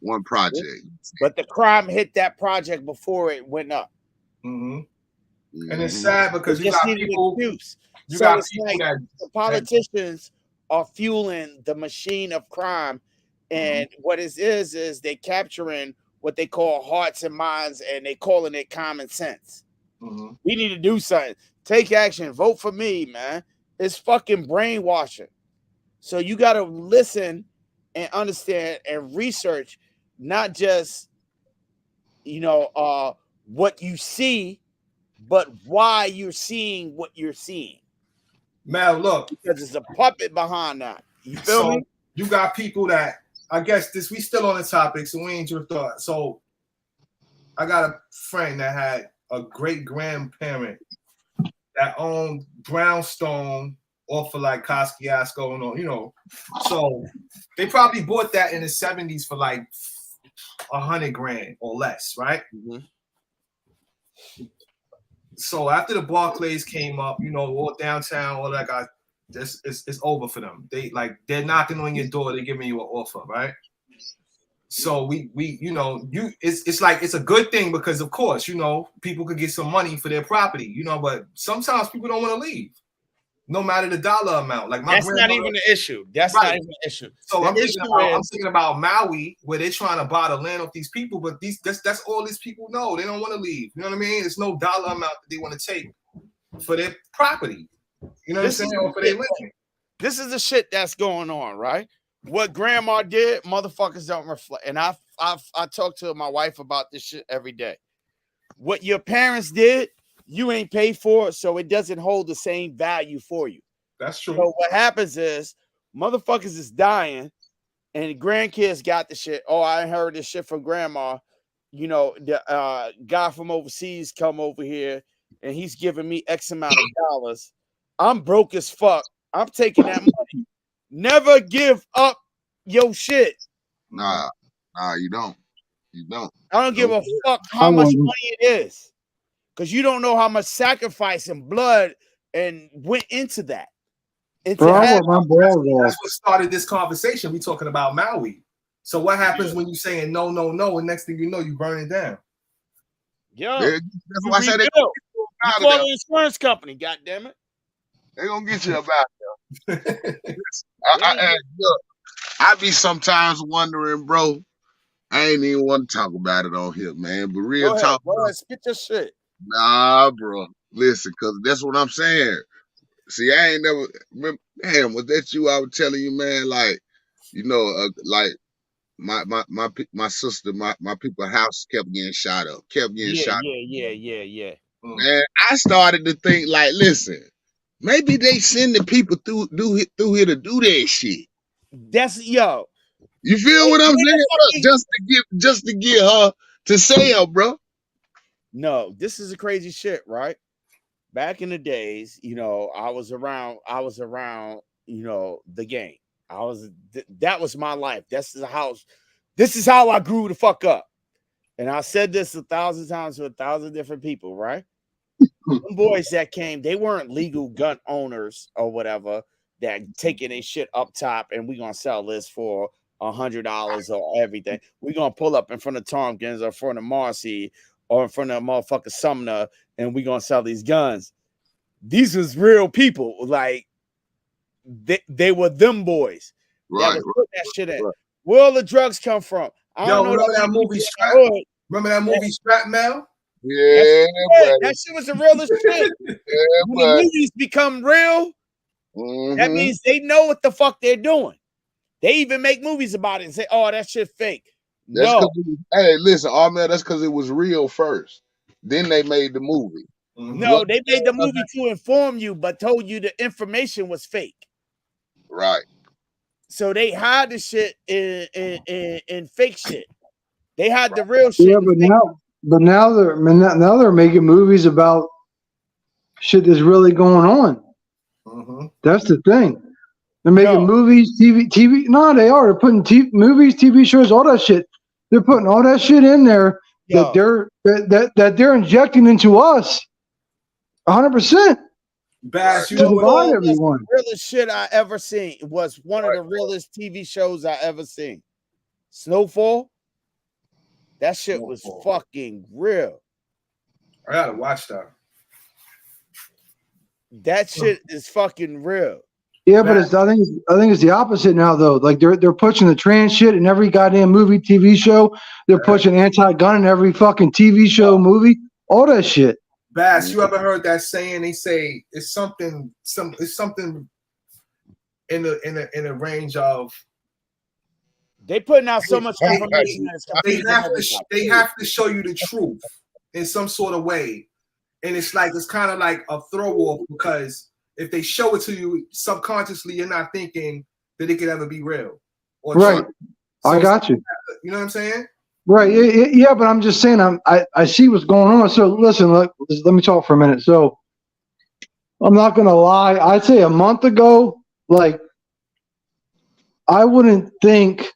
One project. But the crime hit that project before it went up. Mm-hmm. And it's sad because you got people. You got people like the politicians are fueling the machine of crime, and what it is they capturing what they call hearts and minds, and they calling it common sense. We need to do something. Take action. Vote for me, man. It's fucking brainwashing. So you got to listen and understand and research, not just what you see, but why you're seeing what you're seeing. Man, look, because it's a puppet behind that. You feel me? You got people that, I guess we still on the topic, so we ain't your thought. So I got a friend that had a great grandparent that owned Brownstone off of like Kosciuszko and all, you know. So they probably bought that in the 70s for like $100,000 or less, right? So after the Barclays came up, you know, all downtown, all that guy, it's over for them. They're knocking on your door, they're giving you an offer, right? So we it's like it's a good thing because of course, you know, people could get some money for their property, you know, but sometimes people don't want to leave. No matter the dollar amount. Like that's not even the issue. That's not even the issue. So I'm thinking about Maui, where they're trying to buy the land off these people, but that's all these people know. They don't want to leave. You know what I mean? There's no dollar amount that they want to take for their property. You know what I'm saying? Or for their living. This is the shit that's going on, right? What grandma did, motherfuckers don't reflect. And I talk to my wife about this shit every day. What your parents did, you ain't paid for it, so it doesn't hold the same value for you. That's true. So what happens is motherfuckers is dying, and grandkids got the shit. Oh, I heard this shit from grandma. You know, the guy from overseas come over here, and he's giving me X amount of dollars. I'm broke as fuck. I'm taking that money. Never give up your shit. Nah, you don't. You don't. I don't give a fuck how much money it is. Because you don't know how much sacrifice and blood and went into that. And Bro, to I have want my balls off. That's what started this conversation. We talking about Maui. So what happens when you saying no, no, no, and next thing you know, you burn it down? yo, That's you why I said they rebuild. You out of call there. an insurance company, goddamn it. They gonna get you about there. They ain't Look, I be sometimes wondering, bro. I ain't even want to talk about it on here, man. But real Go talk, ahead, spit your shit. nah, bro. Listen, cause that's what I'm saying. See, I ain't never. Damn, was that you? I was telling you, man. Like, you know, like my sister, my people's house kept getting shot up, kept getting Yeah, shot. yeah. Man, I started to think like, listen, maybe they sending people through here to do that shit. That's yo. You feel what I'm saying? Bro? Just to get her to sell, bro. No, this is a crazy shit, right? Back in the days, you know, I was around, you know, the game. That was my life. This is how I grew the fuck up. And I said this 1,000 times to 1,000 different people, right? Them boys that came, they weren't legal gun owners or whatever that taking a shit up top and we gonna sell this for $100 or everything. We gonna pull up in front of Tompkins or in front of Marcy or in front of motherfucker Sumner and we gonna sell these guns. These was real people. Like they were them boys that was putting that shit in. Right. Where all the drugs come from? I don't know. Remember that movie Strap? Remember that movie Strap Mel? Yeah, that shit was the realest shit. When the movies become real, that means they know what the fuck they're doing. They even make movies about it and say, "Oh, that shit fake." No. Hey, listen, man, that's because it was real first. Then they made the movie. No, they made the movie to inform you, but told you the information was fake. Right. So they hide the shit in fake shit. They hide the real shit. Yeah, but now they're making movies about shit that's really going on. That's the thing. They're making movies, TV. No, they are. They're putting movies, TV shows, all that shit. They're putting all that shit in there that they're injecting into us. 100%. Bash, to divide everyone. The realest shit I ever seen. It was one of the realest TV shows I ever seen. Snowfall. That shit was fucking real. I gotta watch that. That shit is fucking real. Yeah, but I think it's the opposite now though. Like they're pushing the trans shit in every goddamn movie, TV show. They're pushing anti-gun in every fucking TV show, movie, all that shit. Bass, you ever heard that saying? They say it's something in the range of. They putting out so much information. They have to show you the truth in some sort of way, and it's kind of like a throw off, because if they show it to you subconsciously, you're not thinking that it could ever be real. Right. So I got you. You know what I'm saying? Right. Yeah, but I'm just saying I see what's going on. So listen, let me talk for a minute. So I'm not gonna lie. I'd say a month ago, like I wouldn't think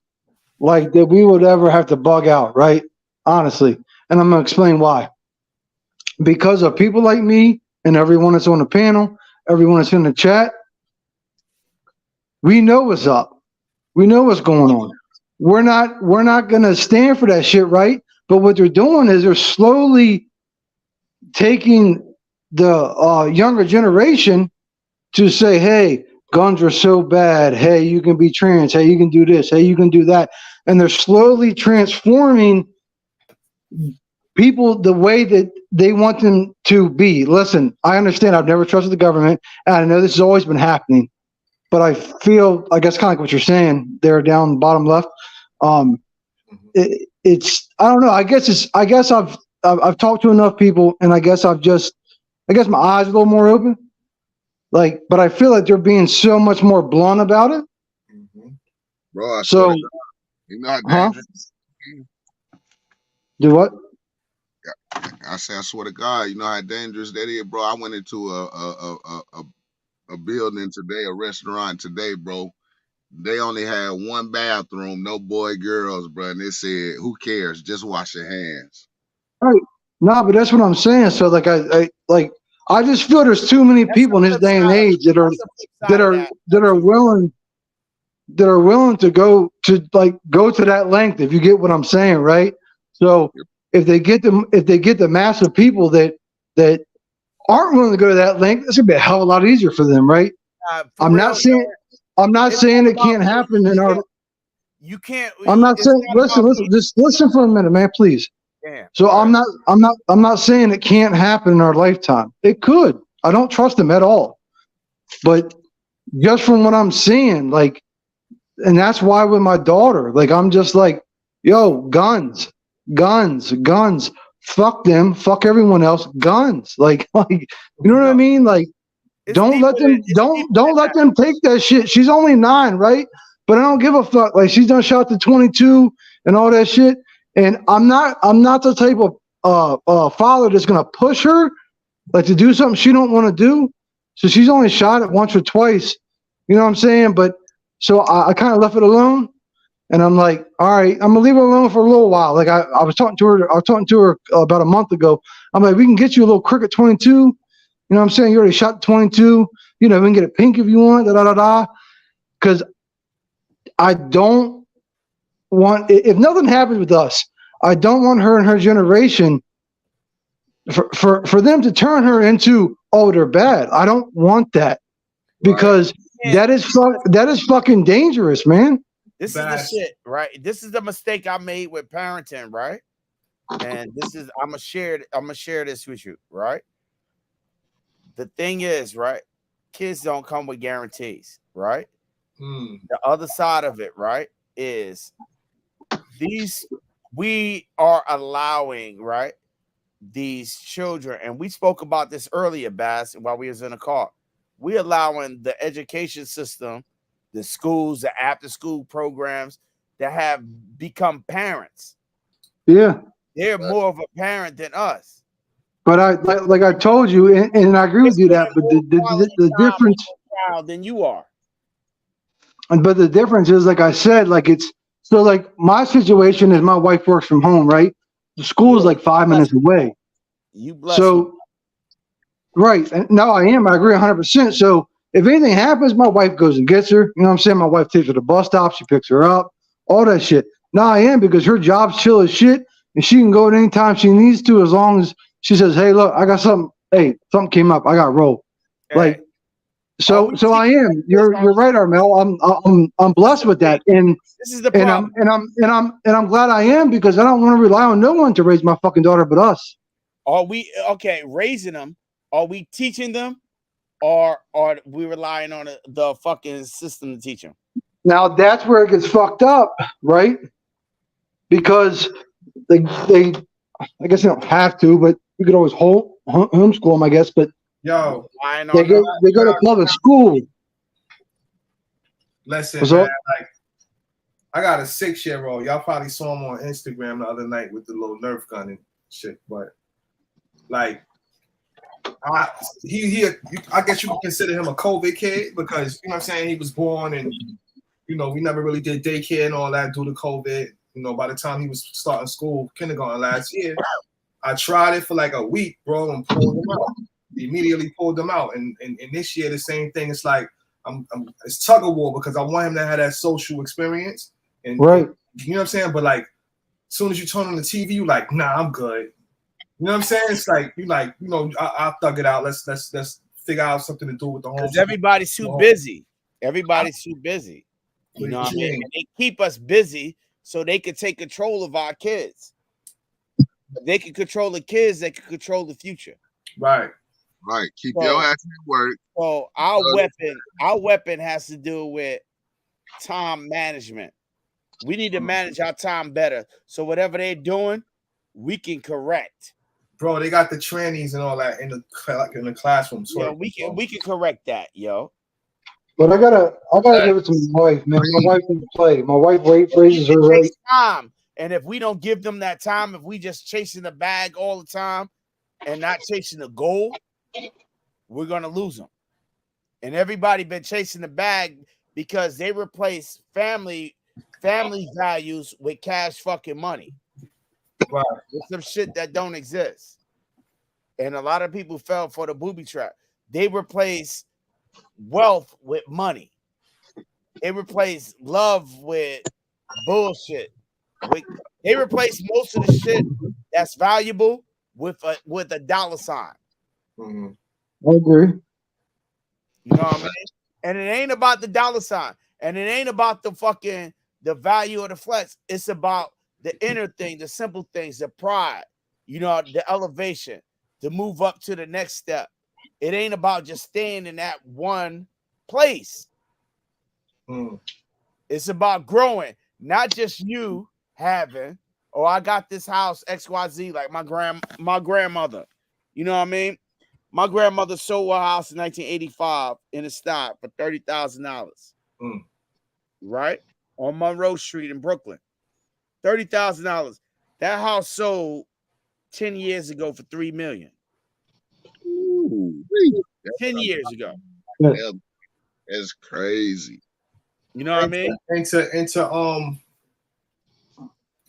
like that we would ever have to bug out, right? Honestly. And I'm gonna explain why. Because of people like me and everyone that's on the panel, everyone that's in the chat, we know what's up. We know what's going on. We're not gonna stand for that shit, right? But what they're doing is they're slowly taking the younger generation to say, hey, guns are so bad. Hey, you can be trans. Hey, you can do this. Hey, you can do that. And they're slowly transforming people the way that they want them to be. Listen, I understand I've never trusted the government, and I know this has always been happening. But I feel, I guess, kind of like what you're saying there down the bottom left. It's I don't know. I guess I've talked to enough people, and I guess my eyes are a little more open. Like, but I feel like they're being so much more blunt about it. Bro, so you know how dangerous. Do what? I say, I swear to God, you know how dangerous that is, bro. I went into a building today, a restaurant today, bro. They only had one bathroom, no boy, girls, bro. And they said, who cares? Just wash your hands. Right. No, but that's what I'm saying. So like I just feel there's too many That's people in the this flip day and side of- age that are that's the flip side that of are that. that are willing to go to that length, if you get what I'm saying, right? So if they get the mass of people that aren't willing to go to that length, it's gonna be a hell of a lot easier for them, right? For I'm real, not saying it's not it about can't me. happen in our. You can't. I'm not It's saying. not about Listen. me. Just listen for a minute, man, please. Damn. So All right. I'm not saying it can't happen in our lifetime. It could. I don't trust them at all. But just from what I'm seeing, like, and that's why with my daughter, like, I'm just like, yo, guns. Fuck them. Fuck everyone else. Guns. Like, you know what I mean? Like, It's don't deeper let them. than- it's deeper Don't than let that. them take that shit. She's only 9, right? But I don't give a fuck. Like, she's done shot to 22 and all that shit. And I'm not the type of father that's gonna push her like to do something she don't want to do. So she's only shot it once or twice. You know what I'm saying? But so I kind of left it alone, and I'm like, all right, I'm gonna leave it alone for a little while. Like I was talking to her about a month ago. I'm like, we can get you a little cricket 22. You know what I'm saying? You already shot 22. You know, we can get it pink if you want. Da da da da. Because I don't want, if nothing happens with us, I don't want her and her generation for them to turn her into, oh, they're bad. I don't want that, because Yeah. that is fucking dangerous, man. This is the shit, right? This is the mistake I made with parenting, right? And this is I'm gonna share this with you, right? The thing is, right? Kids don't come with guarantees, right? The other side of it, right, is we are allowing, right, these children, and we spoke about this earlier, Bass, while we was in the car. We allowing the education system, the schools, the after school programs that have become parents. Yeah. They're more of a parent than us. But I like I told you, and I agree with you that. But the difference, than you are. but the difference is, like I said, like it's so like my situation is my wife works from home, right? The school is like 5 minutes away. You bless So, right. And no, I am. I agree 100%. So if anything happens, my wife goes and gets her. You know what I'm saying? My wife takes her to the bus stop. She picks her up. All that shit. No, I am, because her job's chill as shit, and she can go at any time she needs to, as long as she says, "Hey, look, I got something. Hey, something came up. I got roll." Like, so I am. You're right, Armel. I'm blessed with that, and this is the problem. And I'm glad I am, because I don't want to rely on no one to raise my fucking daughter but us. Are we raising them? Are we teaching them, or are we relying on the fucking system to teach them? Now that's where it gets fucked up, right? Because they I guess they don't have to, but you could always homeschool them, I guess. But yo, they go to public school. Listen, man, like, I got a 6-year-old. Y'all probably saw him on Instagram the other night with the little Nerf gun and shit. But like, I guess you could consider him a COVID kid, because, you know what I'm saying, he was born and, you know, we never really did daycare and all that due to COVID. You know, by the time he was starting school, kindergarten last year, I tried it for like a week, bro, and pulled him out. Immediately pulled him out. And this year, the same thing. It's like, it's tug of war, because I want him to have that social experience. And, right. You know what I'm saying? But like, as soon as you turn on the TV, you like, nah, I'm good. You know what I'm saying? It's like, you know, I'll thug it out. Let's figure out something to do with the home. Because everybody's too busy. Everybody's too busy. You know what I mean? And they keep us busy so they can take control of our kids. If they can control the kids, they can control the future. Right. Right. Keep your ass at work. So our weapon has to do with time management. We need to manage our time better. So whatever they're doing, we can correct. Bro, they got the trannies and all that in the classroom. So yeah, we can correct that, yo. But I gotta give it to my wife, man. My wife can play. My wife raises her right. Time. And if we don't give them that time, if we just chasing the bag all the time and not chasing the goal, we're gonna lose them. And everybody been chasing the bag because they replace family values with cash fucking money. Right. With some shit that don't exist. and a lot of people fell for the booby trap. They replace wealth with money. They replace love with bullshit. They replace most of the shit that's valuable with a dollar sign. Mhm. I agree. You know what I mean? And it ain't about the dollar sign, and it ain't about the value of the flex. It's about the inner thing, the simple things, the pride, the elevation, to move up to the next step. It ain't about just staying in that one place. Mm. It's about growing, not just you having, oh, I got this house XYZ, like my grandmother. You know what I mean? My grandmother sold her house in 1985 in a stock for $30,000. Mm. Right? On Monroe Street in Brooklyn. $30,000. That house sold 10 years ago for $3 million. Ooh, 10 years ago. that's crazy. You know what I mean? And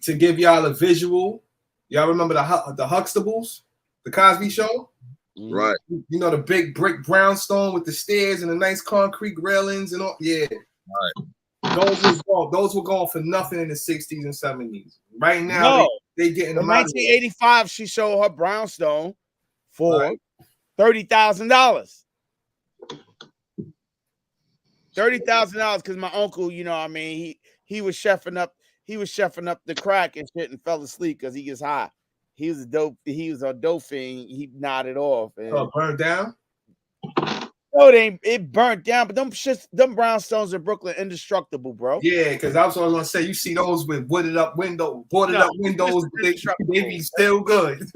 to give y'all a visual, y'all remember the Huxtables, the Cosby Show? Right. You know, the big brick brownstone with the stairs and the nice concrete railings and all. Yeah. Right. Those were going for nothing in the 60s and 70s. Right now, No. they getting them In out of here. 1985, she sold her brownstone for $30,000. $30,000 because my uncle, you know what I mean, he was chefing up the crack and shit and fell asleep because he gets high. He was a dope fiend. He nodded off. And Burned down? no, it burnt down, but them brownstones in Brooklyn indestructible, bro. Yeah, because I was gonna say you see those with boarded up windows, but they be still good.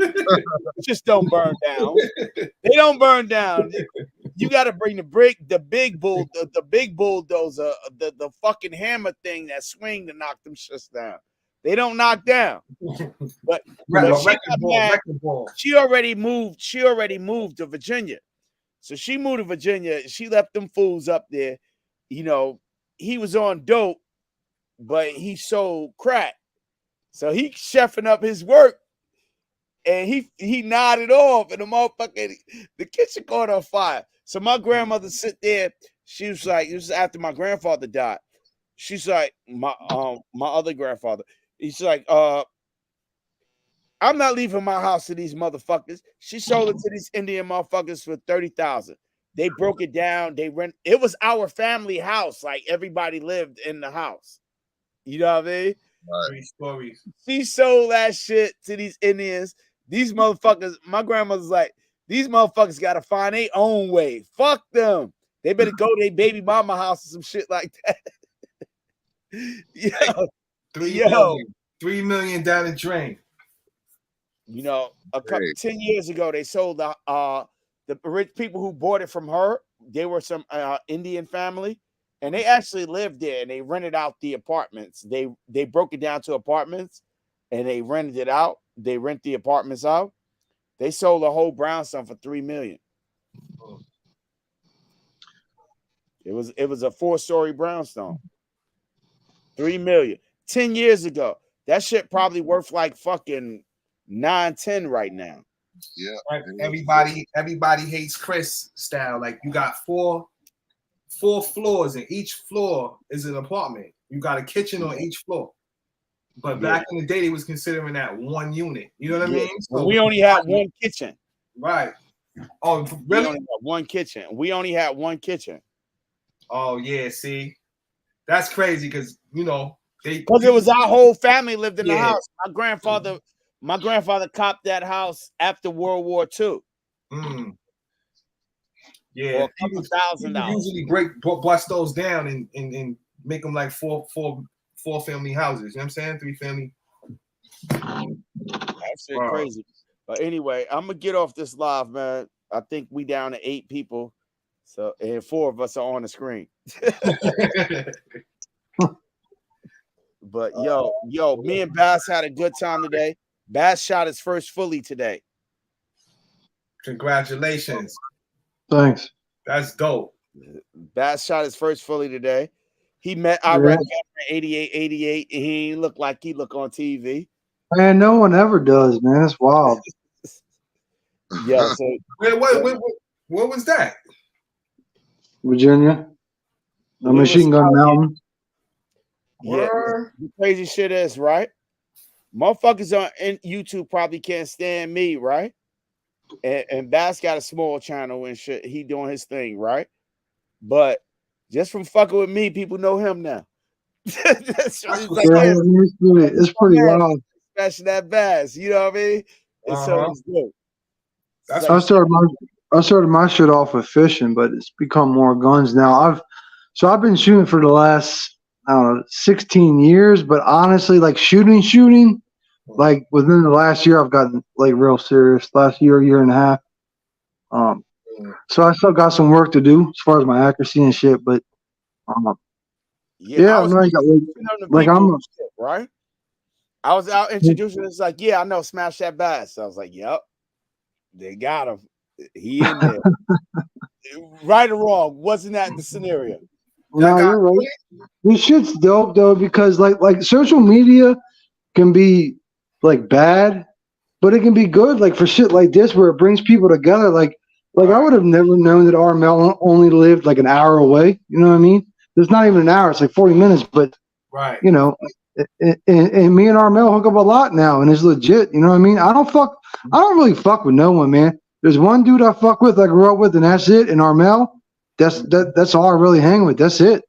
Just don't burn down. They don't burn down. You got to bring the big bulldozer, the fucking hammer thing that swing to knock them shits down. They don't knock down. But she got mad. She already moved to Virginia. So she moved to Virginia. She left them fools up there. You know, he was on dope, but he sold crack. So he chefing up his work. And he nodded off, and the kitchen caught on fire. So my grandmother sit there. She was like, this was after my grandfather died. She's like, my other grandfather. He's like, I'm not leaving my house to these motherfuckers. She sold it to these Indian motherfuckers for $30,000. They broke it down. It was our family house. Like everybody lived in the house. You know what I mean? Right. 3 stories. She sold that shit to these Indians. These motherfuckers, my grandmother's like, these motherfuckers got to find their own way. Fuck them. They better go to their baby mama house or some shit like that. Yo, 3 million down the drain. You know, 10 years ago, they sold the rich people who bought it from her. They were some Indian family, and they actually lived there, and they rented out the apartments. They broke it down to apartments, and they rented it out. They rent the apartments out. They sold a whole brownstone for $3 million. It was a 4-story brownstone. $3 million. 10 years ago. That shit probably worth like fucking 9-10 right now. Yeah. Everybody hates Chris style. Like you got four floors, and each floor is an apartment. You got a kitchen on each floor. But back in the day, they was considering that one unit. You know what I mean? So we only had one kitchen. Right. Oh, really? We only had one kitchen. We only had one kitchen. Oh yeah, see, that's crazy because because it was our whole family lived in the house. My grandfather copped that house after World War II. Yeah, for $1,000. Usually bust those down and make them like four family houses. You know what I'm saying? 3 family. That's shit crazy. But anyway, I'm gonna get off this live, man. I think we down to 8 people. So and 4 of us are on the screen. But yo, me and Bass had a good time today. Bass shot his first fully today. Congratulations. Thanks. That's dope. Bass shot his first fully today. He met Iraq 88, and he ain't look like he look on TV. Man, no one ever does, man. It's wild. Yeah, so What was that? Virginia, the we was Machine Gun out here. Mountain. Yeah, the crazy shit is, right? Motherfuckers on YouTube probably can't stand me, right? And Bass got a small channel and shit. He doing his thing, right? But just from fucking with me, people know him now. That's like, yeah, It's pretty wild. smashing that Bass, you know what I mean? And so it's good. That's I started my shit off with fishing, but it's become more guns now. I've been shooting for the last, I don't know, 16 years, but honestly, like shooting, like within the last year, I've gotten like real serious. Last year and a half. So I still got some work to do as far as my accuracy and shit, but yeah, I was like I'm shit, right? I was out introducing. It's like, yeah, I know, smash that Bass. I was like, yep, they got him. He in there. Right or wrong, wasn't that the scenario? No, you're right. This shit's dope though, because like social media can be like bad, but it can be good, like for shit like this where it brings people together. Like I would have never known that Armel only lived like an hour away. You know what I mean? It's not even an hour; it's like 40 minutes. But you know, and me and Armel hook up a lot now, and it's legit. You know what I mean? I don't really fuck with no one, man. There's one dude I fuck with, I grew up with, and that's it. And Armel, that's all I really hang with. That's it.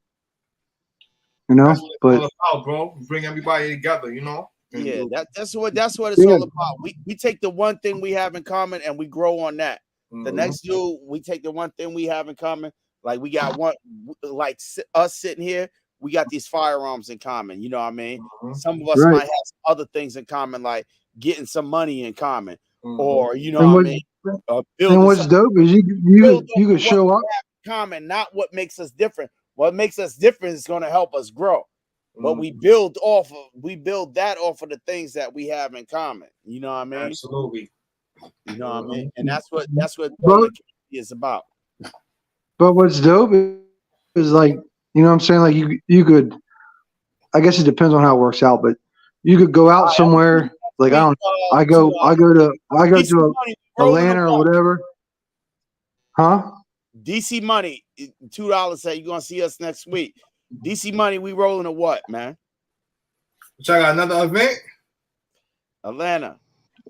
You know, that's what it's all about, bro. Bring everybody together. You know. Yeah, that's what it's all about. We take the one thing we have in common and we grow on that. The next dude, we take the one thing we have in common. Like we got one, like us sitting here, we got these firearms in common. You know what I mean? Some of us might have other things in common, like getting some money in common, or you know what I mean. And what's dope is you could show up. Common, not what makes us different. What makes us different is going to help us grow. But we build that off of the things that we have in common. You know what I mean? Absolutely. You know what I mean? And that's what is about. But what's dope is like, you know what I'm saying? Like you could, I guess it depends on how it works out, but you could go out somewhere. Like I go to Atlanta or whatever. Huh? DC Money, $2 said you're gonna see us next week. DC Money, we rolling to what, man? Check out another event. Atlanta.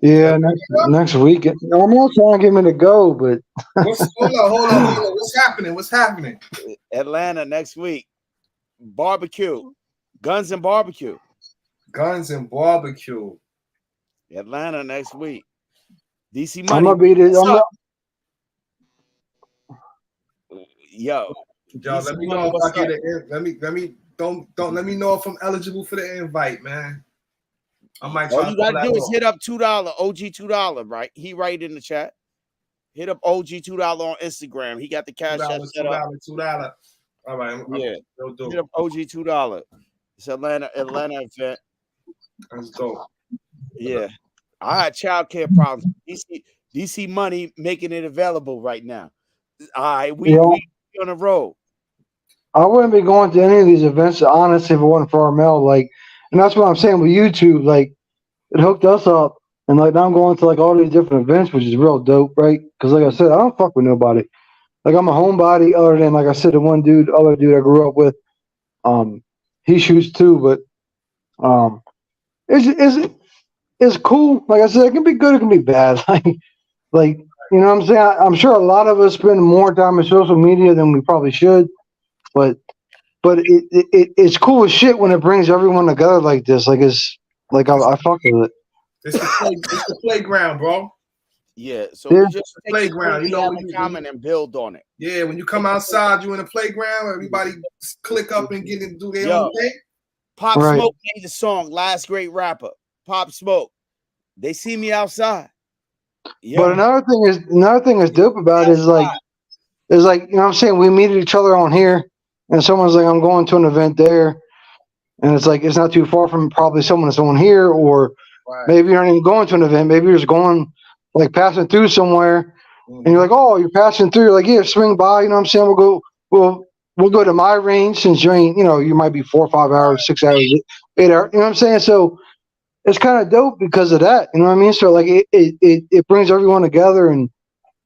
Yeah, next week. I'm not trying to get me to go, but hold on. What's happening? Atlanta next week. Barbecue. Guns and barbecue. Atlanta next week. DC Money. I'm gonna be there. Yo, let me know if I get it. Let me know if I'm eligible for the invite, man. I might try. All you gotta do is hit up $2, OG $2, right? He right in the chat. Hit up OG $2 on Instagram. He got the cash app set up. $2. All right. Hit up OG $2. It's Atlanta event. That's dope. Yeah, I had childcare problems. DC Money making it available right now. All right, we on the road. I wouldn't be going to any of these events, honestly, if it wasn't for Armel. Like, and that's what I'm saying with YouTube. Like, it hooked us up, and like now I'm going to like all these different events, which is real dope, right? Because like I said, I don't fuck with nobody. Like I'm a homebody, other than like I said, the other dude I grew up with. He shoots too, but it's cool. Like I said, it can be good, it can be bad. Like you know what I'm saying? I'm sure a lot of us spend more time on social media than we probably should, but it's cool as shit when it brings everyone together like this. Like it's like I fuck with it. It's the playground, bro. Yeah, so we just take playground, you know, common and build on it. Yeah, when you come outside, you in the playground, everybody click up and get and do their own thing. Pop Smoke made the song "Last Great Rapper." Pop Smoke, they see me outside. Yo. But another thing is dope about it is like you know what I'm saying, we meet each other on here, and someone's like, I'm going to an event there, and it's like it's not too far from probably someone that's on here, or maybe you're not even going to an event, maybe you're just going like passing through somewhere, and you're like, oh, you're passing through, you're like, yeah, swing by, you know what I'm saying, we'll go to my range since you ain't, you know, you might be 4 or 5 hours, 6 hours, 8 hours, you know what I'm saying? So it's kind of dope because of that. You know what I mean? So like it brings everyone together, and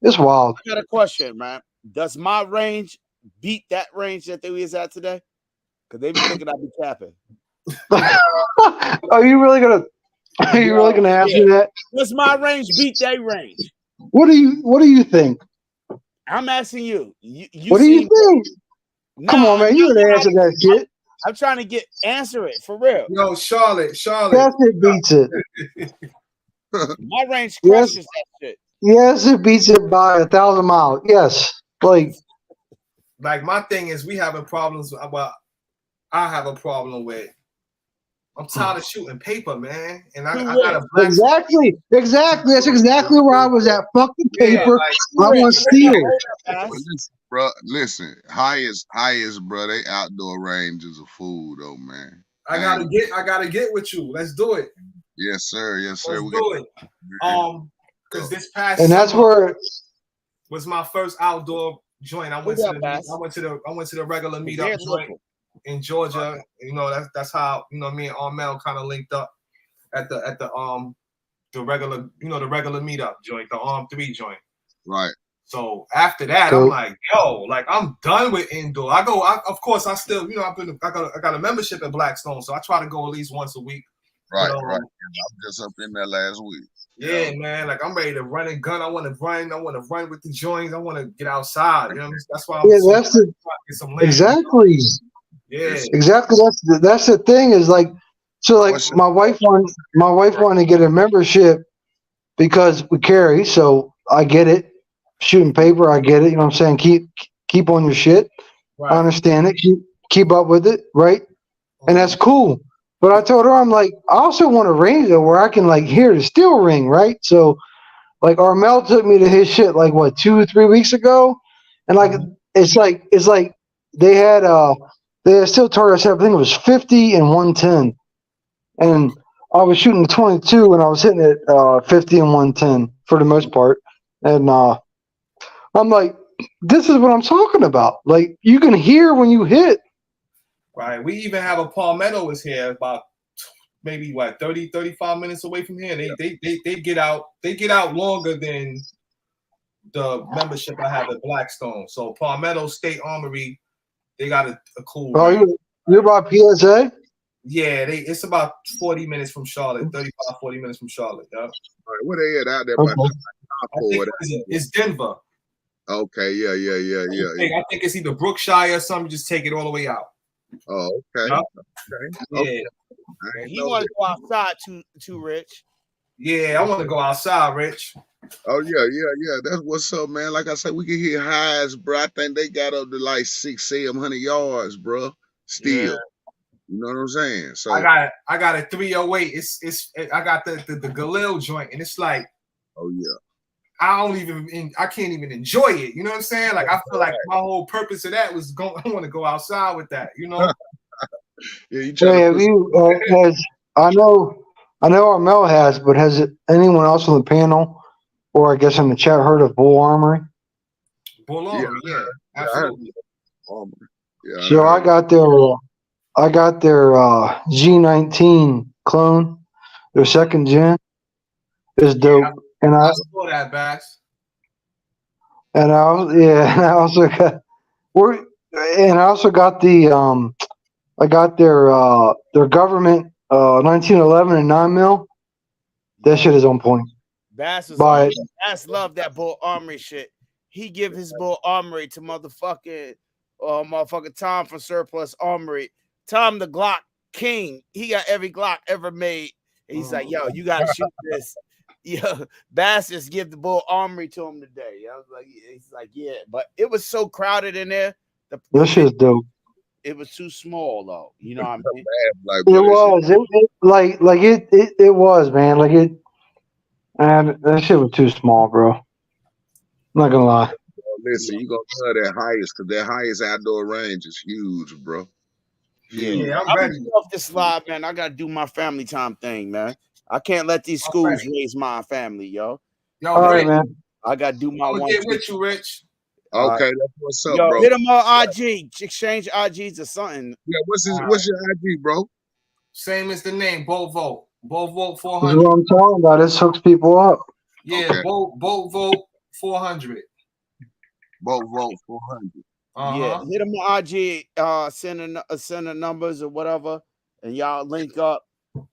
it's wild. I got a question, man. Does my range beat that range that they was at today? Because they be thinking I be capping. Are you really gonna? Are you really gonna ask me that? Does my range beat that range? What do you think? I'm asking you. You What do you think? Come on, man. You gonna answer that shit? I'm trying to answer it for real. Yo, Charlotte. Yes, it beats it. My range crushes that shit. Yes, it beats it by 1,000 miles. Yes, like my thing is we having problems. Well, I have a problem with. I'm tired of shooting paper, man, and I got a black exactly. That's exactly where I was at. Fucking paper. I want steel. Bro, listen. Highest, bro. They outdoor ranges of food, though, man. I gotta get with you. Let's do it. Yes, sir. Yes, sir. Let's do it. Because this past and that's where was my first outdoor joint. I went to the regular meetup joint in Georgia. You know, that's how me and Armel kind of linked up at the regular the regular meetup joint, the Arm 3 joint. Right. So after that, I'm like, yo, I'm done with indoor. Of course, I still, I got a membership at Blackstone, so I try to go at least once a week. Right, right. I'm just up in there last week. Yeah, man. I'm ready to run and gun. I want to run with the joints. I want to get get some land. Exactly. Yeah. Exactly. That's the thing is my wife wanted to get a membership because we carry, so I get it. Shooting paper, I get it. You know what I'm saying? Keep on your shit. Right. I understand it. Keep up with it, right? And that's cool. But I told her, I'm like, I also want a range where I can hear the steel ring, right? So Armel took me to his shit 2-3 weeks ago, and it's like they had steel targets. I think it was 50 and 110, and I was shooting the 22 and I was hitting it 50 and 110 for the most part, and I'm like, this is what I'm talking about. You can hear when you hit. Right. We even have a Palmetto is here about maybe 30, 35 minutes away from here. They get out longer than the membership I have at Blackstone. So Palmetto State Armory, they got a cool. Oh, you're by PSA? Yeah, it's about 40 minutes from Charlotte, 35, 40 minutes from Charlotte. Yeah. All right, where they at out there? It's Denver. Okay, yeah. I think it's either Brookshire or something. Just take it all the way out. Oh, okay. Yeah. Okay. He want to go outside too, Rich. Yeah, I want to go outside, Rich. Oh yeah. That's what's up, man. Like I said, we can hit highs, bro. I think they got up to 600 yards, bro. Still. Yeah. You know what I'm saying? So I got a 308. I got the Galil joint, and it's like, oh yeah. I can't even enjoy it. You know what I'm saying? I feel like my whole purpose of that was I want to go outside with that. You know? I know Armel has, but has anyone else on the panel, or I guess in the chat, heard of Bull Armory? Bull Armory, yeah, absolutely. Yeah, so I got their G19 clone, their second gen. It's dope. And I saw that, Bass. And I also got their government 1911 and 9mm. That shit is on point. Bass love that Bull Armory shit. He give his Bull Armory to motherfucking Tom from Surplus Armory. Tom the Glock King. He got every Glock ever made. And he's like, yo, you gotta shoot this. Yeah, Bass just give the Bull Armory to him today. I was like, he's like, yeah, but it was so crowded in there. That shit's dope. It was too small though. You know what I mean? It was. It was, man. And that shit was too small, bro. I'm not gonna lie. Listen, you gonna love that highest because that highest outdoor range is huge, bro. Yeah, I'm ready. Off this live, man. I gotta do my family time thing, man. I can't let these schools raise my family, yo. All right, man. I gotta do my one. Get with you, Rich. Okay, that's what's up, bro. Hit him on IG, exchange IGs or something. Yeah, what's your IG, bro? Same as the name, Bovo. Both vote This is 400. what I'm talking about. This hooks people up. Yeah, Okay. both vote 400. Both vote 400. Yeah, Uh-huh. hit them IG, send the numbers or whatever, and y'all link up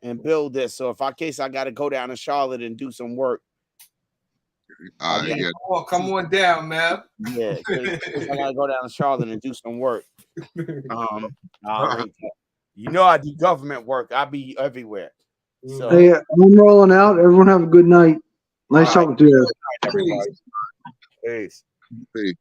and build this. So if I got to go down to Charlotte and do some work, Yeah, Yeah. come on down, man. yeah, because I got to go down to Charlotte and do some work. I'll link up. You know I do government work. I be everywhere. So Hey, I'm rolling out. Everyone have a good night. Nice all right. talking to you. Everybody. Peace. Peace.